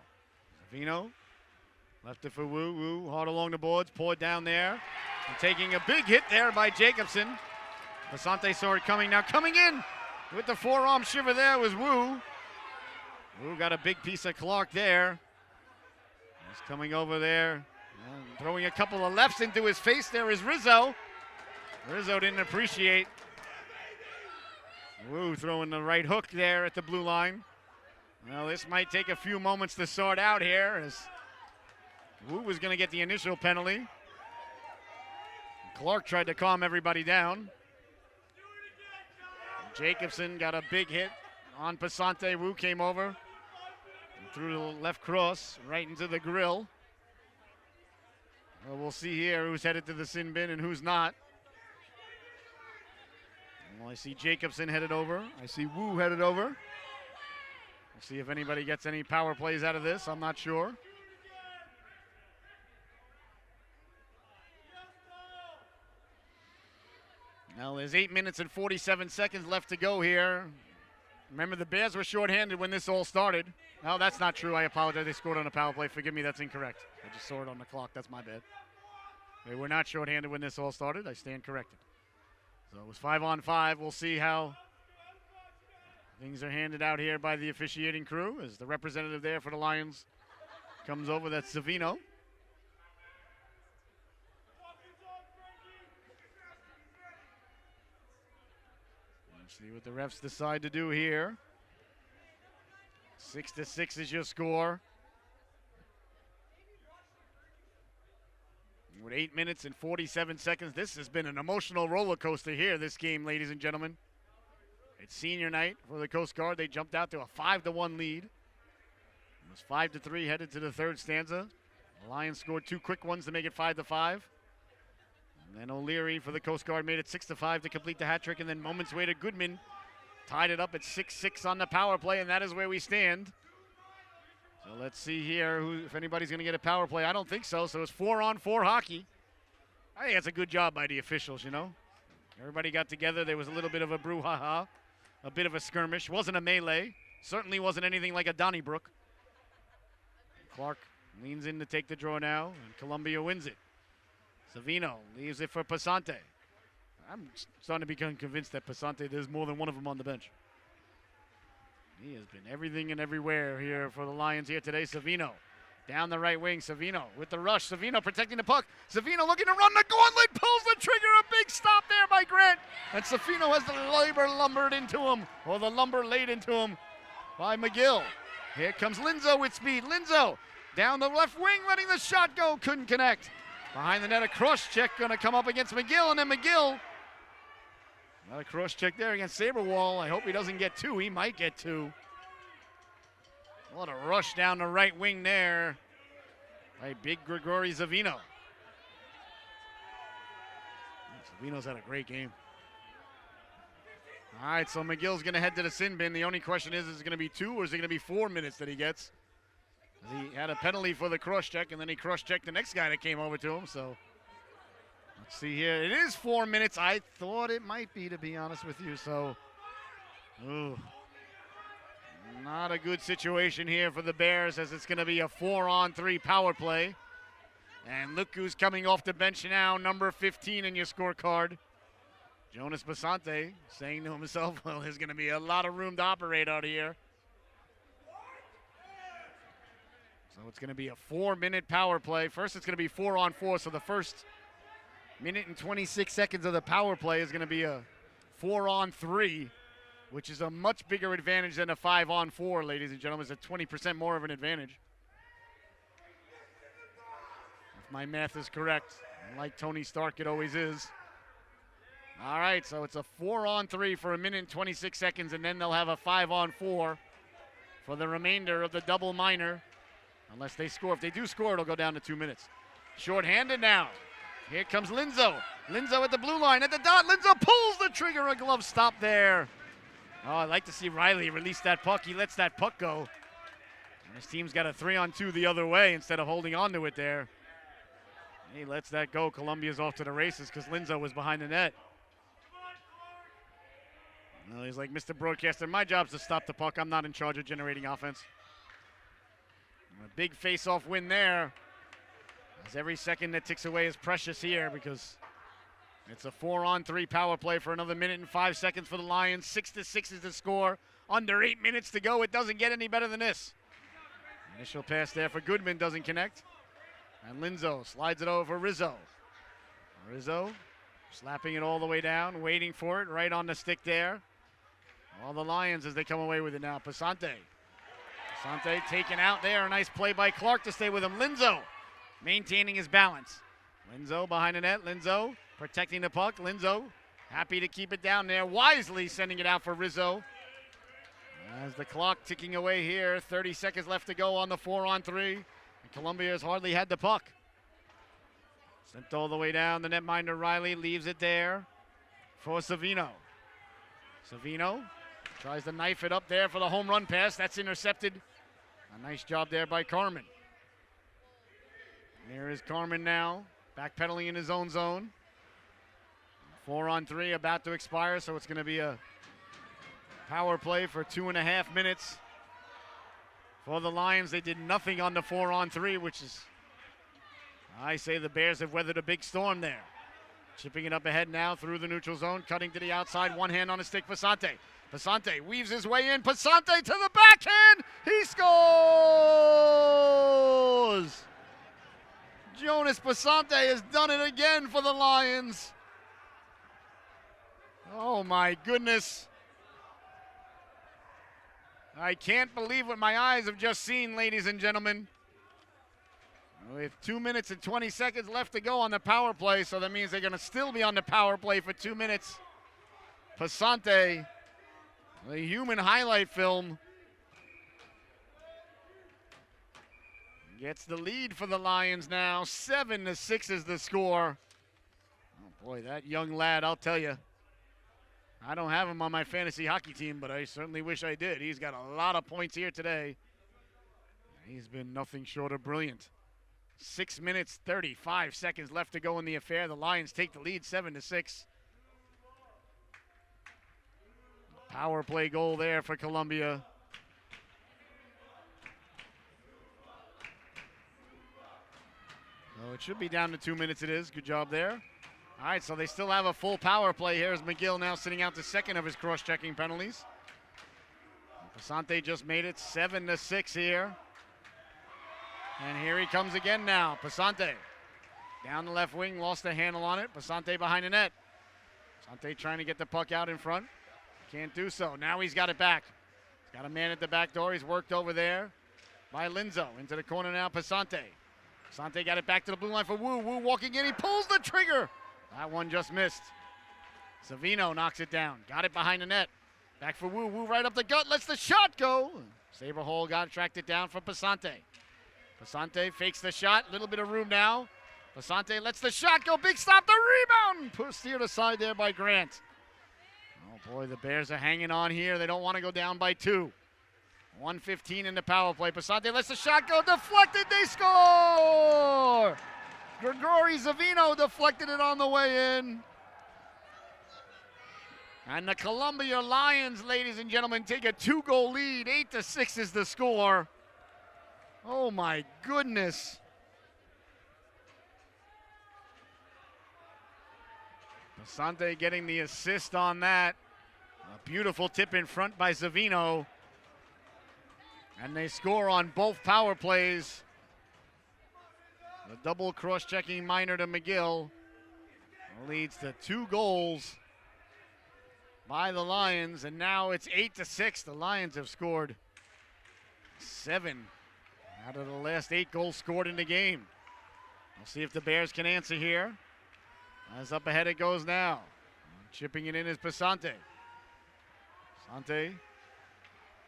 Savino left it for Wu. Wu hard along the boards. Poured down there. And taking a big hit there by Jacobson. Basante saw it coming. Now coming in with the forearm shiver there was Wu. Wu got a big piece of Clark there. He's coming over there. Throwing a couple of lefts into his face there is Rizzo. Rizzo didn't appreciate Wu throwing the right hook there at the blue line. Well, this might take a few moments to sort out here as Wu was going to get the initial penalty. Clark tried to calm everybody down. Jacobson got a big hit on Pasante. Wu came over and threw the left cross right into the grill. Well, we'll see here who's headed to the sin bin and who's not. Well, I see Jacobson headed over. I see Wu headed over. We'll see if anybody gets any power plays out of this. I'm not sure. Now there's 8 minutes and 47 seconds left to go here. Remember, the Bears were shorthanded when this all started. No, that's not true. I apologize. They scored on a power play. Forgive me, that's incorrect. I just saw it on the clock. That's my bad. They were not shorthanded when this all started. I stand corrected. So it was 5-on-5. We'll see how things are handed out here by the officiating crew as the representative there for the Lions comes over. That's Savino. Let's see what the refs decide to do here. 6-6 is your score. With 8 minutes and 47 seconds, this has been an emotional roller coaster here, this game, ladies and gentlemen. It's senior night for the Coast Guard. They jumped out to a 5-1 lead. It was 5-3 headed to the third stanza. The Lions scored 2 quick ones to make it 5-5. And then O'Leary for the Coast Guard made it 6-5 to complete the hat trick. And then moments later, Goodman tied it up at 6-6 on the power play, and that is where we stand. So let's see here if anybody's going to get a power play. I don't think so. So it's 4-on-4 hockey. I think that's a good job by the officials, you know. Everybody got together. There was a little bit of a brouhaha, a bit of a skirmish. Wasn't a melee. Certainly wasn't anything like a Donnybrook. Clark leans in to take the draw now, and Columbia wins it. Savino leaves it for Pasante. I'm starting to become convinced that Pasante, there's more than one of them on the bench. He has been everything and everywhere here for the Lions here today. Savino down the right wing. Savino with the rush. Savino protecting the puck. Savino looking to run the gauntlet. Pulls the trigger. A big stop there by Grant. And Savino has the labor lumbered into him. Or the lumber laid into him by McGill. Here comes Linzo with speed. Linzo down the left wing, letting the shot go. Couldn't connect. Behind the net, a cross check going to come up against McGill. And then McGill. Another cross check there against Saberwall. I hope he doesn't get 2. He might get 2. What a rush down the right wing there by big Grigori Savino. Savino's had a great game. All right, so McGill's going to head to the sin bin. The only question is it going to be 2 or is it going to be 4 minutes that he gets? He had a penalty for the cross check, and then he cross checked the next guy that came over to him, so. Let's see here. It is 4 minutes. I thought it might be, to be honest with you. So, not a good situation here for the Bears as it's going to be a 4-on-3 power play. And look who's coming off the bench now, number 15 in your scorecard. Jonas Basante saying to himself, well, there's going to be a lot of room to operate out here. So it's going to be a 4-minute power play. First, it's going to be 4-on-4, so the first minute and 26 seconds of the power play is going to be a 4-on-3. which is a much bigger advantage than a 5-on-4, ladies and gentlemen. It's a 20% more of an advantage. If my math is correct, like Tony Stark, it always is. All right, so it's a 4-on-3 for 1 minute and 26 seconds, and then they'll have a 5-on-4 for the remainder of the double minor, unless they score. If they do score, it'll go down to 2 minutes. Short-handed now. Here comes Linzo. Linzo at the blue line, at the dot. Linzo pulls the trigger, a glove stop there. Oh, I'd like to see Riley release that puck. He lets that puck go. And his team's got a 3-on-2 the other way instead of holding on to it there. He lets that go. Columbia's off to the races because Linzo was behind the net. Well, he's like, Mr. Broadcaster, my job's to stop the puck. I'm not in charge of generating offense. And a big face-off win there. As every second that ticks away is precious here because it's a 4-on-3 power play for another 1 minute and 5 seconds for the Lions. 6-6 is the score. Under 8 minutes to go. It doesn't get any better than this. Initial pass there for Goodman doesn't connect. And Linzo slides it over for Rizzo. Rizzo slapping it all the way down, waiting for it, right on the stick there. All the Lions as they come away with it now. Passante. Passante taken out there. A nice play by Clark to stay with him. Linzo maintaining his balance. Linzo behind the net. Linzo protecting the puck. Linzo happy to keep it down there. Wisely sending it out for Rizzo. As the clock ticking away here. 30 seconds left to go on the 4-on-3. And Columbia has hardly had the puck. Sent all the way down. The netminder Riley leaves it there for Savino. Savino tries to knife it up there for the home run pass. That's intercepted. A nice job there by Carmen. There is Carmen now, backpedaling in his own zone. 4-on-3 about to expire, so it's going to be a power play for 2.5 minutes. For the Lions, they did nothing on the 4-on-3, which is, I say the Bears have weathered a big storm there. Chipping it up ahead now through the neutral zone, cutting to the outside, one hand on a stick, Passante. Passante weaves his way in, Passante to the backhand, he scores! Jonas Passante has done it again for the Lions. Oh my goodness. I can't believe what my eyes have just seen, ladies and gentlemen. With 2 minutes and 20 seconds left to go on the power play, so that means they're going to still be on the power play for 2 minutes. Passante, the human highlight film, gets the lead for the Lions now. 7-6 is the score. Oh boy, that young lad, I'll tell you. I don't have him on my fantasy hockey team, but I certainly wish I did. He's got a lot of points here today. He's been nothing short of brilliant. 6 minutes, 35 seconds left to go in the affair. The Lions take the lead 7-6. Power play goal there for Columbia. So it should be down to 2 minutes. It is. Good job there. All right, so they still have a full power play here as McGill now sitting out the second of his cross-checking penalties. Passante just made it 7-6 here. And here he comes again now. Passante down the left wing, lost the handle on it. Passante behind the net. Passante trying to get the puck out in front. Can't do so. Now he's got it back. He's got a man at the back door. He's worked over there by Linzo. Into the corner now, Passante. Passante got it back to the blue line for Wu. Wu walking in. He pulls the trigger. That one just missed. Savino knocks it down. Got it behind the net. Back for Wu. Wu right up the gut. Lets the shot go. Saberhole got tracked it down for Passante. Passante fakes the shot. Little bit of room now. Passante lets the shot go. Big stop. The rebound. Steered aside there by Grant. Oh, boy, the Bears are hanging on here. They don't want to go down by 2. 1:15 in the power play. Passante lets the shot go. Deflected. They score. Grigori Savino deflected it on the way in. And the Columbia Lions, ladies and gentlemen, take a 2-goal lead. 8-6 is the score. Oh, my goodness. Passante getting the assist on that. A beautiful tip in front by Savino. And they score on both power plays. The double cross-checking minor to McGill leads to 2 goals. by the Lions, and now it's 8-6. The Lions have scored 7 out of the last 8 goals scored in the game. We'll see if the Bears can answer here. As up ahead it goes now. Chipping it in is Passante. Passante.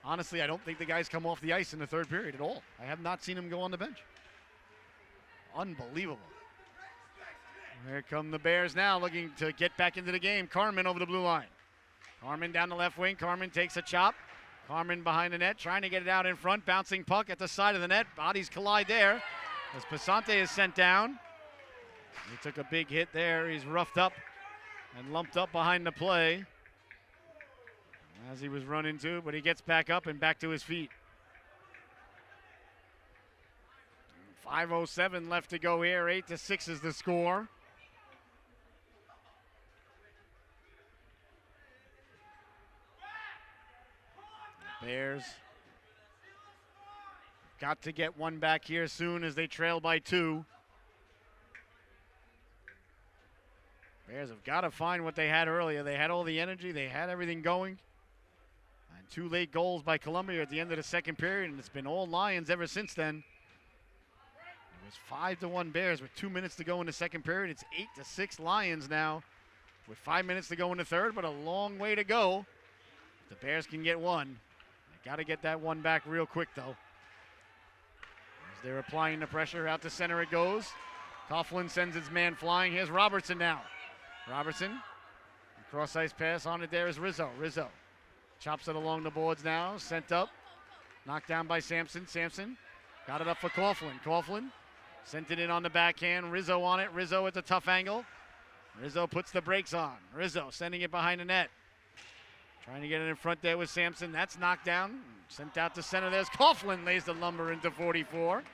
Honestly, I don't think the guys come off the ice in the third period at all. I have not seen him go on the bench. Unbelievable. Here come the Bears now, looking to get back into the game. Carmen over the blue line. Carmen down the left wing. Carmen takes a chop. Carmen behind the net, trying to get it out in front. Bouncing puck at the side of the net. Bodies collide there as Passante is sent down. He took a big hit there. He's roughed up and lumped up behind the play as he was run into, but he gets back up and back to his feet. 5:07 left to go here. 8-6 is the score. Bears got to get one back here soon as they trail by 2. Bears have got to find what they had earlier. They had all the energy. They had everything going. And 2 late goals by Columbia at the end of the second period, and it's been all Lions ever since then. It was 5-1 Bears with 2 minutes to go in the second period. It's 8-6 Lions now with 5 minutes to go in the third, but a long way to go. If the Bears can get one. Got to get that one back real quick, though. As they're applying the pressure, out to center it goes. Coughlin sends his man flying. Here's Robertson now. Robertson, cross-ice pass on it there is Rizzo. Rizzo chops it along the boards now, sent up. Knocked down by Sampson. Sampson got it up for Coughlin. Coughlin sent it in on the backhand. Rizzo on it. Rizzo at the tough angle. Rizzo puts the brakes on. Rizzo sending it behind the net. Trying to get it in front there with Sampson. That's knocked down. Sent out to center. There's Coughlin. Lays the lumber into 44. Over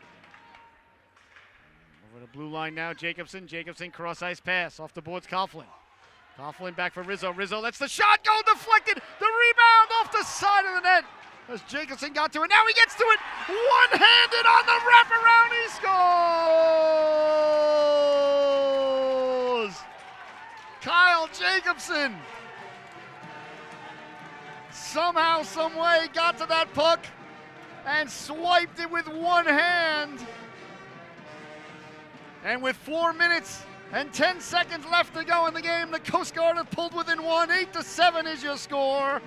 the blue line now, Jacobson. Jacobson cross-ice pass. Off the boards, Coughlin. Coughlin back for Rizzo. Rizzo lets the shot go. Deflected. The rebound off the side of the net. As Jacobson got to it. Now he gets to it. One-handed on the wraparound. He scores! Kyle Jacobson. Somehow, some way, got to that puck and swiped it with one hand. And with 4 minutes and 10 seconds left to go in the game, the Coast Guard have pulled within one. 8-7 is your score.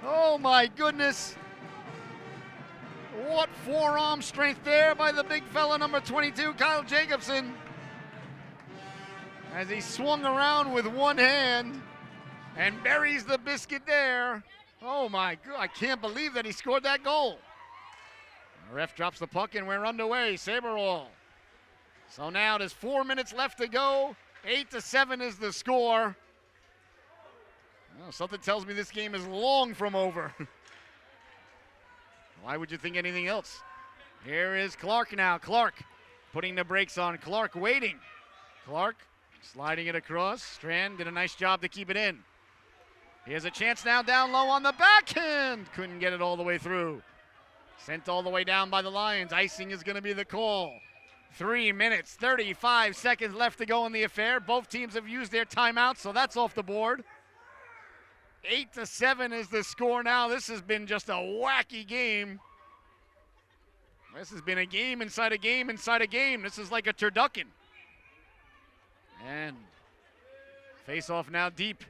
Oh my goodness. What forearm strength there by the big fella, number 22, Kyle Jacobson. As he swung around with one hand and buries the biscuit there. Oh my God, I can't believe that he scored that goal. The ref drops the puck and we're underway, Saberall. So now there's 4 minutes left to go. 8-7 is the score. Oh, something tells me this game is long from over. Why would you think anything else? Here is Clark now. Clark putting the brakes on. Clark waiting. Clark sliding it across. Strand did a nice job to keep it in. Here's a chance now down low on the backhand. Couldn't get it all the way through. Sent all the way down by the Lions. Icing is going to be the call. 3 minutes, 35 seconds left to go in the affair. Both teams have used their timeouts, so that's off the board. 8-7 is the score now. This has been just a wacky game. This has been a game inside a game inside a game. This is like a turducken. And face off now deep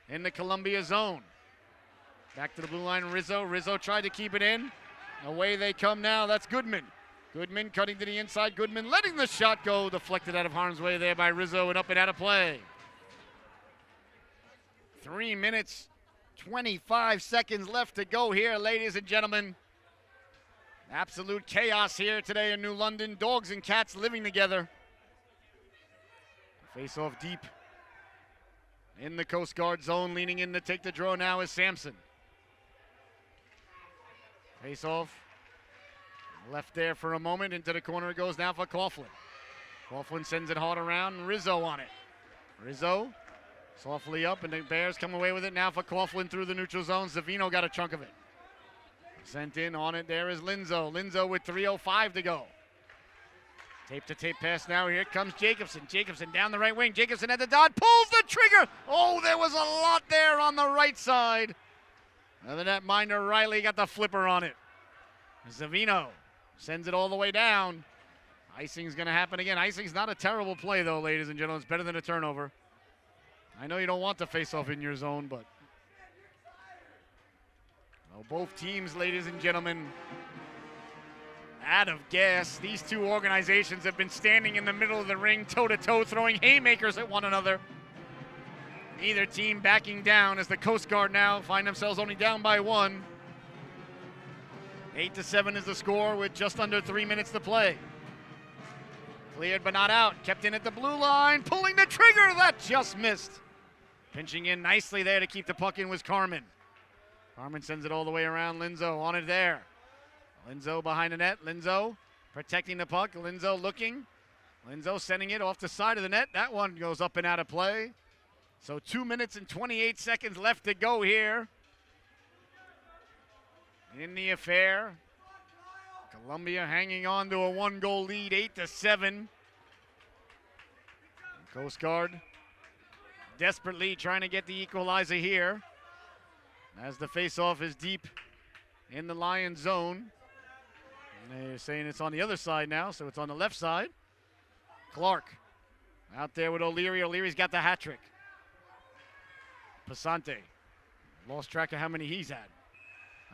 in the Columbia zone. Back to the blue line, Rizzo. Rizzo tried to keep it in. Away they come now. That's Goodman. Goodman cutting to the inside. Goodman letting the shot go. Deflected out of harm's way there by Rizzo and up and out of play. 3 minutes, 25 seconds left to go here, ladies and gentlemen. Absolute chaos here today in New London. Dogs and cats living together. Face off deep in the Coast Guard zone. Leaning in to take the draw now is Sampson. Face off. Left there for a moment. Into the corner it goes now for Coughlin. Coughlin sends it hard around. Rizzo on it. Rizzo softly up, and the Bears come away with it now for Coughlin through the neutral zone. Zavino got a chunk of it. Sent in on it. There is Linzo. Linzo with 3:05 to go. Tape-to-tape pass now. Here comes Jacobson. Jacobson down the right wing. Jacobson at the dot. Pulls the trigger. Oh, there was a lot there on the right side. And the netminder Riley got the flipper on it. Zavino sends it all the way down. Icing's going to happen again. Icing's not a terrible play, though, ladies and gentlemen. It's better than a turnover. I know you don't want to face off in your zone, but well, both teams, ladies and gentlemen, out of gas. These two organizations have been standing in the middle of the ring, toe-to-toe, throwing haymakers at one another. Neither team backing down as the Coast Guard now find themselves only down by 1. 8-7 is the score with just under 3 minutes to play. Cleared but not out. Kept in at the blue line. Pulling the trigger. That just missed. Pinching in nicely there to keep the puck in was Carmen. Carmen sends it all the way around. Linzo on it there. Linzo behind the net. Linzo protecting the puck. Linzo looking. Linzo sending it off the side of the net. That one goes up and out of play. So 2 minutes and 28 seconds left to go here in the affair. Columbia hanging on to a 1-goal lead, 8-7. Coast Guard desperately trying to get the equalizer here as the faceoff is deep in the Lions zone. And they're saying it's on the other side now, so it's on the left side. Clark out there with O'Leary. O'Leary's got the hat trick. Pasante lost track of how many he's had.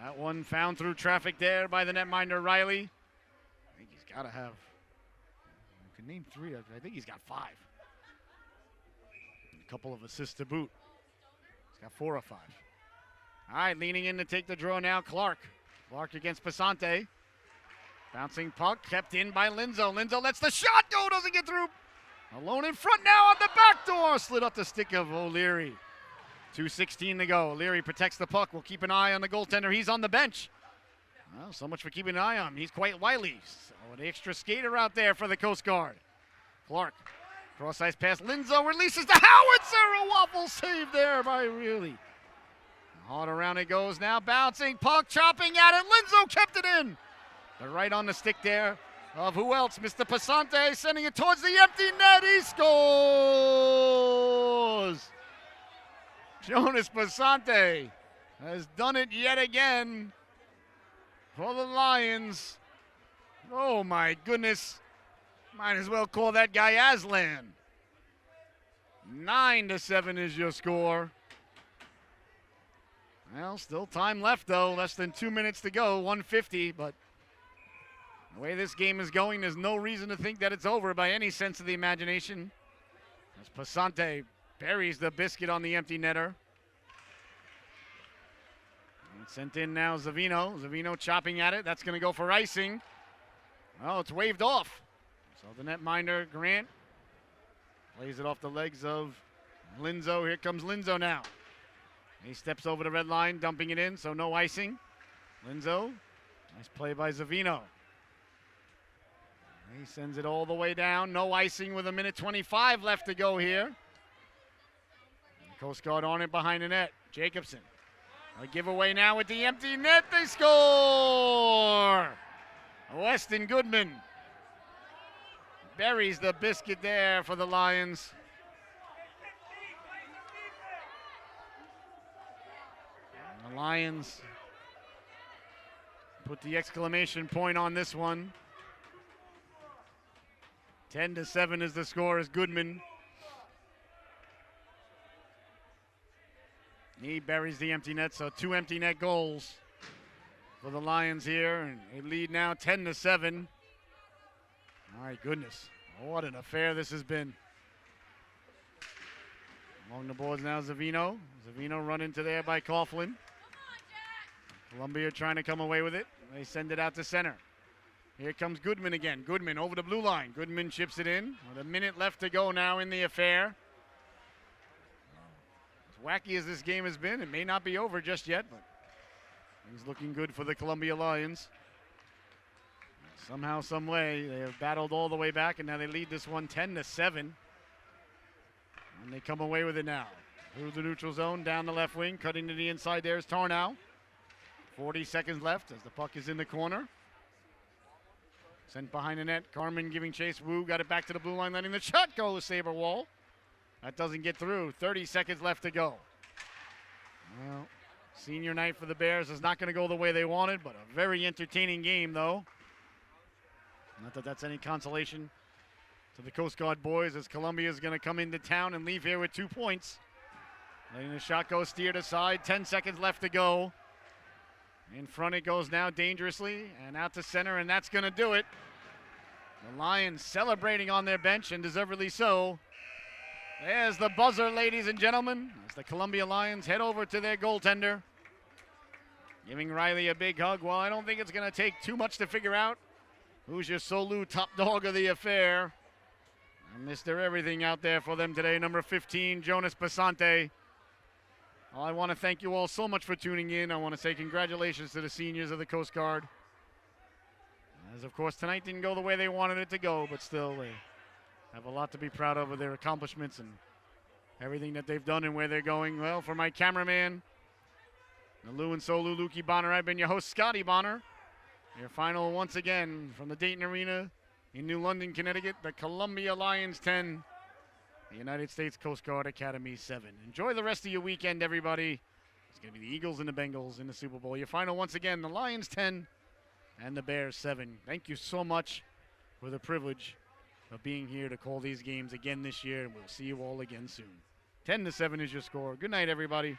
That one found through traffic there by the netminder Riley. I think he's got to have, you can name 3. I think he's got 5. And a couple of assists to boot. He's got 4 or 5. All right, leaning in to take the draw now, Clark. Clark against Pasante. Bouncing puck, kept in by Linzo. Linzo lets the shot go, doesn't get through. Alone in front now on the back door. Slid up the stick of O'Leary. 2:16 to go. O'Leary protects the puck. We'll keep an eye on the goaltender. He's on the bench. Well, so much for keeping an eye on him. He's quite wily. So an extra skater out there for the Coast Guard. Clark, cross-ice pass. Linzo releases the howitzer. A waffle save there by Riley. Hard around it goes now. Bouncing puck, chopping at it. Linzo kept it in. But right on the stick there of who else? Mr. Pasante sending it towards the empty net. He scores. Jonas Pasante has done it yet again for the Lions. Oh my goodness. Might as well call that guy Aslan. 9-7 is your score. Well, still time left though. Less than 2 minutes to go. 1:50, but the way this game is going, there's no reason to think that it's over by any sense of the imagination. As Pasante buries the biscuit on the empty netter. And sent in now Zavino. Zavino chopping at it. That's going to go for icing. Well, it's waved off. So the netminder, Grant, plays it off the legs of Linzo. Here comes Linzo now. He steps over the red line, dumping it in, so no icing. Linzo, nice play by Zavino. He sends it all the way down. No icing with 1:25 left to go here. Coast Guard on it behind the net. Jacobson. A giveaway now with the empty net. They score! Weston Goodman buries the biscuit there for the Lions. And the Lions put the exclamation point on this one. 10-7 is the score as Goodman. He buries the empty net, so 2 empty net goals for the Lions here. And they lead now 10-7. My goodness, what an affair this has been. Along the boards now, Zavino. Zavino run into there by Coughlin. Columbia trying to come away with it. They send it out to center. Here comes Goodman again. Goodman over the blue line. Goodman chips it in with 1 minute left to go now in the affair. As wacky as this game has been, it may not be over just yet, but he's looking good for the Columbia Lions. Somehow, some way, they have battled all the way back, and now they lead this one 10-7. And they come away with it now. Through the neutral zone, down the left wing, cutting to the inside there is Tarnow. 40 seconds left as the puck is in the corner. Sent behind the net. Carmen giving chase. Wu got it back to the blue line, letting the shot go. Saber Wall. That doesn't get through. 30 seconds left to go. Well, senior night for the Bears is not going to go the way they wanted, but a very entertaining game, though. Not that that's any consolation to the Coast Guard boys, as Columbia is going to come into town and leave here with 2 points. Letting the shot go, steered aside. 10 seconds left to go. In front it goes now dangerously, and out to center, and that's going to do it. The Lions celebrating on their bench, and deservedly so. There's the buzzer, ladies and gentlemen, as the Columbia Lions head over to their goaltender. Giving Riley a big hug. Well, I don't think it's going to take too much to figure out who's your Solu top dog of the affair. And Mr. Everything out there for them today, number 15, Jonas Basante. Well, I want to thank you all so much for tuning in. I want to say congratulations to the seniors of the Coast Guard. As, of course, tonight didn't go the way they wanted it to go, but still they have a lot to be proud of their accomplishments and everything that they've done and where they're going. Well, for my cameraman, the Lou and Solu Lukey Bonner, I've been your host, Scotty Bonner. Your final once again from the Dayton Arena in New London, Connecticut, the Columbia Lions 10, the United States Coast Guard Academy 7. Enjoy the rest of your weekend, everybody. It's going to be the Eagles and the Bengals in the Super Bowl. Your final once again, the Lions 10 and the Bears 7. Thank you so much for the privilege of being here to call these games again this year, and we'll see you all again soon. 10-7 is your score. Good night, everybody.